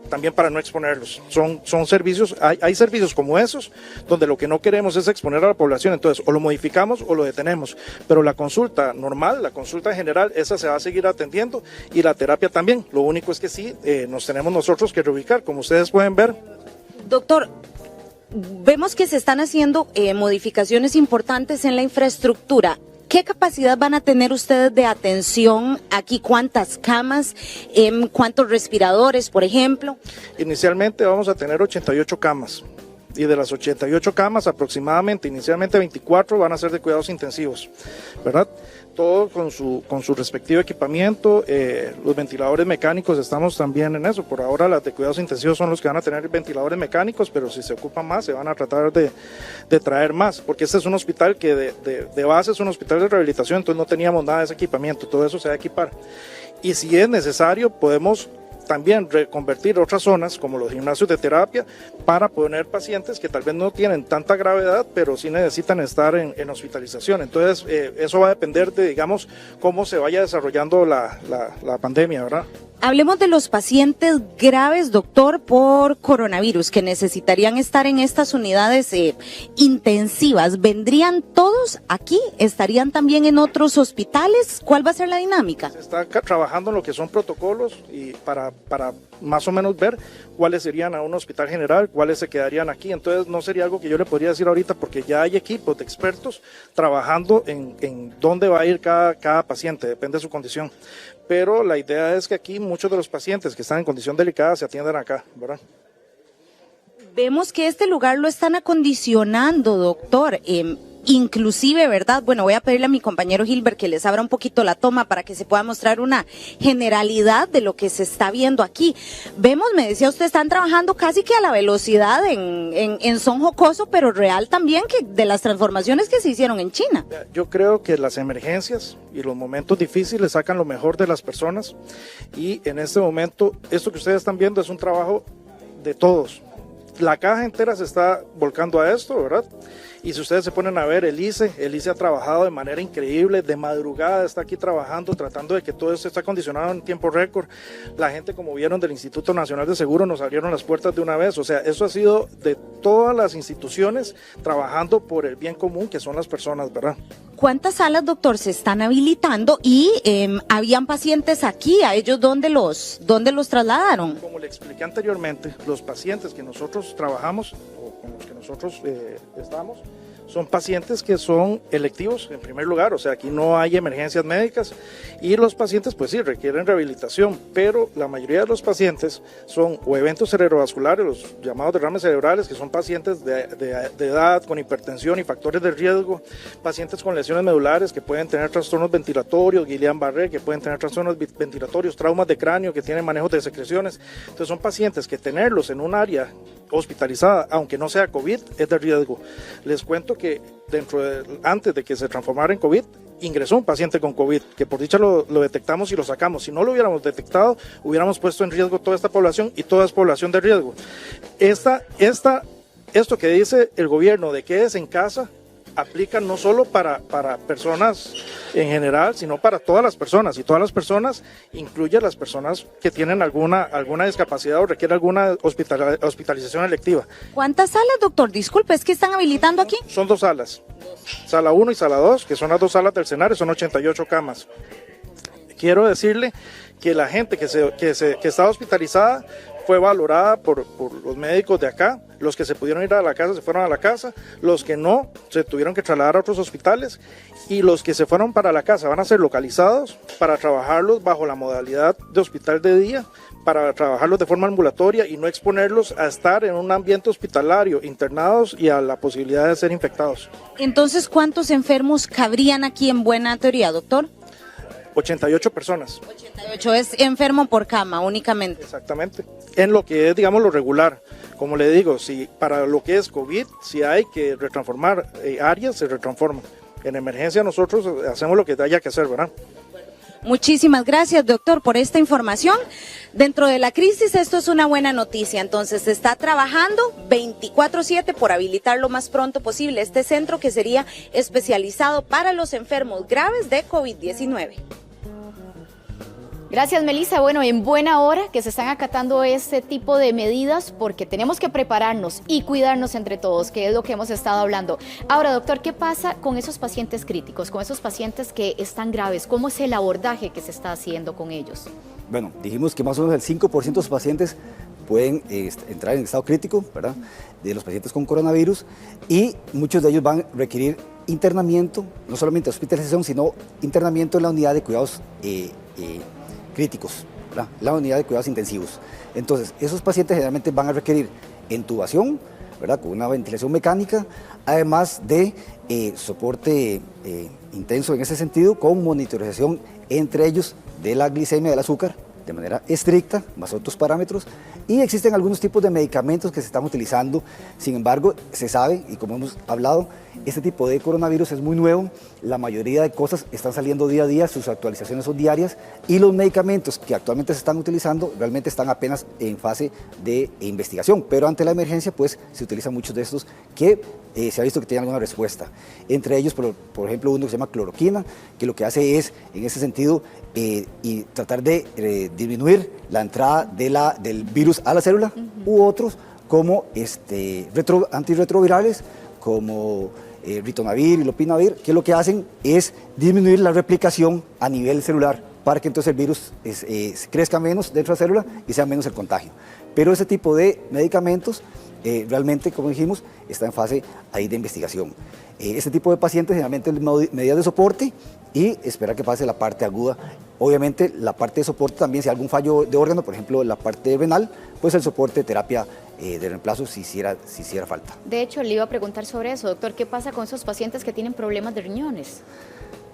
también para no exponerlos. Son servicios, hay servicios como esos, donde lo que no queremos es exponer a la población, entonces o lo modificamos o lo detenemos, pero la consulta normal, la consulta general, esa se va a seguir atendiendo y la terapia también. Lo único es que sí, nos tenemos nosotros que reubicar, como ustedes pueden ver. Doctor, vemos que se están haciendo modificaciones importantes en la infraestructura. ¿Qué capacidad van a tener ustedes de atención aquí? ¿Cuántas camas? ¿Cuántos respiradores, por ejemplo? Inicialmente vamos a tener 88 camas. Y de las 88 camas, aproximadamente, inicialmente 24 van a ser de cuidados intensivos, ¿verdad? Todo con su respectivo equipamiento. Los ventiladores mecánicos, estamos también en eso. Por ahora las de cuidados intensivos son los que van a tener ventiladores mecánicos, pero si se ocupan más, se van a tratar de traer más, porque este es un hospital que de base es un hospital de rehabilitación, entonces no teníamos nada de ese equipamiento, todo eso se va a equipar. Y si es necesario, podemos también reconvertir otras zonas como los gimnasios de terapia para poner pacientes que tal vez no tienen tanta gravedad pero sí necesitan estar en hospitalización. Entonces eso va a depender de, digamos, cómo se vaya desarrollando la pandemia, ¿verdad? Hablemos de los pacientes graves, doctor, por coronavirus, que necesitarían estar en estas unidades intensivas. ¿Vendrían todos aquí? ¿Estarían también en otros hospitales? ¿Cuál va a ser la dinámica? Se está trabajando en lo que son protocolos y para más o menos ver cuáles serían a un hospital general, cuáles se quedarían aquí. Entonces no sería algo que yo le podría decir ahorita porque ya hay equipos de expertos trabajando en dónde va a ir cada paciente, depende de su condición. Pero la idea es que aquí muchos de los pacientes que están en condición delicada se atiendan acá, ¿verdad? Vemos que este lugar lo están acondicionando, doctor. Inclusive, ¿verdad? Bueno, voy a pedirle a mi compañero Gilbert que les abra un poquito la toma para que se pueda mostrar una generalidad de lo que se está viendo aquí. Vemos, me decía usted, están trabajando casi que a la velocidad en son jocoso, pero real también, que de las transformaciones que se hicieron en China. Yo creo que las emergencias y los momentos difíciles sacan lo mejor de las personas y en este momento, esto que ustedes están viendo es un trabajo de todos. La caja entera se está volcando a esto, ¿verdad? Y si ustedes se ponen a ver, el ICE ha trabajado de manera increíble, de madrugada está aquí trabajando, tratando de que todo esto esté acondicionado en tiempo récord. La gente, como vieron, del Instituto Nacional de Seguro nos abrieron las puertas de una vez. O sea, eso ha sido de todas las instituciones trabajando por el bien común, que son las personas, ¿verdad? ¿Cuántas salas, doctor, se están habilitando y habían pacientes aquí? ¿A ellos dónde los trasladaron? Como le expliqué anteriormente, los pacientes que nosotros trabajamos o con los que nosotros estamos son pacientes que son electivos en primer lugar, o sea, aquí no hay emergencias médicas y los pacientes pues sí requieren rehabilitación, pero la mayoría de los pacientes son o eventos cerebrovasculares, los llamados derrames cerebrales, que son pacientes de edad, con hipertensión y factores de riesgo, pacientes con lesiones medulares que pueden tener trastornos ventilatorios, Guillain-Barré, que pueden tener trastornos ventilatorios, traumas de cráneo, que tienen manejos de secreciones. Entonces son pacientes que tenerlos en un área hospitalizada, aunque no sea COVID, es de riesgo. Les cuento que antes de que se transformara en COVID, ingresó un paciente con COVID, que por dicha lo detectamos y lo sacamos. Si no lo hubiéramos detectado, hubiéramos puesto en riesgo toda esta población y toda es población de riesgo. Esto que dice el gobierno de que es en casa, aplica no solo para personas en general, sino para todas las personas, y todas las personas incluye a las personas que tienen alguna discapacidad o requieren alguna hospitalización electiva. ¿Cuántas salas, doctor? Disculpe, ¿es que están habilitando aquí? Son 2 salas, sala 1 y sala 2, que son las 2 salas del Senare, son 88 camas. Quiero decirle que la gente que está hospitalizada fue valorada por los médicos de acá. Los que se pudieron ir a la casa se fueron a la casa, los que no se tuvieron que trasladar a otros hospitales, y los que se fueron para la casa van a ser localizados para trabajarlos bajo la modalidad de hospital de día, para trabajarlos de forma ambulatoria y no exponerlos a estar en un ambiente hospitalario, internados y a la posibilidad de ser infectados. Entonces, ¿cuántos enfermos cabrían aquí en buena teoría, doctor? 88 personas. 88 es enfermo por cama únicamente. Exactamente. En lo que es, digamos, lo regular. Como le digo, si para lo que es COVID, si hay que retransformar áreas, se retransforman. En emergencia nosotros hacemos lo que haya que hacer, ¿verdad? Muchísimas gracias, doctor, por esta información. Dentro de la crisis esto es una buena noticia, entonces se está trabajando 24/7 por habilitar lo más pronto posible este centro que sería especializado para los enfermos graves de COVID-19. Gracias, Melissa. Bueno, en buena hora que se están acatando este tipo de medidas porque tenemos que prepararnos y cuidarnos entre todos, que es lo que hemos estado hablando. Ahora, doctor, ¿qué pasa con esos pacientes críticos, con esos pacientes que están graves? ¿Cómo es el abordaje que se está haciendo con ellos? Bueno, dijimos que más o menos el 5% de los pacientes pueden entrar en estado crítico, ¿verdad?, de los pacientes con coronavirus, y muchos de ellos van a requerir internamiento, no solamente hospitalización, sino internamiento en la unidad de cuidados críticos, ¿verdad?, la unidad de cuidados intensivos. Entonces, esos pacientes generalmente van a requerir intubación, ¿verdad?, con una ventilación mecánica, además de soporte intenso en ese sentido, con monitorización entre ellos de la glicemia, del azúcar, de manera estricta, más otros parámetros, y existen algunos tipos de medicamentos que se están utilizando. Sin embargo, se sabe, y como hemos hablado, este tipo de coronavirus es muy nuevo, la mayoría de cosas están saliendo día a día, sus actualizaciones son diarias, y los medicamentos que actualmente se están utilizando realmente están apenas en fase de investigación, pero ante la emergencia pues se utilizan muchos de estos que se ha visto que tienen alguna respuesta. Entre ellos, por ejemplo, uno que se llama cloroquina, que lo que hace es, en ese sentido, y tratar de disminuir la entrada del virus a la célula, u otros como antirretrovirales, como ritonavir y lopinavir, que lo que hacen es disminuir la replicación a nivel celular, para que entonces el virus crezca menos dentro de la célula y sea menos el contagio. Pero ese tipo de medicamentos realmente, como dijimos, está en fase ahí de investigación. Este tipo de pacientes generalmente medidas de soporte y esperar que pase la parte aguda. Obviamente la parte de soporte también, si hay algún fallo de órgano, por ejemplo la parte renal, pues el soporte de terapia de reemplazo si hiciera falta. De hecho, le iba a preguntar sobre eso, doctor, ¿qué pasa con esos pacientes que tienen problemas de riñones?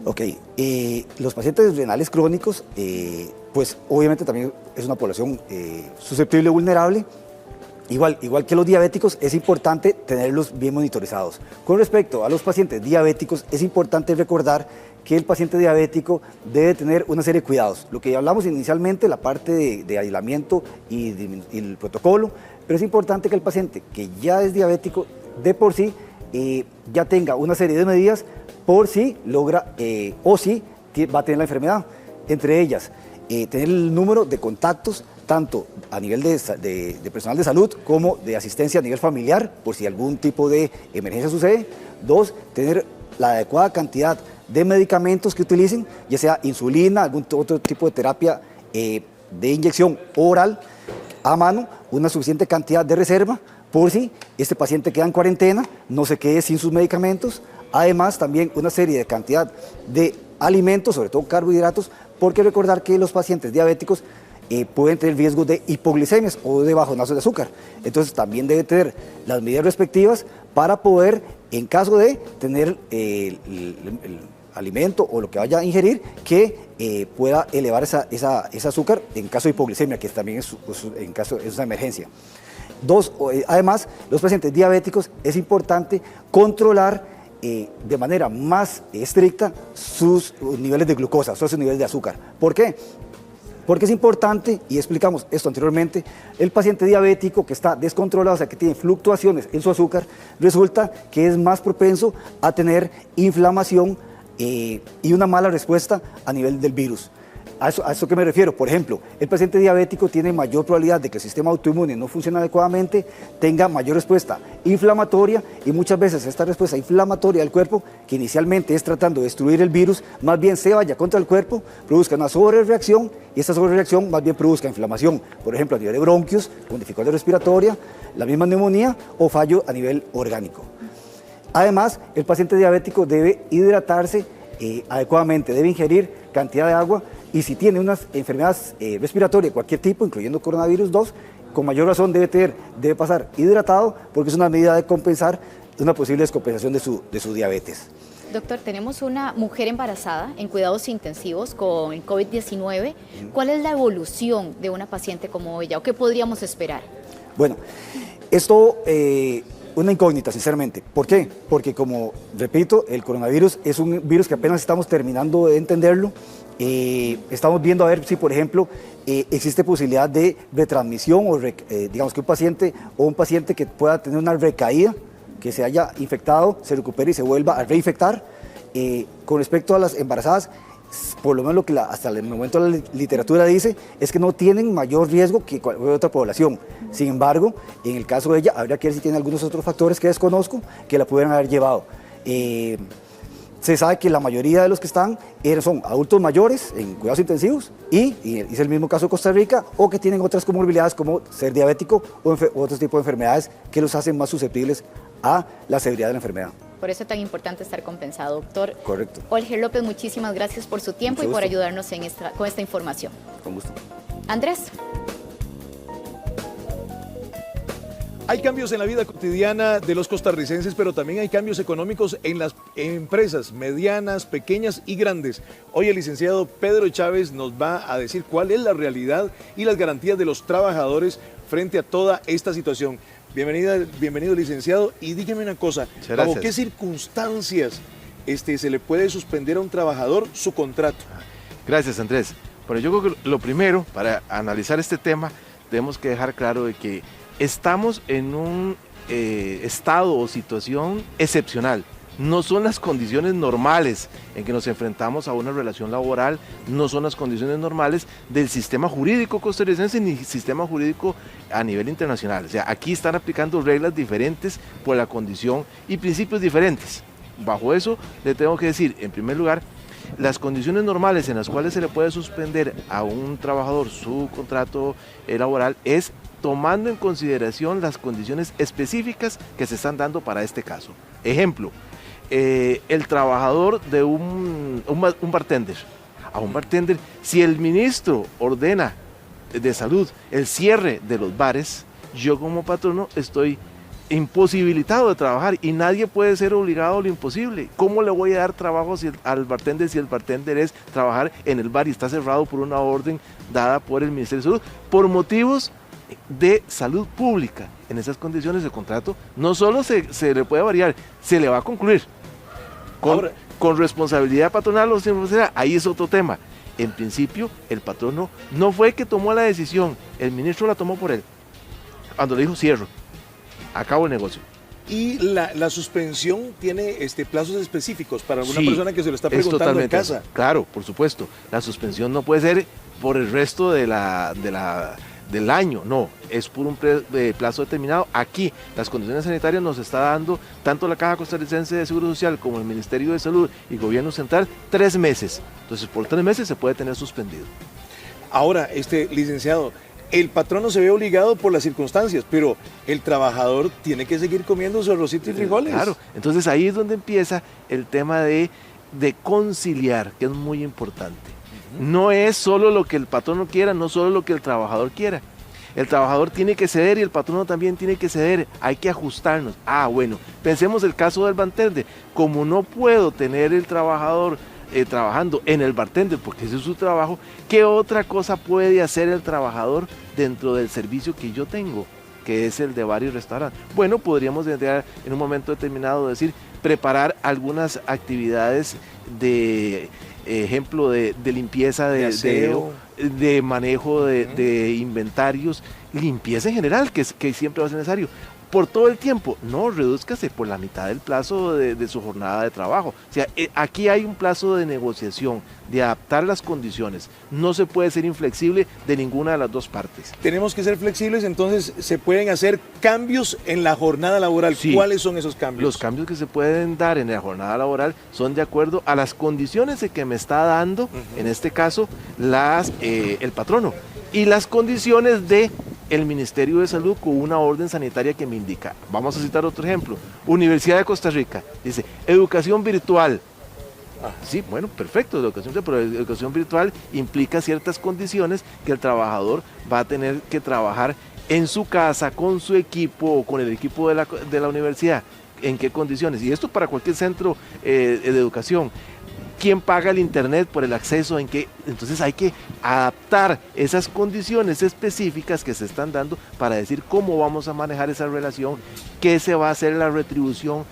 Ok, los pacientes renales crónicos, pues obviamente también es una población susceptible, vulnerable. Igual que los diabéticos, es importante tenerlos bien monitorizados. Con respecto a los pacientes diabéticos, es importante recordar que el paciente diabético debe tener una serie de cuidados. Lo que ya hablamos inicialmente, la parte de aislamiento y el protocolo, pero es importante que el paciente que ya es diabético, de por sí, ya tenga una serie de medidas por si logra o si va a tener la enfermedad. Entre ellas, tener el número de contactos, tanto a nivel de personal de salud como de asistencia a nivel familiar, por si algún tipo de emergencia sucede. 2, tener la adecuada cantidad de medicamentos que utilicen, ya sea insulina, algún otro tipo de terapia de inyección oral a mano, una suficiente cantidad de reserva, por si este paciente queda en cuarentena, no se quede sin sus medicamentos. Además, también una serie de cantidad de alimentos, sobre todo carbohidratos, porque recordar que los pacientes diabéticos pueden tener riesgo de hipoglicemias o de bajonazos de azúcar. Entonces, también debe tener las medidas respectivas para poder, en caso de tener el alimento o lo que vaya a ingerir, que pueda elevar ese azúcar en caso de hipoglicemia, que también en caso es una emergencia. Además, los pacientes diabéticos es importante controlar de manera más estricta sus niveles de glucosa, sus niveles de azúcar. ¿Por qué? Porque es importante, y explicamos esto anteriormente, el paciente diabético que está descontrolado, o sea que tiene fluctuaciones en su azúcar, resulta que es más propenso a tener inflamación y una mala respuesta a nivel del virus. ¿A eso qué me refiero? Por ejemplo, el paciente diabético tiene mayor probabilidad de que el sistema autoinmune no funcione adecuadamente, tenga mayor respuesta inflamatoria, y muchas veces esta respuesta inflamatoria del cuerpo, que inicialmente es tratando de destruir el virus, más bien se vaya contra el cuerpo, produzca una sobrereacción, y esta sobrereacción más bien produzca inflamación, por ejemplo a nivel de bronquios, con dificultad respiratoria, la misma neumonía o fallo a nivel orgánico. Además, el paciente diabético debe hidratarse adecuadamente, debe ingerir cantidad de agua, y si tiene unas enfermedades respiratorias de cualquier tipo, incluyendo coronavirus 2, con mayor razón debe pasar hidratado, porque es una medida de compensar una posible descompensación de su diabetes. Doctor, tenemos una mujer embarazada en cuidados intensivos con el COVID-19. ¿Cuál es la evolución de una paciente como ella o qué podríamos esperar? Bueno, esto una incógnita, sinceramente. ¿Por qué? Porque, como repito, el coronavirus es un virus que apenas estamos terminando de entenderlo. Estamos viendo a ver si, por ejemplo, existe posibilidad de retransmisión o digamos que un paciente que pueda tener una recaída, que se haya infectado, se recupere y se vuelva a reinfectar. Con respecto a las embarazadas, por lo menos lo que hasta el momento la literatura dice es que no tienen mayor riesgo que cualquier otra población. Sin embargo, en el caso de ella, habría que ver si tiene algunos otros factores que desconozco que la pudieran haber llevado. Se sabe que la mayoría de los que están son adultos mayores en cuidados intensivos y es el mismo caso de Costa Rica, o que tienen otras comorbilidades como ser diabético o otros tipos de enfermedades que los hacen más susceptibles a la severidad de la enfermedad. Por eso es tan importante estar compensado, doctor. Correcto. Jorge López, muchísimas gracias por su tiempo y por ayudarnos con esta información. Con gusto. Andrés. Hay cambios en la vida cotidiana de los costarricenses, pero también hay cambios económicos en las empresas medianas, pequeñas y grandes. Hoy el licenciado Pedro Chávez nos va a decir cuál es la realidad y las garantías de los trabajadores frente a toda esta situación. Bienvenido, licenciado, y dígame una cosa, ¿bajo qué circunstancias se le puede suspender a un trabajador su contrato? Gracias, Andrés. Pero yo creo que lo primero, para analizar este tema, tenemos que dejar claro de que estamos en un estado o situación excepcional. No son las condiciones normales en que nos enfrentamos a una relación laboral, no son las condiciones normales del sistema jurídico costarricense ni sistema jurídico a nivel internacional. O sea, aquí están aplicando reglas diferentes por la condición y principios diferentes. Bajo eso, le tengo que decir, en primer lugar, las condiciones normales en las cuales se le puede suspender a un trabajador su contrato laboral es tomando en consideración las condiciones específicas que se están dando para este caso. Ejemplo, el trabajador de un bartender. A un bartender, si el ministro ordena de salud el cierre de los bares, yo como patrono estoy imposibilitado de trabajar y nadie puede ser obligado a lo imposible. ¿Cómo le voy a dar trabajo al bartender si el bartender es trabajar en el bar y está cerrado por una orden dada por el Ministerio de Salud? Por motivos de salud pública. En esas condiciones el contrato no solo se le puede variar, se le va a concluir. Con responsabilidad patronal o sin responsabilidad, ahí es otro tema. En principio, el patrono no fue que tomó la decisión, el ministro la tomó por él. Cuando le dijo cierro, acabo el negocio. Y la suspensión tiene plazos específicos para una persona que se lo está preguntando en casa. Claro, por supuesto. La suspensión no puede ser por el resto del año, no, es por un plazo determinado. Aquí las condiciones sanitarias nos está dando tanto la Caja Costarricense de Seguro Social como el Ministerio de Salud y Gobierno Central 3 meses. Entonces por 3 meses se puede tener suspendido. Ahora, licenciado, el patrono se ve obligado por las circunstancias, pero el trabajador tiene que seguir comiendo su arrocito y frijoles. Claro, entonces ahí es donde empieza el tema de conciliar, que es muy importante. No es solo lo que el patrono quiera, no solo lo que el trabajador quiera. El trabajador tiene que ceder y el patrono también tiene que ceder, hay que ajustarnos. Bueno, pensemos el caso del bartender. Como no puedo tener el trabajador trabajando en el bartender porque ese es su trabajo, ¿qué otra cosa puede hacer el trabajador dentro del servicio que yo tengo, que es el de varios restaurantes? Bueno, podríamos en un momento determinado decir, preparar algunas actividades de ejemplo de limpieza, de manejo de inventarios, limpieza en general, que siempre va a ser necesario. Por todo el tiempo, no, redúzcase por la mitad del plazo de su jornada de trabajo. O sea, aquí hay un plazo de negociación, de adaptar las condiciones. No se puede ser inflexible de ninguna de las dos partes. Tenemos que ser flexibles, entonces se pueden hacer cambios en la jornada laboral. Sí. ¿Cuáles son esos cambios? Los cambios que se pueden dar en la jornada laboral son de acuerdo a las condiciones que me está dando, en este caso, el patrono, y las condiciones de el Ministerio de Salud con una orden sanitaria que me indica. Vamos a citar otro ejemplo. Universidad de Costa Rica dice, educación virtual. Sí, bueno, perfecto, pero educación virtual implica ciertas condiciones que el trabajador va a tener que trabajar en su casa, con su equipo o con el equipo de la universidad. ¿En qué condiciones? Y esto para cualquier centro de educación. ¿Quién paga el internet por el acceso? ¿En qué? Entonces hay que adaptar esas condiciones específicas que se están dando para decir cómo vamos a manejar esa relación, qué se va a hacer la retribución.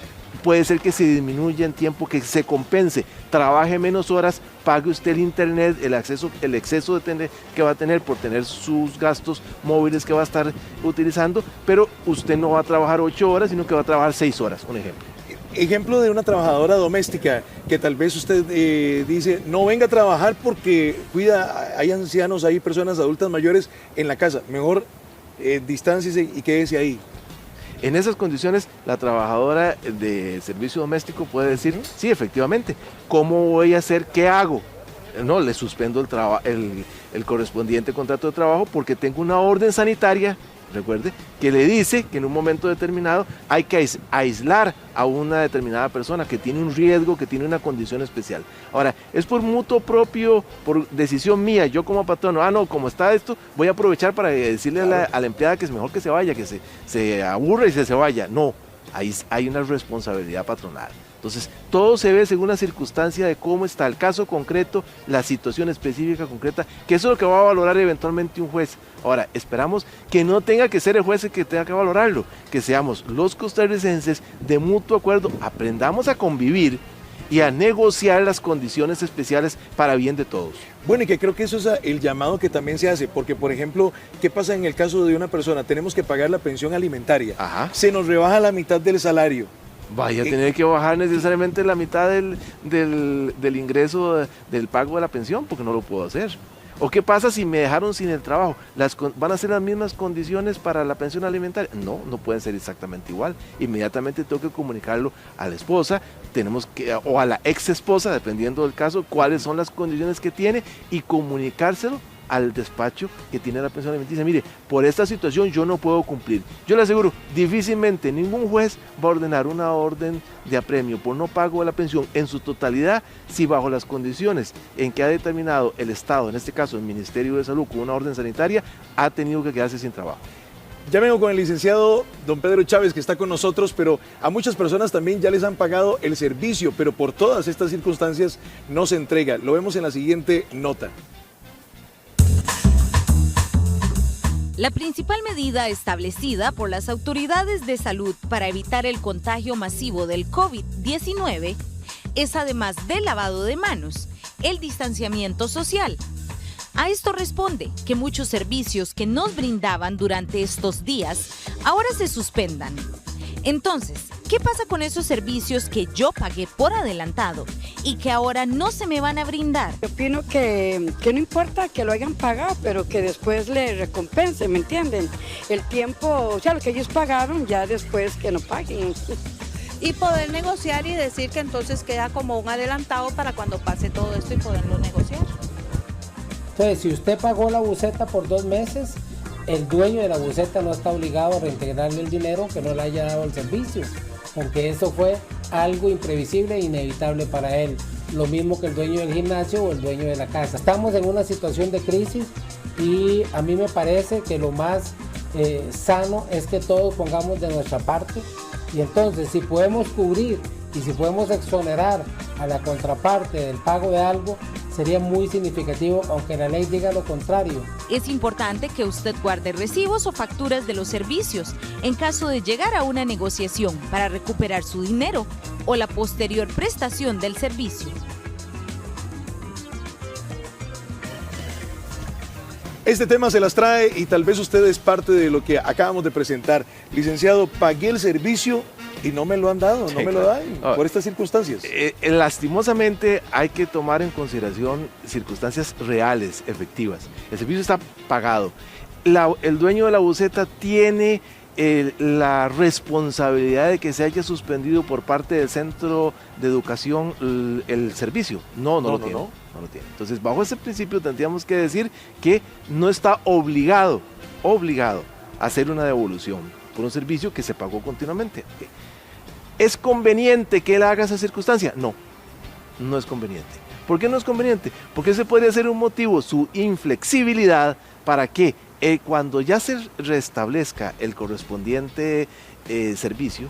Puede ser que se disminuya en tiempo, que se compense, trabaje menos horas, pague usted el internet, el exceso que va a tener por tener sus gastos móviles que va a estar utilizando, pero usted no va a trabajar 8 horas, sino que va a trabajar 6 horas, un ejemplo. Ejemplo de una trabajadora doméstica que tal vez usted dice, no venga a trabajar porque cuida, hay ancianos, hay personas adultas mayores en la casa, mejor distánciese y quédese ahí. En esas condiciones, la trabajadora de servicio doméstico puede decir, sí, efectivamente, ¿cómo voy a hacer? ¿Qué hago? No, le suspendo el correspondiente contrato de trabajo porque tengo una orden sanitaria, recuerde, que le dice que en un momento determinado hay que aislar a una determinada persona que tiene un riesgo, que tiene una condición especial. Ahora, es por mutuo propio, por decisión mía, yo como patrono, no, como está esto, voy a aprovechar para decirle a la empleada que es mejor que se vaya, que se aburra y se vaya. No, ahí hay una responsabilidad patronal. Entonces, todo se ve según la circunstancia de cómo está el caso concreto, la situación específica concreta, que eso es lo que va a valorar eventualmente un juez. Ahora, esperamos que no tenga que ser el juez el que tenga que valorarlo, que seamos los costarricenses de mutuo acuerdo, aprendamos a convivir y a negociar las condiciones especiales para bien de todos. Bueno, y que creo que eso es el llamado que también se hace, porque por ejemplo, ¿qué pasa en el caso de una persona? Tenemos que pagar la pensión alimentaria, se nos rebaja la mitad del salario. Vaya a tener que bajar necesariamente la mitad del ingreso del pago de la pensión, porque no lo puedo hacer. ¿O qué pasa si me dejaron sin el trabajo? ¿Van a ser las mismas condiciones para la pensión alimentaria? No, no pueden ser exactamente igual. Inmediatamente tengo que comunicarlo a la esposa, o a la ex esposa, dependiendo del caso, cuáles son las condiciones que tiene y comunicárselo al despacho que tiene la pensión alimenticia. Mire, por esta situación yo no puedo cumplir. Yo le aseguro, difícilmente ningún juez va a ordenar una orden de apremio por no pago de la pensión en su totalidad, si bajo las condiciones en que ha determinado el Estado, en este caso el Ministerio de Salud, con una orden sanitaria, ha tenido que quedarse sin trabajo. Ya vengo con el licenciado don Pedro Chávez, que está con nosotros, pero a muchas personas también ya les han pagado el servicio, pero por todas estas circunstancias no se entrega. Lo vemos en la siguiente nota. La principal medida establecida por las autoridades de salud para evitar el contagio masivo del COVID-19 es, además del lavado de manos, el distanciamiento social. A esto responde que muchos servicios que nos brindaban durante estos días ahora se suspendan. Entonces, ¿qué pasa con esos servicios que yo pagué por adelantado y que ahora no se me van a brindar? Yo opino que no importa que lo hayan pagado, pero que después le recompensen, ¿me entienden? El tiempo, o sea, lo que ellos pagaron, ya después que no paguen. Y poder negociar y decir que entonces queda como un adelantado para cuando pase todo esto y poderlo negociar. Entonces, si usted pagó la buseta por 2 meses, el dueño de la buseta no está obligado a reintegrarle el dinero que no le haya dado el servicio, porque eso fue algo imprevisible e inevitable para él. Lo mismo que el dueño del gimnasio o el dueño de la casa. Estamos en una situación de crisis y a mí me parece que lo más sano es que todos pongamos de nuestra parte, y entonces si podemos cubrir y si podemos exonerar a la contraparte del pago de algo, sería muy significativo, aunque la ley diga lo contrario. Es importante que usted guarde recibos o facturas de los servicios en caso de llegar a una negociación para recuperar su dinero o la posterior prestación del servicio. Este tema se las trae y tal vez usted es parte de lo que acabamos de presentar. Licenciado, pagué el servicio y no me lo han dado, no me lo dan por estas circunstancias. Lastimosamente hay que tomar en consideración circunstancias reales, efectivas. El servicio está pagado. El dueño de la buseta tiene la responsabilidad de que se haya suspendido por parte del centro de educación el servicio. No lo tiene. Entonces, bajo ese principio tendríamos que decir que no está obligado a hacer una devolución por un servicio que se pagó continuamente. ¿Es conveniente que él haga esa circunstancia? No es conveniente. ¿Por qué no es conveniente? Porque ese podría ser un motivo, su inflexibilidad, para que cuando ya se restablezca el correspondiente servicio,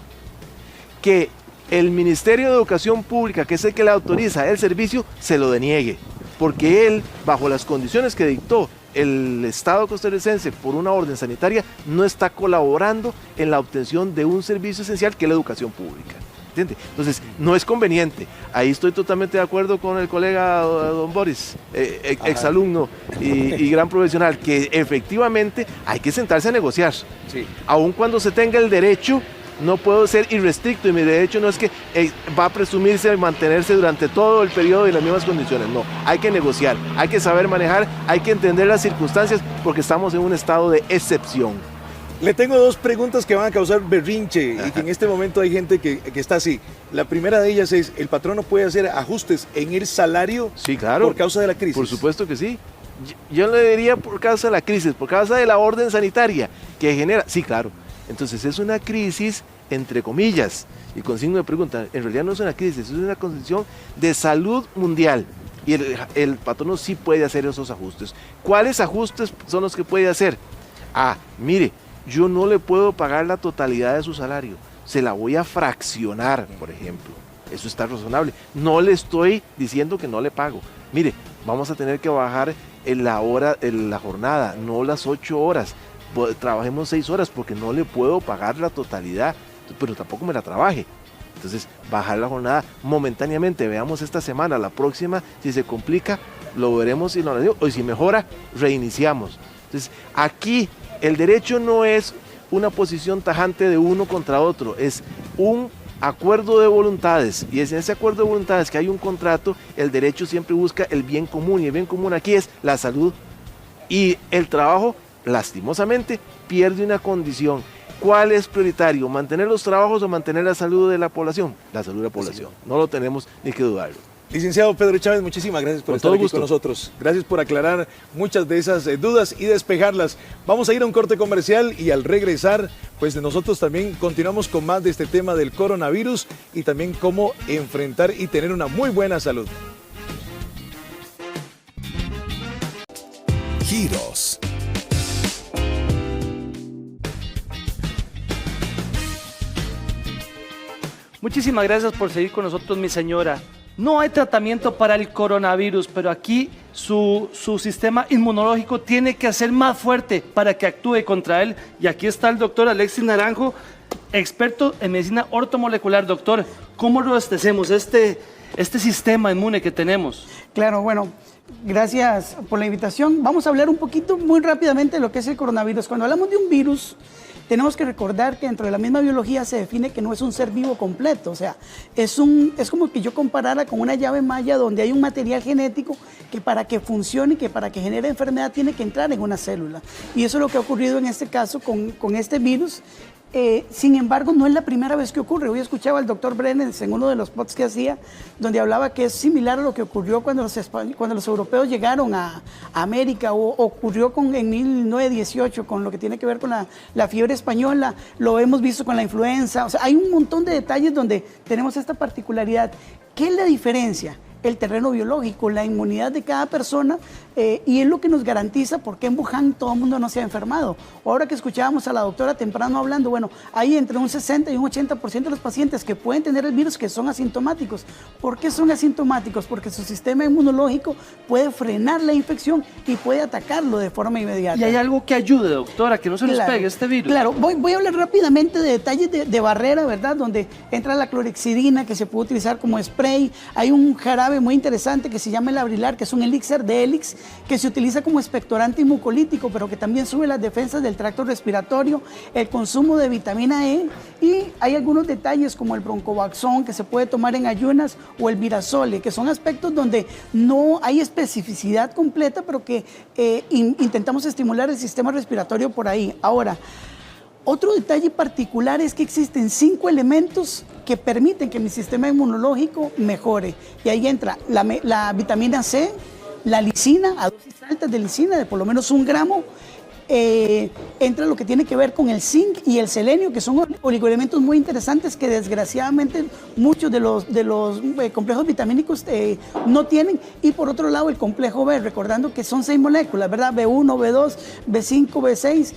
que el Ministerio de Educación Pública, que es el que le autoriza el servicio, se lo deniegue, porque él, bajo las condiciones que dictó el Estado costarricense por una orden sanitaria, no está colaborando en la obtención de un servicio esencial que es la educación pública. ¿Entiende? Entonces, no es conveniente. Ahí estoy totalmente de acuerdo con el colega don Boris, exalumno y gran profesional, que efectivamente hay que sentarse a negociar. Sí. Aun cuando se tenga el derecho, no puedo ser irrestricto y mi derecho no es que va a presumirse de mantenerse durante todo el periodo en las mismas condiciones. No, hay que negociar, hay que saber manejar, hay que entender las circunstancias porque estamos en un estado de excepción. Le tengo dos preguntas que van a causar berrinche y que en este momento hay gente que está así. La primera de ellas es, ¿el patrón no puede hacer ajustes en el salario por causa de la crisis? Por supuesto que sí. Yo le diría por causa de la crisis, por causa de la orden sanitaria que genera. Sí, claro. Entonces es una crisis, entre comillas, y con signo de pregunta. En realidad no es una crisis, es una condición de salud mundial. Y el patrono sí puede hacer esos ajustes. ¿Cuáles ajustes son los que puede hacer? Mire, yo no le puedo pagar la totalidad de su salario, se la voy a fraccionar, por ejemplo. Eso está razonable. No le estoy diciendo que no le pago. Mire, vamos a tener que bajar la jornada, no las 8 horas. Trabajemos 6 horas porque no le puedo pagar la totalidad, pero tampoco me la trabaje. Entonces, bajar la jornada momentáneamente. Veamos esta semana, la próxima, si se complica, lo veremos y o si mejora, reiniciamos. Entonces, aquí el derecho no es una posición tajante de uno contra otro, es un acuerdo de voluntades, y es en ese acuerdo de voluntades que hay un contrato. El derecho siempre busca el bien común, y el bien común aquí es la salud, y el trabajo, lastimosamente, pierde una condición. ¿Cuál es prioritario? ¿Mantener los trabajos o mantener la salud de la población? La salud de la población, no lo tenemos ni que dudarlo. Licenciado Pedro Chávez, muchísimas gracias por estar aquí con nosotros. Gracias por aclarar muchas de esas dudas y despejarlas. Vamos a ir a un corte comercial y al regresar, pues nosotros también continuamos con más de este tema del coronavirus y también cómo enfrentar y tener una muy buena salud. Giros. Muchísimas gracias por seguir con nosotros, mi señora. No hay tratamiento para el coronavirus, pero aquí su sistema inmunológico tiene que ser más fuerte para que actúe contra él. Y aquí está el doctor Alexis Naranjo, experto en medicina ortomolecular. Doctor, ¿cómo robustecemos este sistema inmune que tenemos? Claro, bueno, gracias por la invitación. Vamos a hablar un poquito, muy rápidamente, de lo que es el coronavirus. Cuando hablamos de un virus, tenemos que recordar que dentro de la misma biología se define que no es un ser vivo completo, o sea, es como que yo comparara con una llave maya donde hay un material genético que para que funcione, que para que genere enfermedad tiene que entrar en una célula. Y eso es lo que ha ocurrido en este caso con este virus. Sin embargo, no es la primera vez que ocurre. Hoy escuchaba al doctor Brenes en uno de los pods que hacía, donde hablaba que es similar a lo que ocurrió cuando los europeos llegaron a América, o ocurrió en 1918 con lo que tiene que ver con la fiebre española, lo hemos visto con la influenza, o sea, hay un montón de detalles donde tenemos esta particularidad. ¿Qué es la diferencia? El terreno biológico, la inmunidad de cada persona, y es lo que nos garantiza por qué en Wuhan todo el mundo no se ha enfermado. Ahora que escuchábamos a la doctora temprano hablando, bueno, hay entre un 60 y un 80% de los pacientes que pueden tener el virus que son asintomáticos. ¿Por qué son asintomáticos? Porque su sistema inmunológico puede frenar la infección y puede atacarlo de forma inmediata. ¿Y hay algo que ayude, doctora, que no se nos pegue este virus? Claro, voy a hablar rápidamente de detalles de barrera, ¿verdad? Donde entra la clorexidina, que se puede utilizar como spray. Hay un jarabe muy interesante que se llama el Abrilar, que es un elixir de Helix, que se utiliza como expectorante y mucolítico, pero que también sube las defensas del tracto respiratorio, el consumo de vitamina E, y hay algunos detalles como el broncobaxón, que se puede tomar en ayunas, o el Virasole, que son aspectos donde no hay especificidad completa, pero que intentamos estimular el sistema respiratorio por ahí. Ahora, otro detalle particular es que existen 5 elementos que permiten que mi sistema inmunológico mejore. Y ahí entra la vitamina C, la lisina, a dosis altas de lisina, de por lo menos 1 gramo. Entra lo que tiene que ver con el zinc y el selenio, que son oligoelementos muy interesantes que desgraciadamente muchos de los complejos vitamínicos no tienen. Y por otro lado el complejo B, recordando que son 6 moléculas, ¿verdad? B1, B2, B5, B6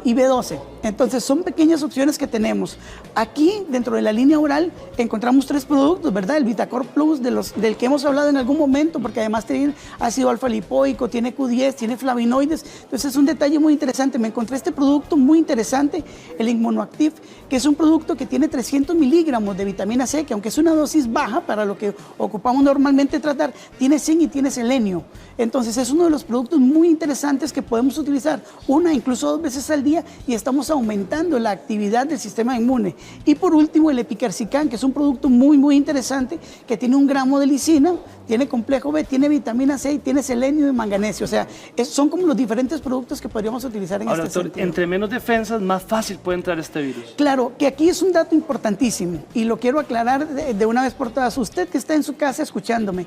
y B12. Entonces son pequeñas opciones que tenemos. Aquí dentro de la línea oral encontramos 3 productos, ¿verdad? El Vitacor Plus del que hemos hablado en algún momento, porque además tiene ácido alfa lipoico, tiene Q10, tiene flavonoides. Entonces es un detalle muy interesante. Me encontré este producto muy interesante, el Immunoactive, que es un producto que tiene 300 miligramos de vitamina C, que aunque es una dosis baja para lo que ocupamos normalmente tratar, tiene zinc y tiene selenio. Entonces es uno de los productos muy interesantes que podemos utilizar incluso 2 veces al día, y estamos aumentando la actividad del sistema inmune. Y por último el Epicarcican, que es un producto muy muy interesante, que tiene 1 gramo de lisina, tiene complejo B, tiene vitamina C y tiene selenio y manganesio. O sea, son como los diferentes productos que podríamos utilizar en este sentido. Entre menos defensas, más fácil puede entrar este virus. Claro, que aquí es un dato importantísimo y lo quiero aclarar de una vez por todas. Usted que está en su casa escuchándome,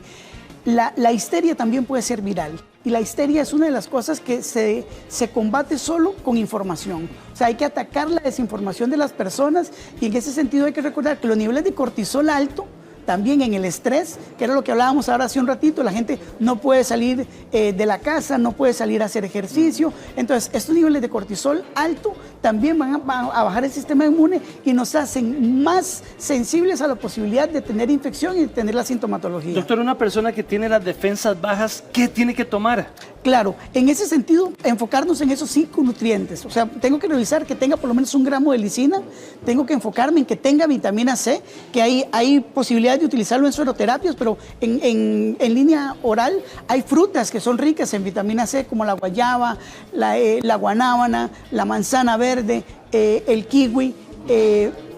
la histeria también puede ser viral, y la histeria es una de las cosas que se combate solo con información. O sea, hay que atacar la desinformación de las personas, y en ese sentido hay que recordar que los niveles de cortisol alto, también en el estrés, que era lo que hablábamos ahora hace un ratito, la gente no puede salir de la casa, no puede salir a hacer ejercicio. Entonces, estos niveles de cortisol alto también van a bajar el sistema inmune y nos hacen más sensibles a la posibilidad de tener infección y de tener la sintomatología. Doctor, una persona que tiene las defensas bajas, ¿qué tiene que tomar? Claro, en ese sentido, enfocarnos en esos 5 nutrientes. O sea, tengo que revisar que tenga por lo menos 1 gramo de lisina, tengo que enfocarme en que tenga vitamina C, que hay posibilidad de utilizarlo en sueroterapias, pero en línea oral hay frutas que son ricas en vitamina C, como la guayaba, la guanábana, la manzana verde, el kiwi,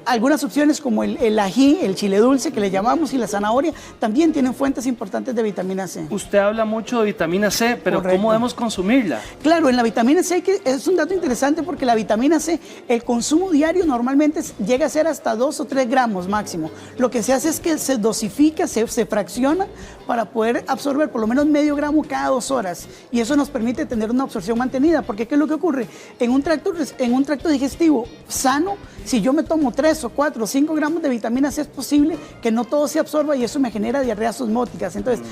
algunas opciones como el ají, el chile dulce que le llamamos, y la zanahoria, también tienen fuentes importantes de vitamina C. Usted habla mucho de vitamina C, pero correcto, ¿cómo debemos consumirla? Claro, en la vitamina C es un dato interesante, porque la vitamina C, el consumo diario normalmente llega a ser hasta 2 o 3 gramos máximo. Lo que se hace es que se dosifica, se fracciona para poder absorber por lo menos medio gramo cada 2 horas, y eso nos permite tener una absorción mantenida, porque ¿qué es lo que ocurre? En un tracto digestivo sano, si yo me tomo 3 o 4 o 5 gramos de vitamina C, es posible que no todo se absorba, y eso me genera diarreas osmóticas. Entonces,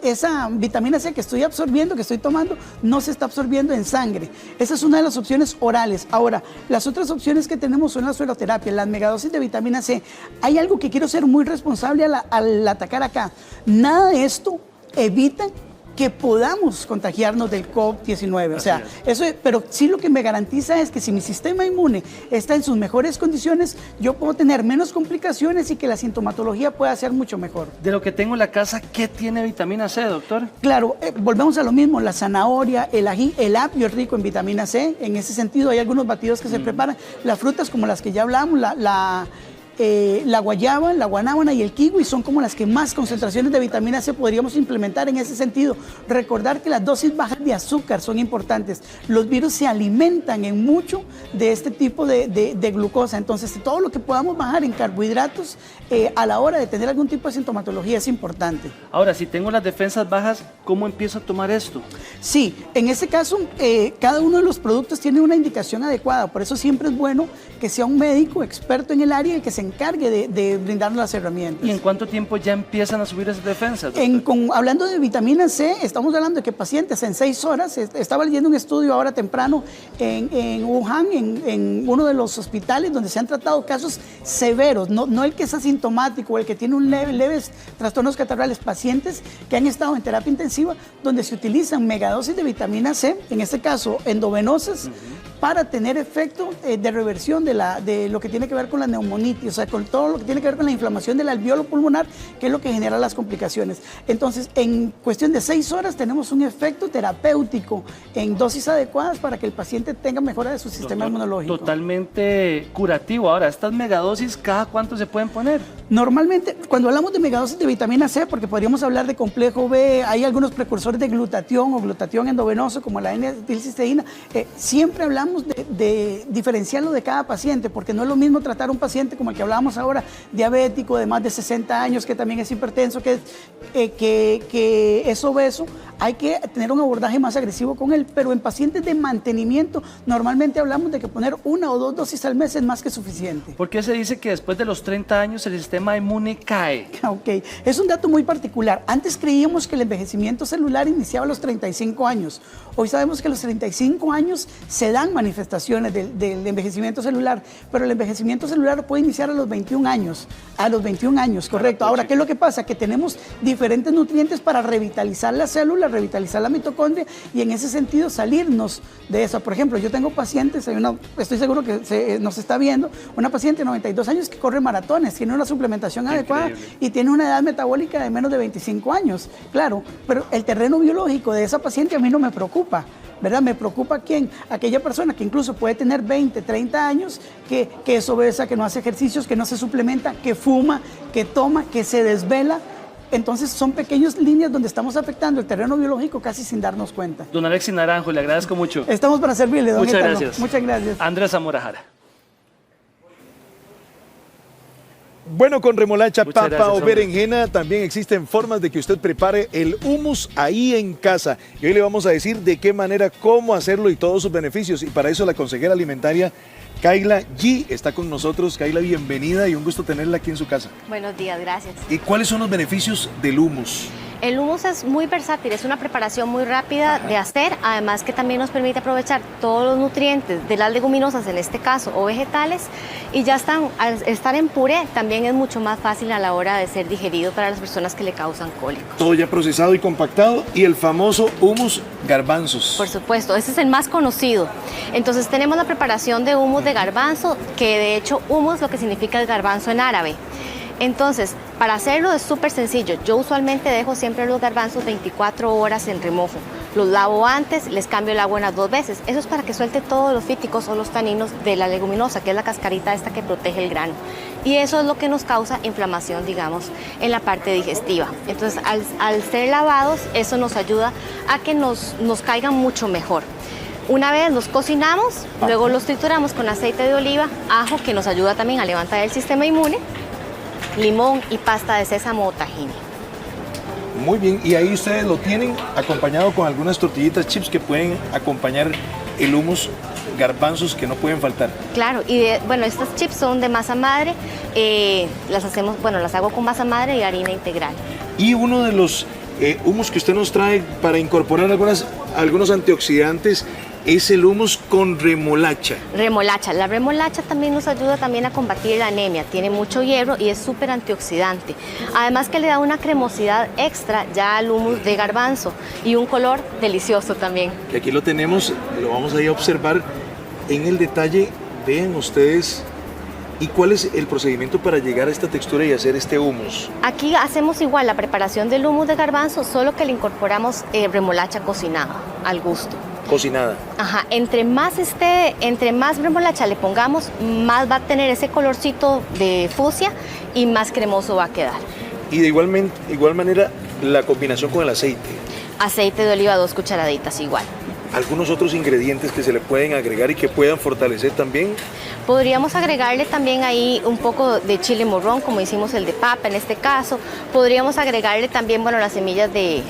esa vitamina C que estoy absorbiendo, que estoy tomando, no se está absorbiendo en sangre. Esa es una de las opciones orales. Ahora, las otras opciones que tenemos son la sueroterapia, las megadosis de vitamina C. Hay algo que quiero ser muy responsable al atacar acá. Nada de esto evita que podamos contagiarnos del COVID-19. O sea, pero sí lo que me garantiza es que si mi sistema inmune está en sus mejores condiciones, yo puedo tener menos complicaciones y que la sintomatología pueda ser mucho mejor. De lo que tengo en la casa, ¿qué tiene vitamina C, doctor? Claro, volvemos a lo mismo, la zanahoria, el ají, el apio es rico en vitamina C. En ese sentido hay algunos batidos que se preparan. Las frutas como las que ya hablamos, la guayaba, la guanábana y el kiwi son como las que más concentraciones de vitamina C podríamos implementar en ese sentido. Recordar que las dosis bajas de azúcar son importantes. Los virus se alimentan en mucho de este tipo de glucosa. Entonces, todo lo que podamos bajar en carbohidratos a la hora de tener algún tipo de sintomatología es importante. Ahora, si tengo las defensas bajas, ¿cómo empiezo a tomar esto? Sí, en este caso, cada uno de los productos tiene una indicación adecuada. Por eso siempre es bueno que sea un médico experto en el área el que se encargue de brindarnos las herramientas. ¿Y en cuánto tiempo ya empiezan a subir esas defensas? Hablando de vitamina C, estamos hablando de que pacientes en 6 horas, estaba leyendo un estudio ahora temprano en Wuhan, en uno de los hospitales donde se han tratado casos severos, no el que es asintomático o el que tiene leves trastornos catarrales, pacientes que han estado en terapia intensiva donde se utilizan megadosis de vitamina C, en este caso endovenosas, para tener efecto de reversión de lo que tiene que ver con la neumonitis, o sea, con todo lo que tiene que ver con la inflamación del alveolo pulmonar, que es lo que genera las complicaciones. Entonces, en cuestión de 6 horas tenemos un efecto terapéutico en dosis adecuadas para que el paciente tenga mejora de su sistema inmunológico. Totalmente curativo. Ahora, ¿estas megadosis cada cuánto se pueden poner? Normalmente, cuando hablamos de megadosis de vitamina C, porque podríamos hablar de complejo B, hay algunos precursores de glutatión o glutatión endovenoso, como la N-acetilcisteína, siempre hablamos de diferenciarlo de cada paciente, porque no es lo mismo tratar a un paciente como el que hablábamos ahora, diabético, de más de 60 años, que también es hipertenso, que es obeso. Hay que tener un abordaje más agresivo con él, pero en pacientes de mantenimiento normalmente hablamos de que poner 1 o 2 dosis al mes es más que suficiente. ¿Por qué se dice que después de los 30 años el sistema inmune cae? Ok, es un dato muy particular. Antes creíamos que el envejecimiento celular iniciaba a los 35 años. Hoy sabemos que a los 35 años se dan manifestaciones del envejecimiento celular, pero el envejecimiento celular puede iniciar a los 21 años. A los 21 años, correcto. Ahora, ¿qué es lo que pasa? Que tenemos diferentes nutrientes para revitalizar la célula, revitalizar la mitocondria y en ese sentido salirnos de eso. Por ejemplo, yo tengo pacientes, estoy seguro que nos está viendo, una paciente de 92 años que corre maratones, tiene una suplementación adecuada y tiene una edad metabólica de menos de 25 años. Claro, pero el terreno biológico de esa paciente a mí no me preocupa, ¿verdad? Me preocupa quién, aquella persona que incluso puede tener 20, 30 años, que es obesa, que no hace ejercicios, que no se suplementa, que fuma, que toma, que se desvela. Entonces son pequeñas líneas donde estamos afectando el terreno biológico casi sin darnos cuenta. Don Alexis Naranjo, le agradezco mucho. Estamos para servirle, don Muchas Etano. gracias. Muchas gracias. Andrés Zamora Jara. Bueno, con remolacha, Muchas papa gracias, o hombre. berenjena también existen formas de que usted prepare el hummus ahí en casa. Y hoy le vamos a decir de qué manera, cómo hacerlo y todos sus beneficios. Y para eso la consejera alimentaria Kayla G está con nosotros. Kayla, bienvenida y un gusto tenerla aquí en su casa. Buenos días, gracias. ¿Y cuáles son los beneficios del hummus? El hummus es muy versátil, es una preparación muy rápida de hacer, además que también nos permite aprovechar todos los nutrientes de las leguminosas, en este caso, o vegetales, y ya están, al estar en puré, también es mucho más fácil a la hora de ser digerido para las personas que le causan cólicos. Todo ya procesado y compactado y el famoso hummus garbanzos. Por supuesto, ese es el más conocido. Entonces tenemos la preparación de hummus de garbanzo, que de hecho hummus lo que significa el garbanzo en árabe. Entonces, para hacerlo es súper sencillo. Yo usualmente dejo siempre los garbanzos 24 horas en remojo. Los lavo antes, les cambio el agua unas 2 veces. Eso es para que suelte todos los fíticos o los taninos de la leguminosa, que es la cascarita esta que protege el grano. Y eso es lo que nos causa inflamación, digamos, en la parte digestiva. Entonces, al ser lavados, eso nos ayuda a que nos caigan mucho mejor. Una vez los cocinamos, luego los trituramos con aceite de oliva, ajo, que nos ayuda también a levantar el sistema inmune, limón y pasta de sésamo o tahini. Muy bien, y ahí ustedes lo tienen acompañado con algunas tortillitas chips que pueden acompañar el hummus garbanzos que no pueden faltar. Claro, y bueno, estas chips son de masa madre, las hago con masa madre y harina integral. Y uno de los hummus que usted nos trae para incorporar algunos antioxidantes es el hummus con remolacha. Remolacha. La remolacha también nos ayuda también a combatir la anemia. Tiene mucho hierro y es súper antioxidante. Además que le da una cremosidad extra ya al hummus de garbanzo y un color delicioso también. Y aquí lo tenemos, lo vamos a ir a observar en el detalle. Vean ustedes. ¿Y cuál es el procedimiento para llegar a esta textura y hacer este hummus? Aquí hacemos igual la preparación del hummus de garbanzo, solo que le incorporamos remolacha cocinada al gusto. cocinada. Ajá, entre más remolacha le pongamos, más va a tener ese colorcito de fucsia y más cremoso va a quedar. Y de igual manera la combinación con el aceite. Aceite de oliva 2 cucharaditas igual. ¿Algunos otros ingredientes que se le pueden agregar y que puedan fortalecer también? Podríamos agregarle también ahí un poco de chile morrón, como hicimos el de papa en este caso. Podríamos agregarle también, bueno, las semillas de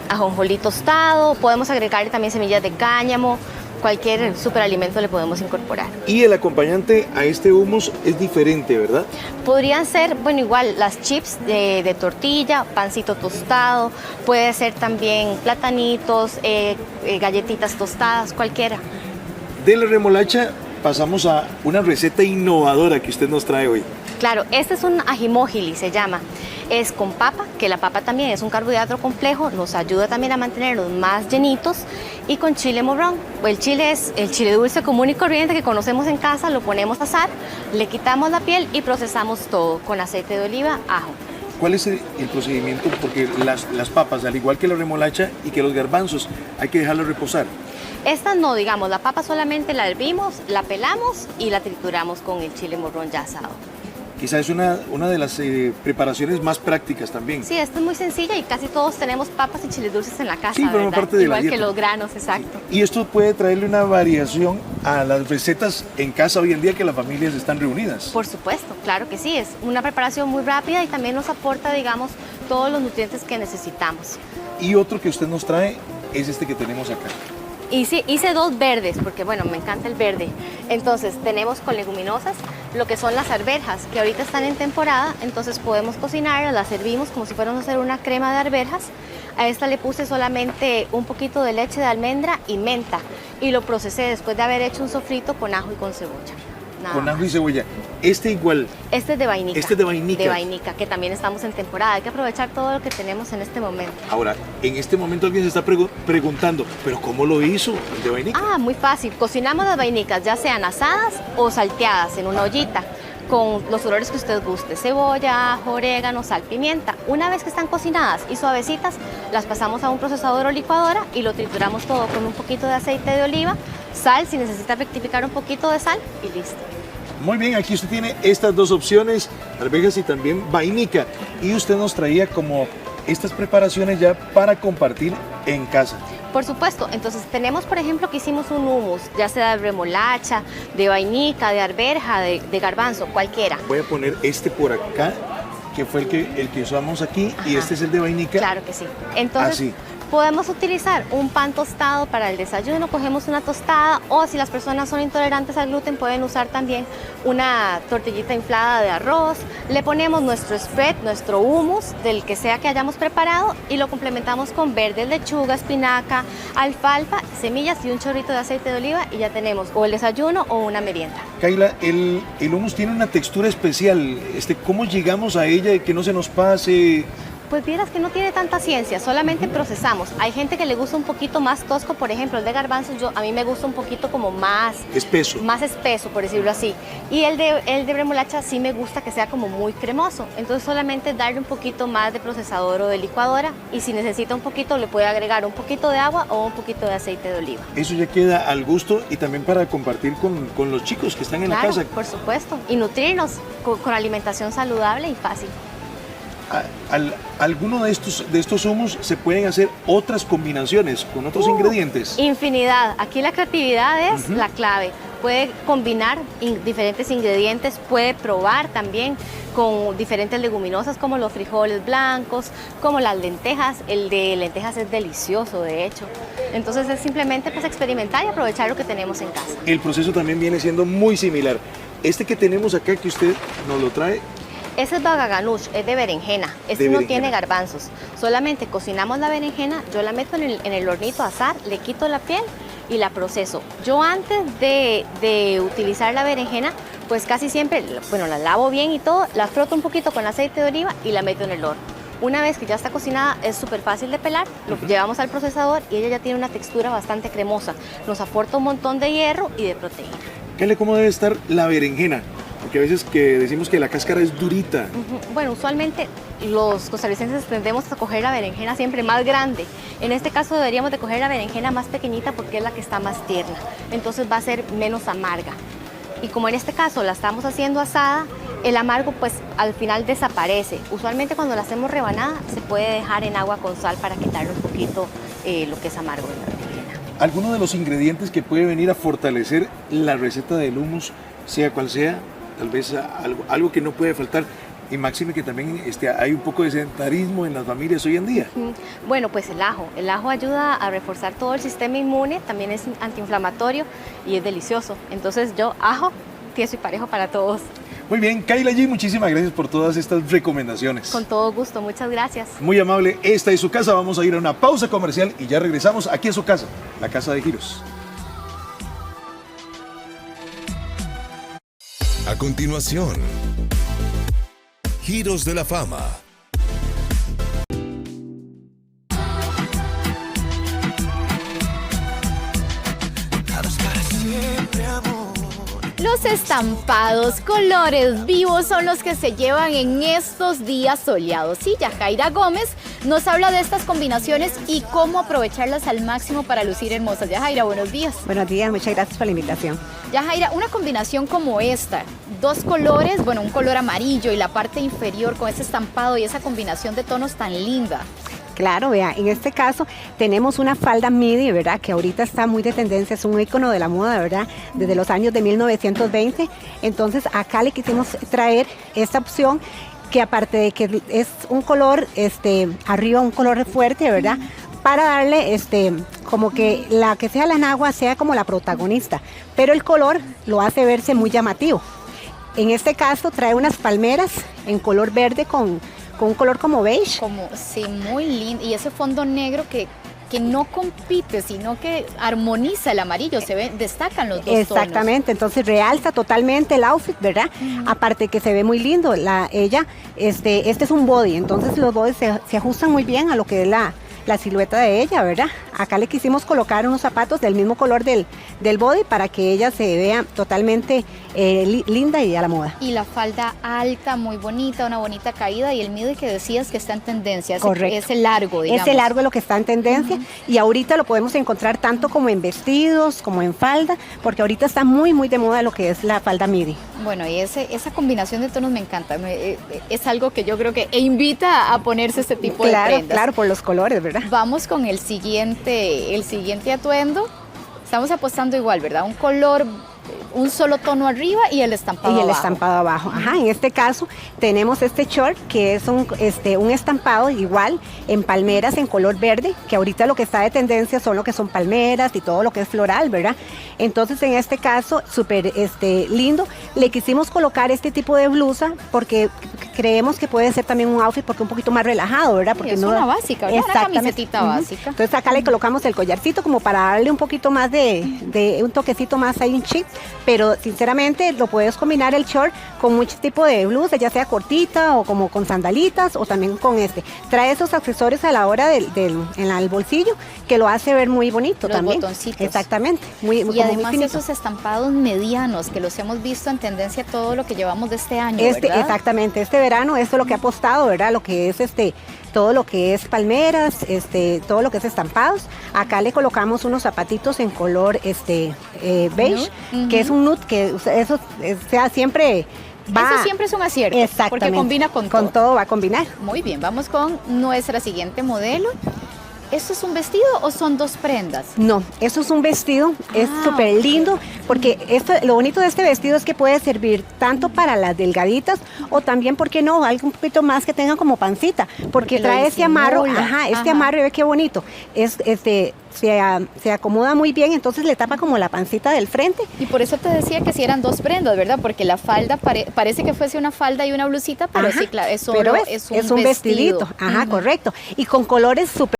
ajonjolí tostado. Podemos agregarle también semillas de cáñamo. Cualquier superalimento le podemos incorporar. Y el acompañante a este hummus es diferente, ¿verdad? Podrían ser, bueno, igual las chips de tortilla, pancito tostado, puede ser también platanitos, galletitas tostadas, cualquiera. De la remolacha pasamos a una receta innovadora que usted nos trae hoy. Claro, este es un ajimójili, se llama. Es con papa, que la papa también es un carbohidrato complejo, nos ayuda también a mantenerlos más llenitos, y con chile morrón. El chile es el chile dulce común y corriente que conocemos en casa, lo ponemos a asar, le quitamos la piel y procesamos todo con aceite de oliva, ajo. ¿Cuál es el procedimiento? Porque las papas, al igual que la remolacha y que los garbanzos, hay que dejarlos reposar. Estas no, digamos, la papa solamente la hervimos, la pelamos y la trituramos con el chile morrón ya asado. Quizás es una de las preparaciones más prácticas también. Sí, esta es muy sencilla y casi todos tenemos papas y chiles dulces en la casa, sí, forma parte de igual la dieta. que los granos, exacto. Y esto puede traerle una variación a las recetas en casa hoy en día que las familias están reunidas. Por supuesto, claro que sí, es una preparación muy rápida y también nos aporta, digamos, todos los nutrientes que necesitamos. Y otro que usted nos trae es este que tenemos acá. Hice dos verdes, porque bueno, me encanta el verde. Entonces tenemos con leguminosas lo que son las arvejas, que ahorita están en temporada, entonces podemos cocinarlas, las servimos como si fuéramos a hacer una crema de arvejas. A esta le puse solamente un poquito de leche de almendra y menta, y lo procesé después de haber hecho un sofrito con ajo y con cebolla. Con ajo y cebolla. Este igual. Este es de vainica. Este es de vainica. De vainica, que también estamos en temporada. Hay que aprovechar todo lo que tenemos en este momento. Ahora, en este momento alguien se está preguntando, ¿pero cómo lo hizo el de vainica? Ah, muy fácil. Cocinamos las vainicas, ya sean asadas o salteadas en una ollita, con los olores que usted guste. Cebolla, ajo, orégano, sal, pimienta. Una vez que están cocinadas y suavecitas, las pasamos a un procesador o licuadora y lo trituramos todo con un poquito de aceite de oliva, sal, si necesita rectificar un poquito de sal, y listo. Muy bien, aquí usted tiene estas dos opciones, arvejas y también vainica. Y usted nos traía como estas preparaciones ya para compartir en casa. Por supuesto, entonces tenemos, por ejemplo, que hicimos un hummus, ya sea de remolacha, de vainica, de arveja, de garbanzo, cualquiera. Voy a poner este por acá, que fue el que usamos aquí. Ajá. Y este es el de vainica. Claro que sí. Entonces, así. Podemos utilizar un pan tostado para el desayuno, cogemos una tostada, o si las personas son intolerantes al gluten pueden usar también una tortillita inflada de arroz. Le ponemos nuestro spread, nuestro hummus, del que sea que hayamos preparado, y lo complementamos con verdes, lechuga, espinaca, alfalfa, semillas y un chorrito de aceite de oliva, y ya tenemos o el desayuno o una merienda. Kayla, el hummus tiene una textura especial. ¿Cómo llegamos a ella? Que no se nos pase. Pues vieras que no tiene tanta ciencia, solamente procesamos. Hay gente que le gusta un poquito más tosco, por ejemplo, el de garbanzos, a mí me gusta un poquito como más espeso. Más espeso, por decirlo así. Y el de remolacha sí me gusta que sea como muy cremoso. Entonces solamente darle un poquito más de procesador o de licuadora, y si necesita un poquito le puede agregar un poquito de agua o un poquito de aceite de oliva. Eso ya queda al gusto y también para compartir con los chicos que están en la casa. Por supuesto, y nutrirnos con alimentación saludable y fácil. ¿Alguno de estos hummus se pueden hacer otras combinaciones con otros ingredientes? Infinidad. Aquí la creatividad es la clave. Puede combinar diferentes ingredientes, puede probar también con diferentes leguminosas como los frijoles blancos, como las lentejas. El de lentejas es delicioso, de hecho. Entonces es simplemente pues experimentar y aprovechar lo que tenemos en casa. El proceso también viene siendo muy similar. Este que tenemos acá, que usted nos lo trae. Ese es bagaganoush, es de berenjena. Este no tiene garbanzos. Solamente cocinamos la berenjena, yo la meto en el hornito a asar, le quito la piel y la proceso. Yo antes de utilizar la berenjena, pues casi siempre, bueno, la lavo bien y todo, la froto un poquito con aceite de oliva y la meto en el horno. Una vez que ya está cocinada, es súper fácil de pelar, lo llevamos al procesador y ella ya tiene una textura bastante cremosa. Nos aporta un montón de hierro y de proteína. ¿Cómo debe estar la berenjena? Porque a veces que decimos que la cáscara es durita. Bueno, usualmente los costarricenses tendemos a coger la berenjena siempre más grande. En este caso deberíamos de coger la berenjena más pequeñita porque es la que está más tierna. Entonces va a ser menos amarga. Y como en este caso la estamos haciendo asada, el amargo pues al final desaparece. Usualmente cuando la hacemos rebanada se puede dejar en agua con sal para quitarle un poquito lo que es amargo de la berenjena. ¿Alguno de los ingredientes que puede venir a fortalecer la receta del hummus, sea cual sea? Tal vez algo que no puede faltar. Y máxime que también hay un poco de sedentarismo en las familias hoy en día. Bueno, pues el ajo. El ajo ayuda a reforzar todo el sistema inmune, también es antiinflamatorio y es delicioso. Entonces ajo, tieso y parejo para todos. Muy bien, Kayla G, muchísimas gracias por todas estas recomendaciones. Con todo gusto, muchas gracias. Muy amable, esta es su casa. Vamos a ir a una pausa comercial y ya regresamos aquí a su casa, la Casa de Giros. A continuación, Giros de la Fama. Los estampados, colores vivos son los que se llevan en estos días soleados. Y Yajaira Gómez nos habla de estas combinaciones y cómo aprovecharlas al máximo para lucir hermosas. Yajaira, buenos días. Buenos días, muchas gracias por la invitación. Yajaira, una combinación como esta, dos colores, bueno, un color amarillo y la parte inferior con ese estampado y esa combinación de tonos tan linda. Claro, vea, en este caso tenemos una falda midi, ¿verdad? Que ahorita está muy de tendencia, es un ícono de la moda, ¿verdad? Desde los años de 1920. Entonces acá le quisimos traer esta opción que aparte de que es un color, arriba un color fuerte, ¿verdad? Para darle, como que la que sea la enagua sea como la protagonista, pero el color lo hace verse muy llamativo. En este caso trae unas palmeras en color verde con un color como beige. Sí, muy lindo. Y ese fondo negro que no compite, sino que armoniza el amarillo, destacan los dos Exactamente, tonos. Entonces realza totalmente el outfit, ¿verdad? Aparte que se ve muy lindo. Este es un body, entonces los bodies se ajustan muy bien a lo que es la silueta de ella, ¿verdad? Acá le quisimos colocar unos zapatos del mismo color del body para que ella se vea totalmente linda y a la moda. Y la falda alta, muy bonita, una bonita caída, y el midi que decías que está en tendencia, ese largo, digamos. Ese largo es lo que está en tendencia, y ahorita lo podemos encontrar tanto como en vestidos, como en falda, porque ahorita está muy, muy de moda lo que es la falda midi. Bueno, y esa combinación de tonos me encanta, es algo que yo creo que invita a ponerse este tipo de prendas. Claro, por los colores, ¿verdad? Vamos con el siguiente atuendo. Estamos apostando igual, ¿verdad? Un color, un solo tono arriba y el estampado abajo. Y el estampado abajo. Ajá, en este caso tenemos este short que es un estampado igual en palmeras en color verde, que ahorita lo que está de tendencia son lo que son palmeras y todo lo que es floral, ¿verdad? Entonces en este caso, súper lindo. Le quisimos colocar este tipo de blusa porque creemos que puede ser también un outfit porque un poquito más relajado, ¿verdad? Porque es una básica, ¿verdad? Una camisetita básica. Entonces acá le colocamos el collarcito como para darle un poquito más de un toquecito más ahí en chic, pero sinceramente lo puedes combinar el short con mucho tipo de blusa, ya sea cortita o como con sandalitas o también con Trae esos accesorios a la hora en el bolsillo que lo hace ver muy bonito también. Los botoncitos. Exactamente. Muy, y además muy esos estampados medianos que los hemos visto en tendencia todo lo que llevamos de este año, ¿verdad? Exactamente. Este verano esto es lo que ha apostado, ¿verdad? Lo que es todo lo que es palmeras, todo lo que es estampados. Acá le colocamos unos zapatitos en color beige, que es un nude, que eso siempre va. Eso siempre es un acierto, porque combina con todo. Con todo va a combinar. Muy bien, vamos con nuestra siguiente modelo. ¿Esto es un vestido o son dos prendas? No, eso es un vestido, es súper lindo, porque lo bonito de este vestido es que puede servir tanto para las delgaditas o también, ¿por qué no? Algo un poquito más que tenga como pancita, porque trae este amarro, amarro, ve qué bonito, se acomoda muy bien, entonces le tapa como la pancita del frente. Y por eso te decía que si eran dos prendas, ¿verdad? Porque la falda parece que fuese una falda y una blusita, pero sí, claro, es un vestidito. Correcto, y con colores súper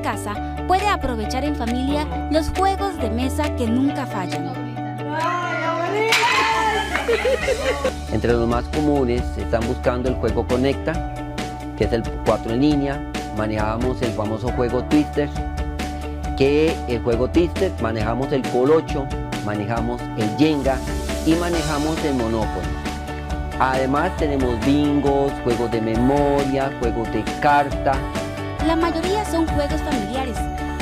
casa puede aprovechar en familia los juegos de mesa que nunca fallan. Entre los más comunes están buscando el juego Conecta, que es el 4 en línea. Manejamos el famoso juego Twister, que el juego Twister manejamos el Colocho, manejamos el Jenga y manejamos el Monopoly. Además tenemos bingos, juegos de memoria, juegos de carta. La mayoría son juegos familiares.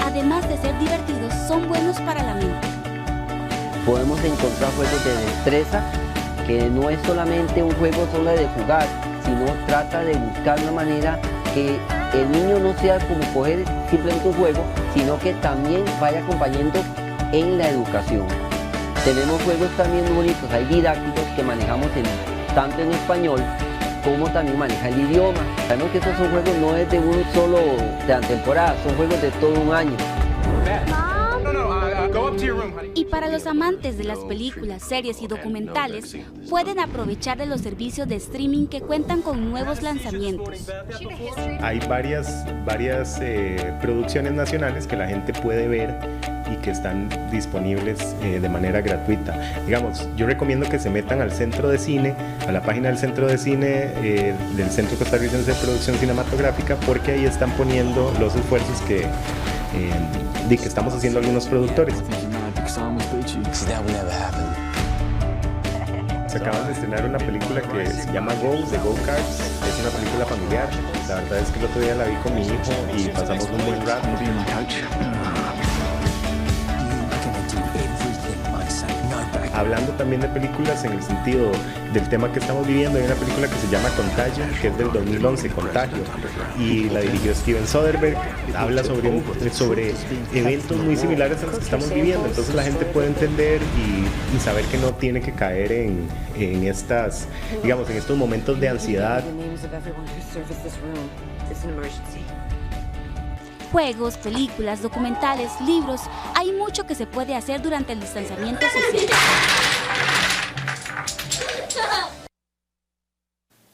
Además de ser divertidos, son buenos para la mente. Podemos encontrar juegos de destreza, que no es solamente un juego solo de jugar, sino trata de buscar una manera que el niño no sea como coger simplemente un juego, sino que también vaya acompañando en la educación. Tenemos juegos también muy bonitos, hay didácticos que manejamos tanto en español como también maneja el idioma. Sabemos que estos son juegos no es de un solo temporada, son juegos de todo un año. Y para los amantes de las películas, series y documentales, pueden aprovechar de los servicios de streaming que cuentan con nuevos lanzamientos. Hay varias producciones nacionales que la gente puede ver y que están disponibles de manera gratuita. Digamos, yo recomiendo que se metan al Centro de Cine, a la página del Centro de Cine del Centro Costarricense de Producción Cinematográfica, porque ahí están poniendo los esfuerzos que estamos haciendo algunos productores. Se acaban de estrenar una película que se llama Go, de Go Karts. Es una película familiar. La verdad es que el otro día la vi con mi hijo y pasamos un buen rato. Hablando también de películas en el sentido del tema que estamos viviendo, hay una película que se llama Contagio, que es del 2011, Contagio, y la dirigió Steven Soderbergh. Habla sobre eventos muy similares a los que estamos viviendo, entonces la gente puede entender y saber que no tiene que caer en estos momentos de ansiedad. Juegos, películas, documentales, libros, hay mucho que se puede hacer durante el distanciamiento social.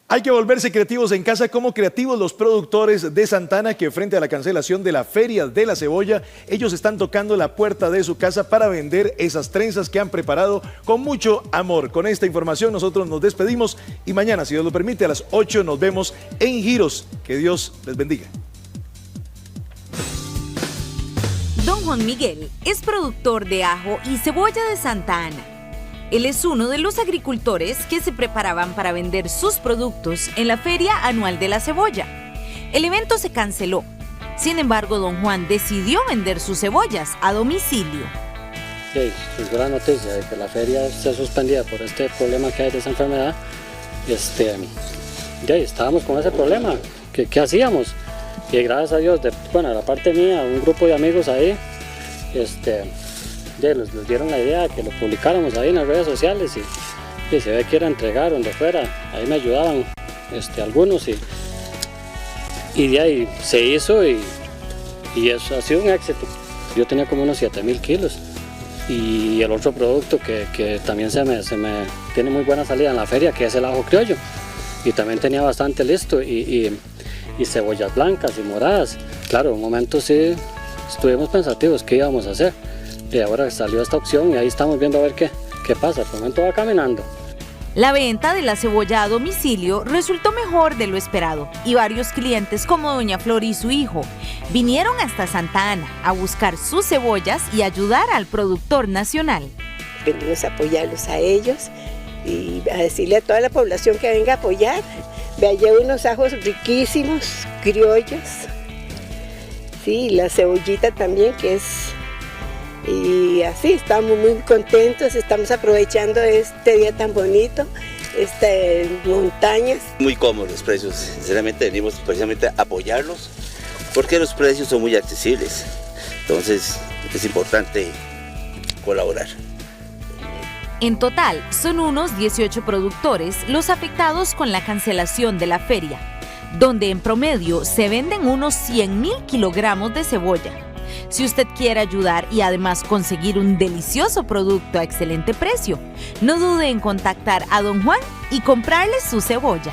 Hay que volverse creativos en casa, como creativos los productores de Santa Ana, que frente a la cancelación de la Feria de la Cebolla, ellos están tocando la puerta de su casa para vender esas trenzas que han preparado con mucho amor. Con esta información nosotros nos despedimos y mañana, si Dios lo permite, a las 8 nos vemos en Giros. Que Dios les bendiga. Don Juan Miguel es productor de ajo y cebolla de Santa Ana. Él es uno de los agricultores que se preparaban para vender sus productos en la Feria Anual de la Cebolla. El evento se canceló. Sin embargo, don Juan decidió vender sus cebollas a domicilio. Sí, es buena noticia de que la feria se suspendía por este problema que hay de esa enfermedad. Ya estábamos con ese problema. ¿Qué hacíamos? Y gracias a Dios, de la parte mía, un grupo de amigos ahí, les dieron la idea de que lo publicáramos ahí en las redes sociales y se ve que era entregar donde fuera, ahí me ayudaban algunos y de ahí se hizo y eso ha sido un éxito. Yo tenía como unos 7,000 kilos y el otro producto que también se me tiene muy buena salida en la feria, que es el ajo criollo, y también tenía bastante listo y cebollas blancas y moradas. Claro, en un momento sí estuvimos pensativos qué íbamos a hacer y ahora salió esta opción y ahí estamos viendo a ver qué pasa. Por el momento va caminando. La venta de la cebolla a domicilio resultó mejor de lo esperado y varios clientes como doña Flor y su hijo vinieron hasta Santa Ana a buscar sus cebollas y ayudar al productor nacional. Venimos a apoyarlos a ellos y a decirle a toda la población que venga a apoyar. Vea, llevo unos ajos riquísimos, criollos. Sí, la cebollita también, que es... Y así, estamos muy contentos, estamos aprovechando este día tan bonito, montañas. Muy cómodos los precios, sinceramente venimos precisamente a apoyarlos, porque los precios son muy accesibles, entonces es importante colaborar. En total, son unos 18 productores los afectados con la cancelación de la feria, donde en promedio se venden unos 100,000 kilogramos de cebolla. Si usted quiere ayudar y además conseguir un delicioso producto a excelente precio, no dude en contactar a don Juan y comprarle su cebolla.